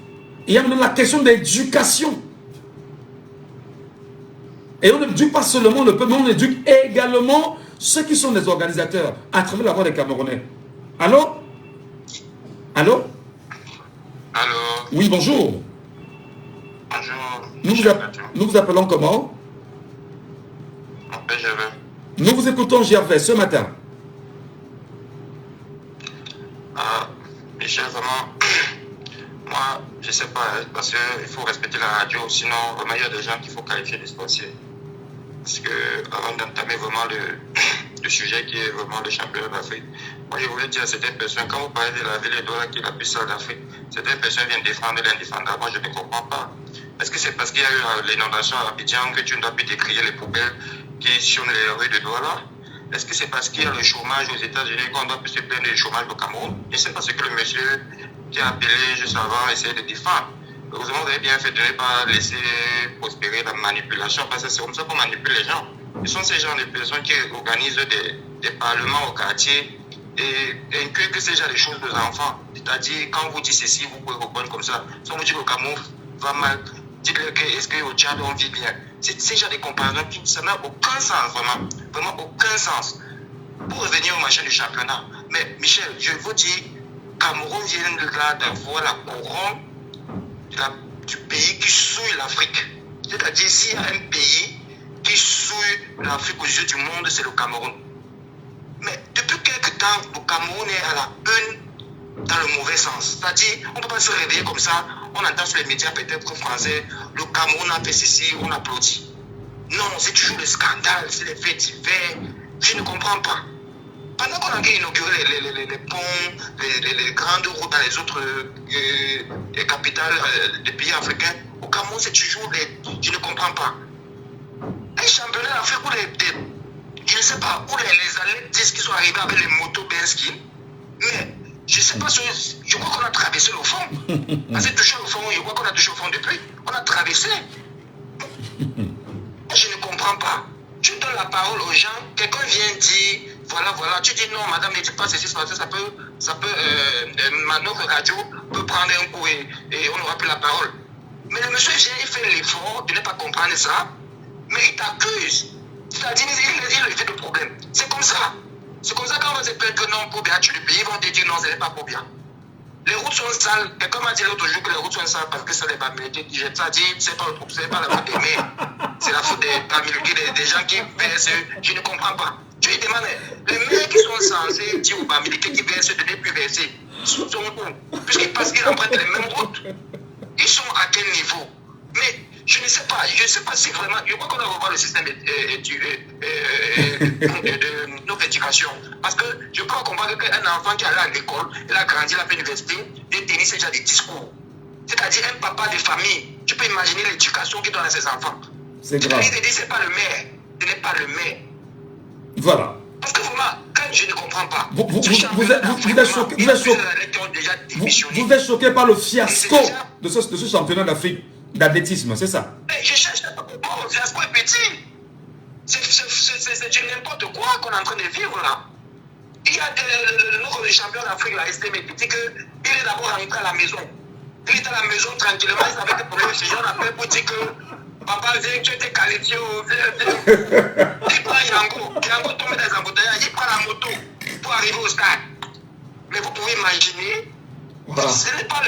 Il y a maintenant la question d'éducation. Et on n'éduque pas seulement le peuple, mais on éduque également ceux qui sont des organisateurs à travers la voix des Camerounais. Allô? Allô? Allô? Oui, bonjour. Bonjour. Nous vous appelons comment? On m'appelle Gervais. Nous vous écoutons Gervais ce matin. Michel, vraiment, moi, je ne sais pas, parce qu'il faut respecter la radio, sinon, vraiment, il y a des gens qu'il faut qualifier de sorciers. Parce que, avant d'entamer vraiment le autre sujet qui est vraiment le championnat d'Afrique. Moi, je voulais dire à certaines personnes, quand vous parlez de la ville Douala qui est la plus sale d'Afrique, certaines personnes viennent défendre l'indéfendable. Moi, je ne comprends pas. Est-ce que c'est parce qu'il y a eu l'inondation à Abidjan que tu ne dois plus décrire les poubelles qui sillonnent les rues de Douala? Est-ce que c'est parce qu'il y a le chômage aux États-Unis qu'on doit plus se plaindre du chômage au Cameroun? Et c'est parce que le monsieur qui a appelé juste avant essayer de défendre. Heureusement, vous avez bien fait de ne pas laisser prospérer la manipulation, parce que c'est comme ça qu'on manipule les gens. Ce sont ces gens de personnes qui organisent des parlements au quartier et inculquent que ces gens des choses aux enfants. C'est-à-dire, quand vous dites ceci, vous pouvez répondre comme ça. Si on vous dit que le Cameroun va mal, dites-le que est-ce qu'au Tchad on vit bien. C'est ces gens de comparaisons qui ça n'a aucun sens, vraiment aucun sens. Pour revenir au machin du championnat, mais Michel, je vous dis, Cameroun vient là d'avoir la couronne du pays qui souille l'Afrique. C'est-à-dire, s'il y a un pays qui souille l'Afrique aux yeux du monde, c'est le Cameroun. Mais depuis quelques temps, le Cameroun est à la une dans le mauvais sens. C'est-à-dire, on ne peut pas se réveiller comme ça, on entend sur les médias peut-être français, le Cameroun a fait ceci, on applaudit. Non, c'est toujours le scandale, c'est les faits divers. Je ne comprends pas. Pendant qu'on a inauguré les ponts, les grandes routes dans les autres capitales des pays africains, au Cameroun, c'est toujours je ne comprends pas. Un championnat d'Afrique où je ne sais pas, où les athlètes disent qu'ils sont arrivés avec les motos Benskin, mais je ne sais pas, je crois qu'on a traversé le fond. Parce que touché au fond, je crois qu'on a touché au fond depuis. On a traversé. Je ne comprends pas. Tu donnes la parole aux gens, quelqu'un vient dire, voilà, tu dis non, madame, ne dis pas ceci, ça peut, notre radio peut prendre un coup et on n'aura plus la parole. Mais le monsieur vient, il fait l'effort de ne pas comprendre ça, mais il t'accuse. C'est-à-dire, il fait le problème. C'est comme ça. C'est comme ça quand on va se plaindre que non, pour bien tuer le pays, ils vont te dire non, ce n'est pas pour bien. Les routes sont sales. Quelqu'un m'a dit l'autre jour que les routes sont sales parce que ça n'est pas militaire. C'est-à-dire, ce n'est pas la faute des maires. C'est la faute des gens qui versent. Je ne comprends pas. Tu lui demandes, les maires qui sont censés dire aux militaires qui versent de ne plus verser, sont où? Parce qu'ils empruntent les mêmes routes. Ils sont à quel niveau? Mais je ne sais pas si vraiment. Je crois qu'on doit revoir le système de notre éducation. Parce que je peux comprendre qu'un enfant qui est allé à l'école, il a grandi, il a fait l'université, il tenir ce genre de discours. C'est-à-dire un papa de famille. Tu peux imaginer l'éducation qu'il donne à ses enfants. C'est grave. Il te dit, ce n'est pas le maire. Ce n'est pas le maire. Voilà. Parce que vraiment, quand je ne comprends pas. Vous êtes choqué par le fiasco de ce championnat d'Afrique d'athlétisme, c'est ça? Je cherche pas pourquoi le fiasco est petit. C'est du n'importe quoi qu'on est en train de vivre là. Il y a le champion d'Afrique, la STM, qui dit qu'il est d'abord rentré à la maison. Il est à la maison tranquillement, il avait des problèmes. Ces gens appellent pour dire que papa, viens, tu étais qualifié, viens. Il prend Yango tombe dans les embouteillages, il prend la moto pour arriver au stade. Mais vous pouvez imaginer, voilà. Ce n'est pas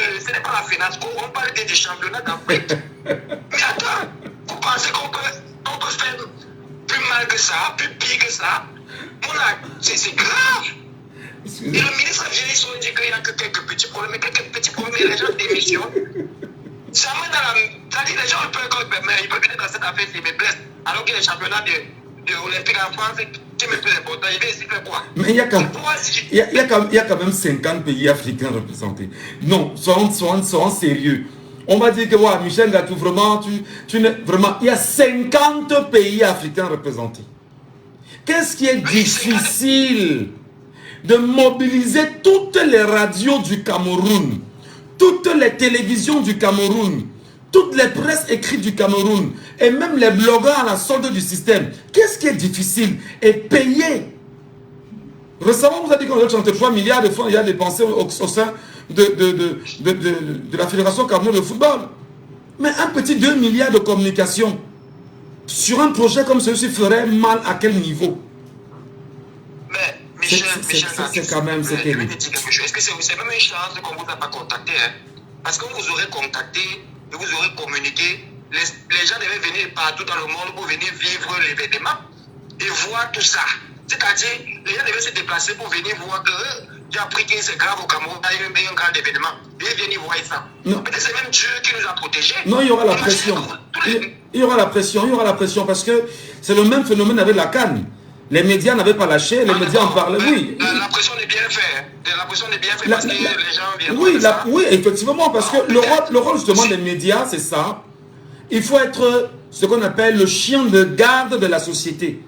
la FENASCO, on parle des championnats d'Afrique. Mais attends, vous pensez qu'on peut faire plus mal que ça, plus pire que ça? C'est grave. Et le ministre vient ici, on dit qu'il n'y a que quelques petits problèmes, mais les gens démissionnent. Ça met dans la. C'est-à-dire les gens ils peuvent venir dans cette affaire s'ils me blessent. Alors que les championnats de Olympique en France, qui est le plus important, il va ici faire quoi? Mais il y a quand même 50 pays africains représentés. Non, soyons sérieux. On va dire que ouais, Michel Gatou, vraiment, vraiment, il y a 50 pays africains représentés. Qu'est-ce qui est difficile? De mobiliser toutes les radios du Cameroun, toutes les télévisions du Cameroun, toutes les presses écrites du Cameroun, et même les blogueurs à la sorte du système. Qu'est-ce qui est difficile? Et payer. Récemment, on vous a dit qu'on a 33 milliards de francs il y a dépensé au sein de la Fédération Cameroun de football. Mais un petit 2 milliards de communication sur un projet comme celui-ci ferait mal à quel niveau? C'est quand même, c'est terrible. Est-ce que c'est même une chance qu'on ne vous a pas contacté, hein? Parce que vous aurez contacté et vous aurez communiqué. Les gens devaient venir partout dans le monde pour venir vivre l'événement et voir tout ça. C'est-à-dire, les gens devaient se déplacer pour venir voir que j'ai appris que c'est grave au Cameroun, il y a un grand événement. Ils viennent voir ça. Peut-être c'est même Dieu qui nous a protégés. Non, il y aura la pression. Il y aura la pression parce que c'est le même phénomène avec la CAN. Les médias n'avaient pas lâché, les médias en parlaient, oui. La pression est bien faite. La pression est bien faite parce que les gens viennent oui, ça. Oui, effectivement, parce que le rôle justement des médias, c'est ça. Il faut être ce qu'on appelle le chien de garde de la société.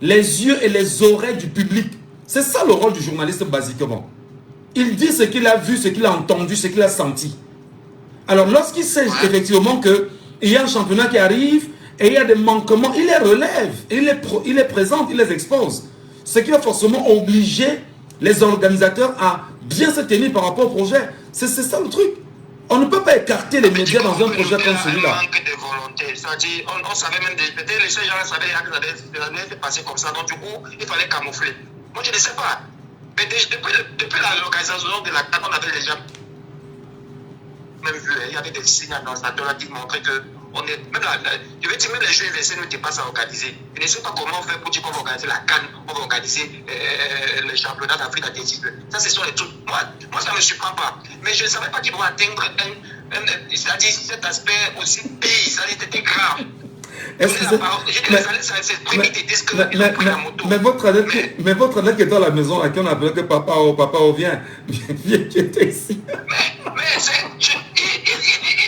Les yeux et les oreilles du public. C'est ça le rôle du journaliste, basiquement. Il dit ce qu'il a vu, ce qu'il a entendu, ce qu'il a senti. Alors, lorsqu'il sait effectivement qu'il y a un championnat qui arrive, et il y a des manquements, il les relève, il les présente, il les expose. Ce qui va forcément obliger les organisateurs à bien se tenir par rapport au projet. C'est ça le truc. On ne peut pas écarter les médias dans un projet comme celui-là. Un manque de volonté. C'est-à-dire, on savait même, peut-être les gens savaient que ça allait se passer comme ça. Donc, du coup, il fallait camoufler. Moi, je ne sais pas. Mais depuis l'organisation de la CAN, on avait déjà même vu, il y avait des signes annonçateurs qui montraient que on est, même je veux dire, même les jeux universels ne dépassent à organiser. Je ne sais pas comment faire pour dire qu'on va organiser la CAN, on va organiser les championnats d'Afrique à des cibles. Ça, ce sont les trucs. Moi, ça ne me surprend pas. Mais je ne savais pas qu'ils vont atteindre c'est-à-dire cet aspect aussi pays, c'est-à-dire c'était grave. Mais votre adepte qui est dans la maison, à qui on appelle que papa viens quitter ici. Mais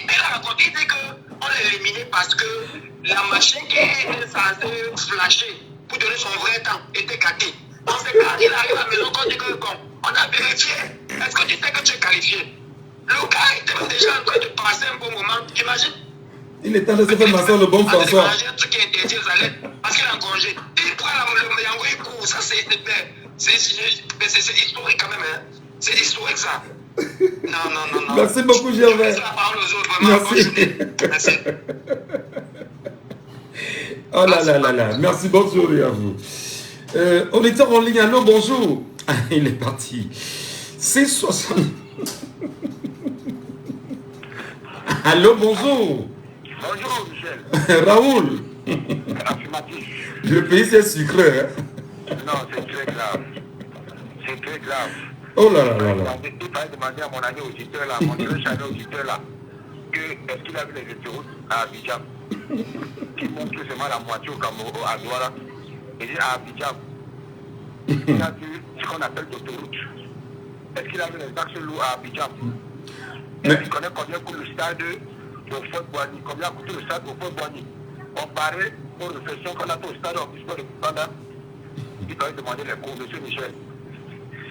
il a raconté, il dit qu'on l'a éliminé parce que la machine qui était censée flasher pour donner son vrai temps était gâtée. Dans ce cas, il arrive à la maison qu'on dit qu'on a vérifié. Est-ce que tu sais que tu es qualifié? Le gars était déjà en train de passer un bon moment. Imagine. Il est temps de se faire masser le bon François. Un truc qui est interdit aux athlètes parce qu'il est en congé. Il prend le yango, il court. Ça, c'est historique quand même. Hein. C'est historique ça. Non. Merci beaucoup, Gervais. Merci. Oh là. Merci, bonne journée à vous. On était en ligne. Allô, bonjour. Il est parti. C'est 60. Allô, bonjour. Bonjour, Michel. Raoul. Affirmatif. Le pays, c'est sucré. Hein? Non, c'est très grave. C'est très grave. Oh là. Il fallait demander à mon ami auditeur là, mon très cher auditeur là, est-ce qu'il a vu les autoroutes à Abidjan qui montrent seulement la moitié au Cameroun, à Douala. Il dit à Abidjan, il a vu ce qu'on appelle l'autoroute. Est-ce qu'il a vu les axes lourds à Abidjan? Est-ce qu'il connaît combien coûte le stade au Fort Boigny? Combien coûte le stade au Fort Boigny? Comparé aux réflexions qu'on a fait au stade Augusto de Panda, il fallait demander les cours, monsieur Michel.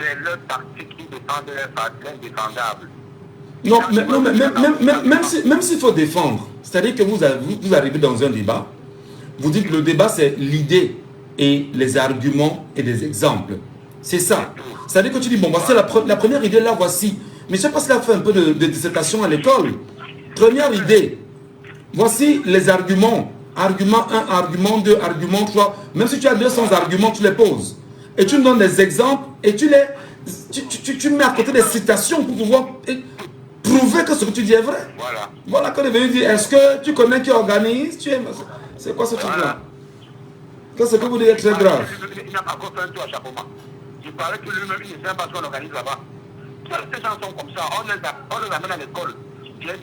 C'est leur parti qui défend l'indéfendable. Non, mais même s'il faut défendre, c'est-à-dire que vous arrivez dans un débat, vous dites que le débat c'est l'idée et les arguments et des exemples. C'est ça. C'est-à-dire que tu dis, bon, voici la première idée là, voici. Mais je sais pas s'il a fait un peu de dissertation à l'école. Première idée, voici les arguments. Argument 1, argument 2, argument 3. Même si tu as 200 arguments, tu les poses. Et tu me donnes des exemples et tu mets à côté des citations pour pouvoir prouver que ce que tu dis est vrai. Voilà quand il est venu dire, est-ce que tu connais qui organise? C'est quoi ce truc-là? C'est ce que vous dites est très grave. Il n'a pas encore fait un tour à chaque moment. Il paraît que lui-même, il ne sait pas ce qu'on organise là-bas. Ces gens sont comme ça, on les amène à l'école, on les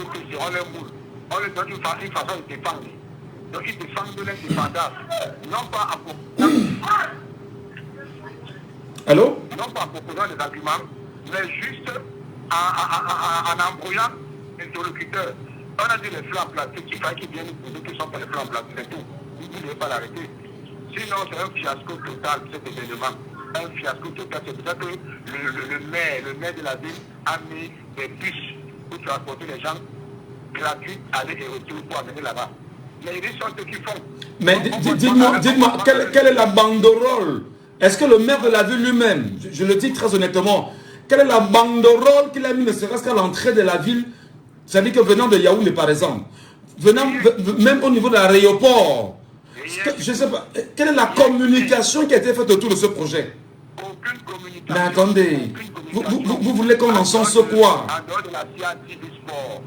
moule, on les donne une façon de défendre. Donc ils défendent de l'indépendance, non pas en proposant des arguments, mais juste en embrouillant l'interlocuteur. On a dit les flammes plastiques, il fallait qu'ils viennent nous prouver qu'ils sont pas les flammes plastiques, c'est tout. Vous ne pouvez pas l'arrêter. Sinon, c'est un fiasco total, cet événement. Un fiasco total. C'est pour ça que le maire de la ville a mis des bus pour transporter les gens gratuits, aller et retour pour amener là-bas. Mais ils sont ceux qui font. Mais dites-moi, quelle est la banderole? Est-ce que le maire de la ville lui-même, je le dis très honnêtement, quelle est la banderole qu'il a mis, ne serait-ce qu'à l'entrée de la ville? C'est-à-dire que venant de Yaoundé, par exemple, même au niveau de l'aéroport, je ne sais pas, quelle est la communication qui a été faite autour de ce projet? Aucune communication. Mais attendez, vous voulez qu'on en sens quoi? En dehors de la science du sport,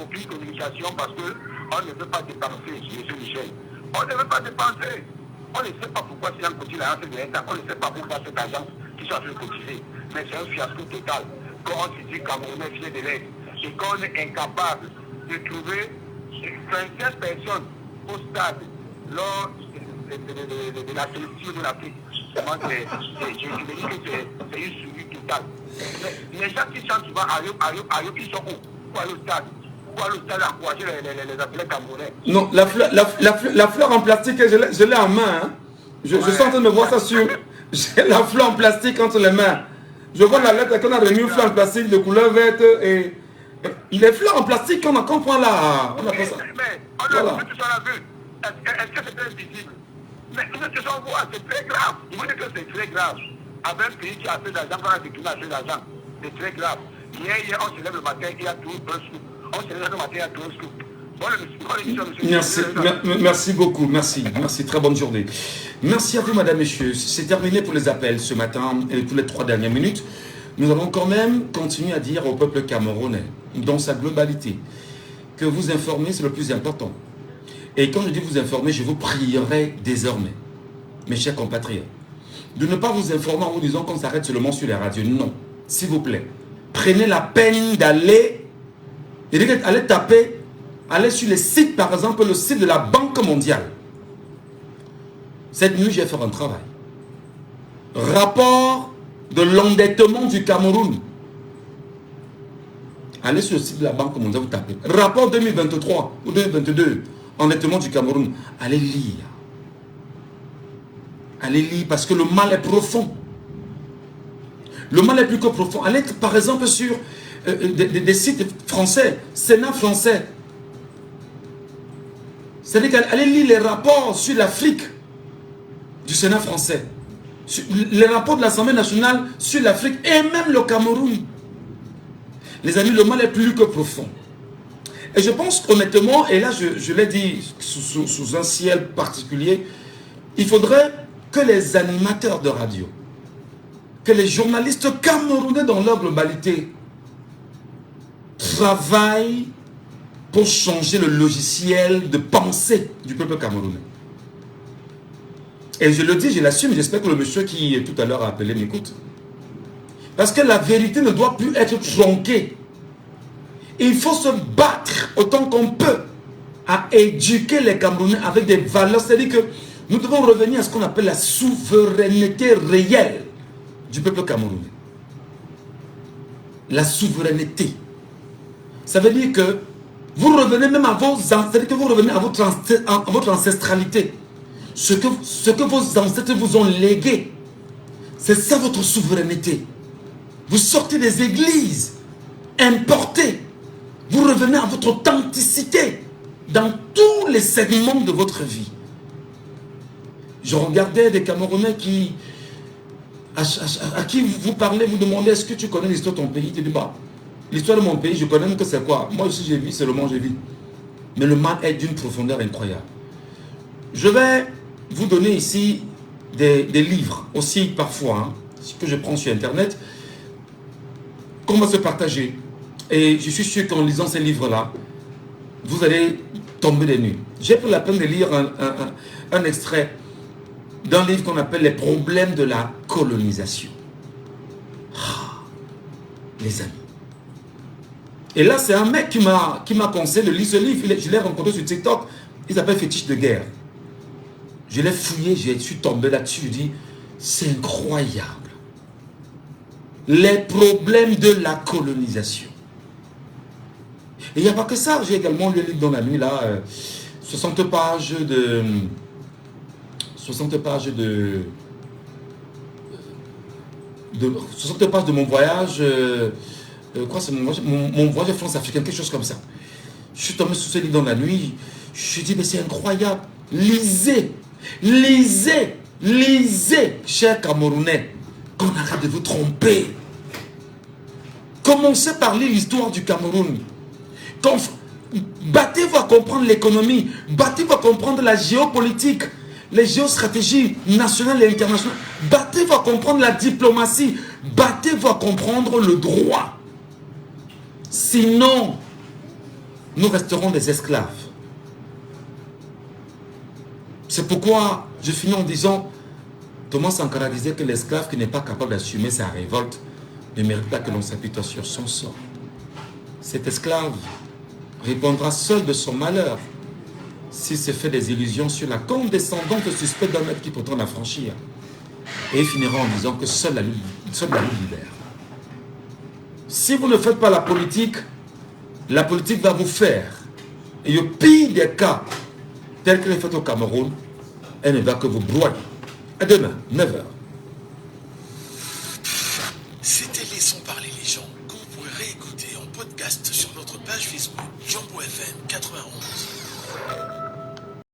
aucune communication parce qu'on ne veut pas dépenser, M. Michel. On ne veut pas dépenser. On ne sait pas pourquoi c'est un petit l'agence de l'État. On ne sait pas pourquoi cette agence qui soit fait cotiser. Mais c'est un fiasco total. Quand on se dit Camerounais fiers de l'aide et qu'on est incapable de trouver 25 personnes au stade lors de la sélection de l'Afrique. Moi, je me dis que c'est une survie totale. Mais les gens qui chantent souvent à Yo, ils sont où? Pour aller au stade? Pour aller au stade encourager les athlètes camerounais? Non, la fleur en plastique, je l'ai en main. Hein. Je suis en train de me voir ça sur... J'ai la fleur en plastique entre les mains. Je vois la lettre qu'on a remis une fleur en plastique de couleur verte et les fleurs en plastique qu'on prend là. On appelle ça. Mais on a vu tout ça la vue. Est-ce que c'est invisible? Mais ce que on voit, c'est très grave. Il faut dire que c'est très grave. Avec un pays qui a fait d'argent, quand on a détourné assez d'argent, c'est très grave. Hier, on se lève le matin, il y a tout un scoop. On se lève le matin, il y a tout un scoop. Merci beaucoup, merci, très bonne journée. Merci à vous, madame, messieurs. C'est terminé pour les appels ce matin et pour les 3 dernières minutes. Nous allons quand même continuer à dire au peuple camerounais, dans sa globalité, que vous informer, c'est le plus important. Et quand je dis vous informer, je vous prierai désormais, mes chers compatriotes, de ne pas vous informer en vous disant qu'on s'arrête seulement sur les radios. Non, s'il vous plaît. Prenez la peine d'aller taper. Allez sur les sites, par exemple, le site de la Banque mondiale. Cette nuit, je vais faire un travail. Rapport de l'endettement du Cameroun. Allez sur le site de la Banque mondiale, vous tapez. Rapport 2023 ou 2022, endettement du Cameroun. Allez lire. Allez lire parce que le mal est profond. Le mal est plus que profond. Allez, par exemple, sur des sites français, Sénat français. C'est-à-dire qu'allez lire les rapports sur l'Afrique du Sénat français, les rapports de l'Assemblée nationale sur l'Afrique et même le Cameroun. Les amis, le mal est plus que profond. Et je pense honnêtement, et là je l'ai dit sous un ciel particulier, il faudrait que les animateurs de radio, que les journalistes camerounais dans leur globalité travaillent pour changer le logiciel de pensée du peuple camerounais. Et je le dis, je l'assume, j'espère que le monsieur qui tout à l'heure a appelé m'écoute. Parce que la vérité ne doit plus être tronquée. Il faut se battre autant qu'on peut à éduquer les Camerounais avec des valeurs. C'est-à-dire que nous devons revenir à ce qu'on appelle la souveraineté réelle du peuple camerounais. La souveraineté. Ça veut dire que vous revenez même à vos ancêtres, que vous revenez à votre ancestralité. Ce que vos ancêtres vous ont légué, c'est ça votre souveraineté. Vous sortez des églises importées. Vous revenez à votre authenticité dans tous les segments de votre vie. Je regardais des Camerounais à qui vous parlez, vous demandez est-ce que tu connais l'histoire de ton pays? Tu dis bah, l'histoire de mon pays, je connais même que c'est quoi. Moi aussi j'ai vu, c'est le monde j'ai vu. Mais le mal est d'une profondeur incroyable. Je vais vous donner ici des livres, aussi parfois, ce que je prends sur Internet, qu'on va se partager. Et je suis sûr qu'en lisant ces livres-là, vous allez tomber des nues. J'ai pris la peine de lire un extrait d'un livre qu'on appelle « Les problèmes de la colonisation ». Les amis. Et là, c'est un mec qui m'a conseillé de lire ce livre. Je l'ai rencontré sur TikTok. Il s'appelle Fétiche de guerre. Je l'ai fouillé, je suis tombé là-dessus. Je dis, c'est incroyable. Les problèmes de la colonisation. Et il n'y a pas que ça. J'ai également lu le livre dans la nuit, là. 60 pages de... 60 pages de 60 pages de mon voyage. Quoi, c'est mon voyage France-Africaine, quelque chose comme ça. Je suis tombé sur ce livre dans la nuit. Je me suis dit, mais c'est incroyable. Lisez, lisez, lisez, chers Camerounais, qu'on arrête de vous tromper. Commencez par lire l'histoire du Cameroun. Battez-vous à comprendre l'économie. Battez-vous à comprendre la géopolitique, les géostratégies nationales et internationales. Battez-vous à comprendre la diplomatie. Battez-vous à comprendre le droit. Sinon, nous resterons des esclaves. C'est pourquoi je finis en disant, Thomas Sankara disait que l'esclave qui n'est pas capable d'assumer sa révolte ne mérite pas que l'on s'appuie sur son sort. Cet esclave répondra seul de son malheur s'il se fait des illusions sur la condescendante suspecte d'un maître qui pourtant la franchir. Et il finira en disant que seule la lutte libère. Si vous ne faites pas la politique va vous faire. Et au pire des cas, tel qu'elle est faite au Cameroun, elle ne va que vous broyer. À demain, 9h. C'était Laissons parler les gens, que vous pourrez réécouter en podcast sur notre page Facebook Jambo FM 91.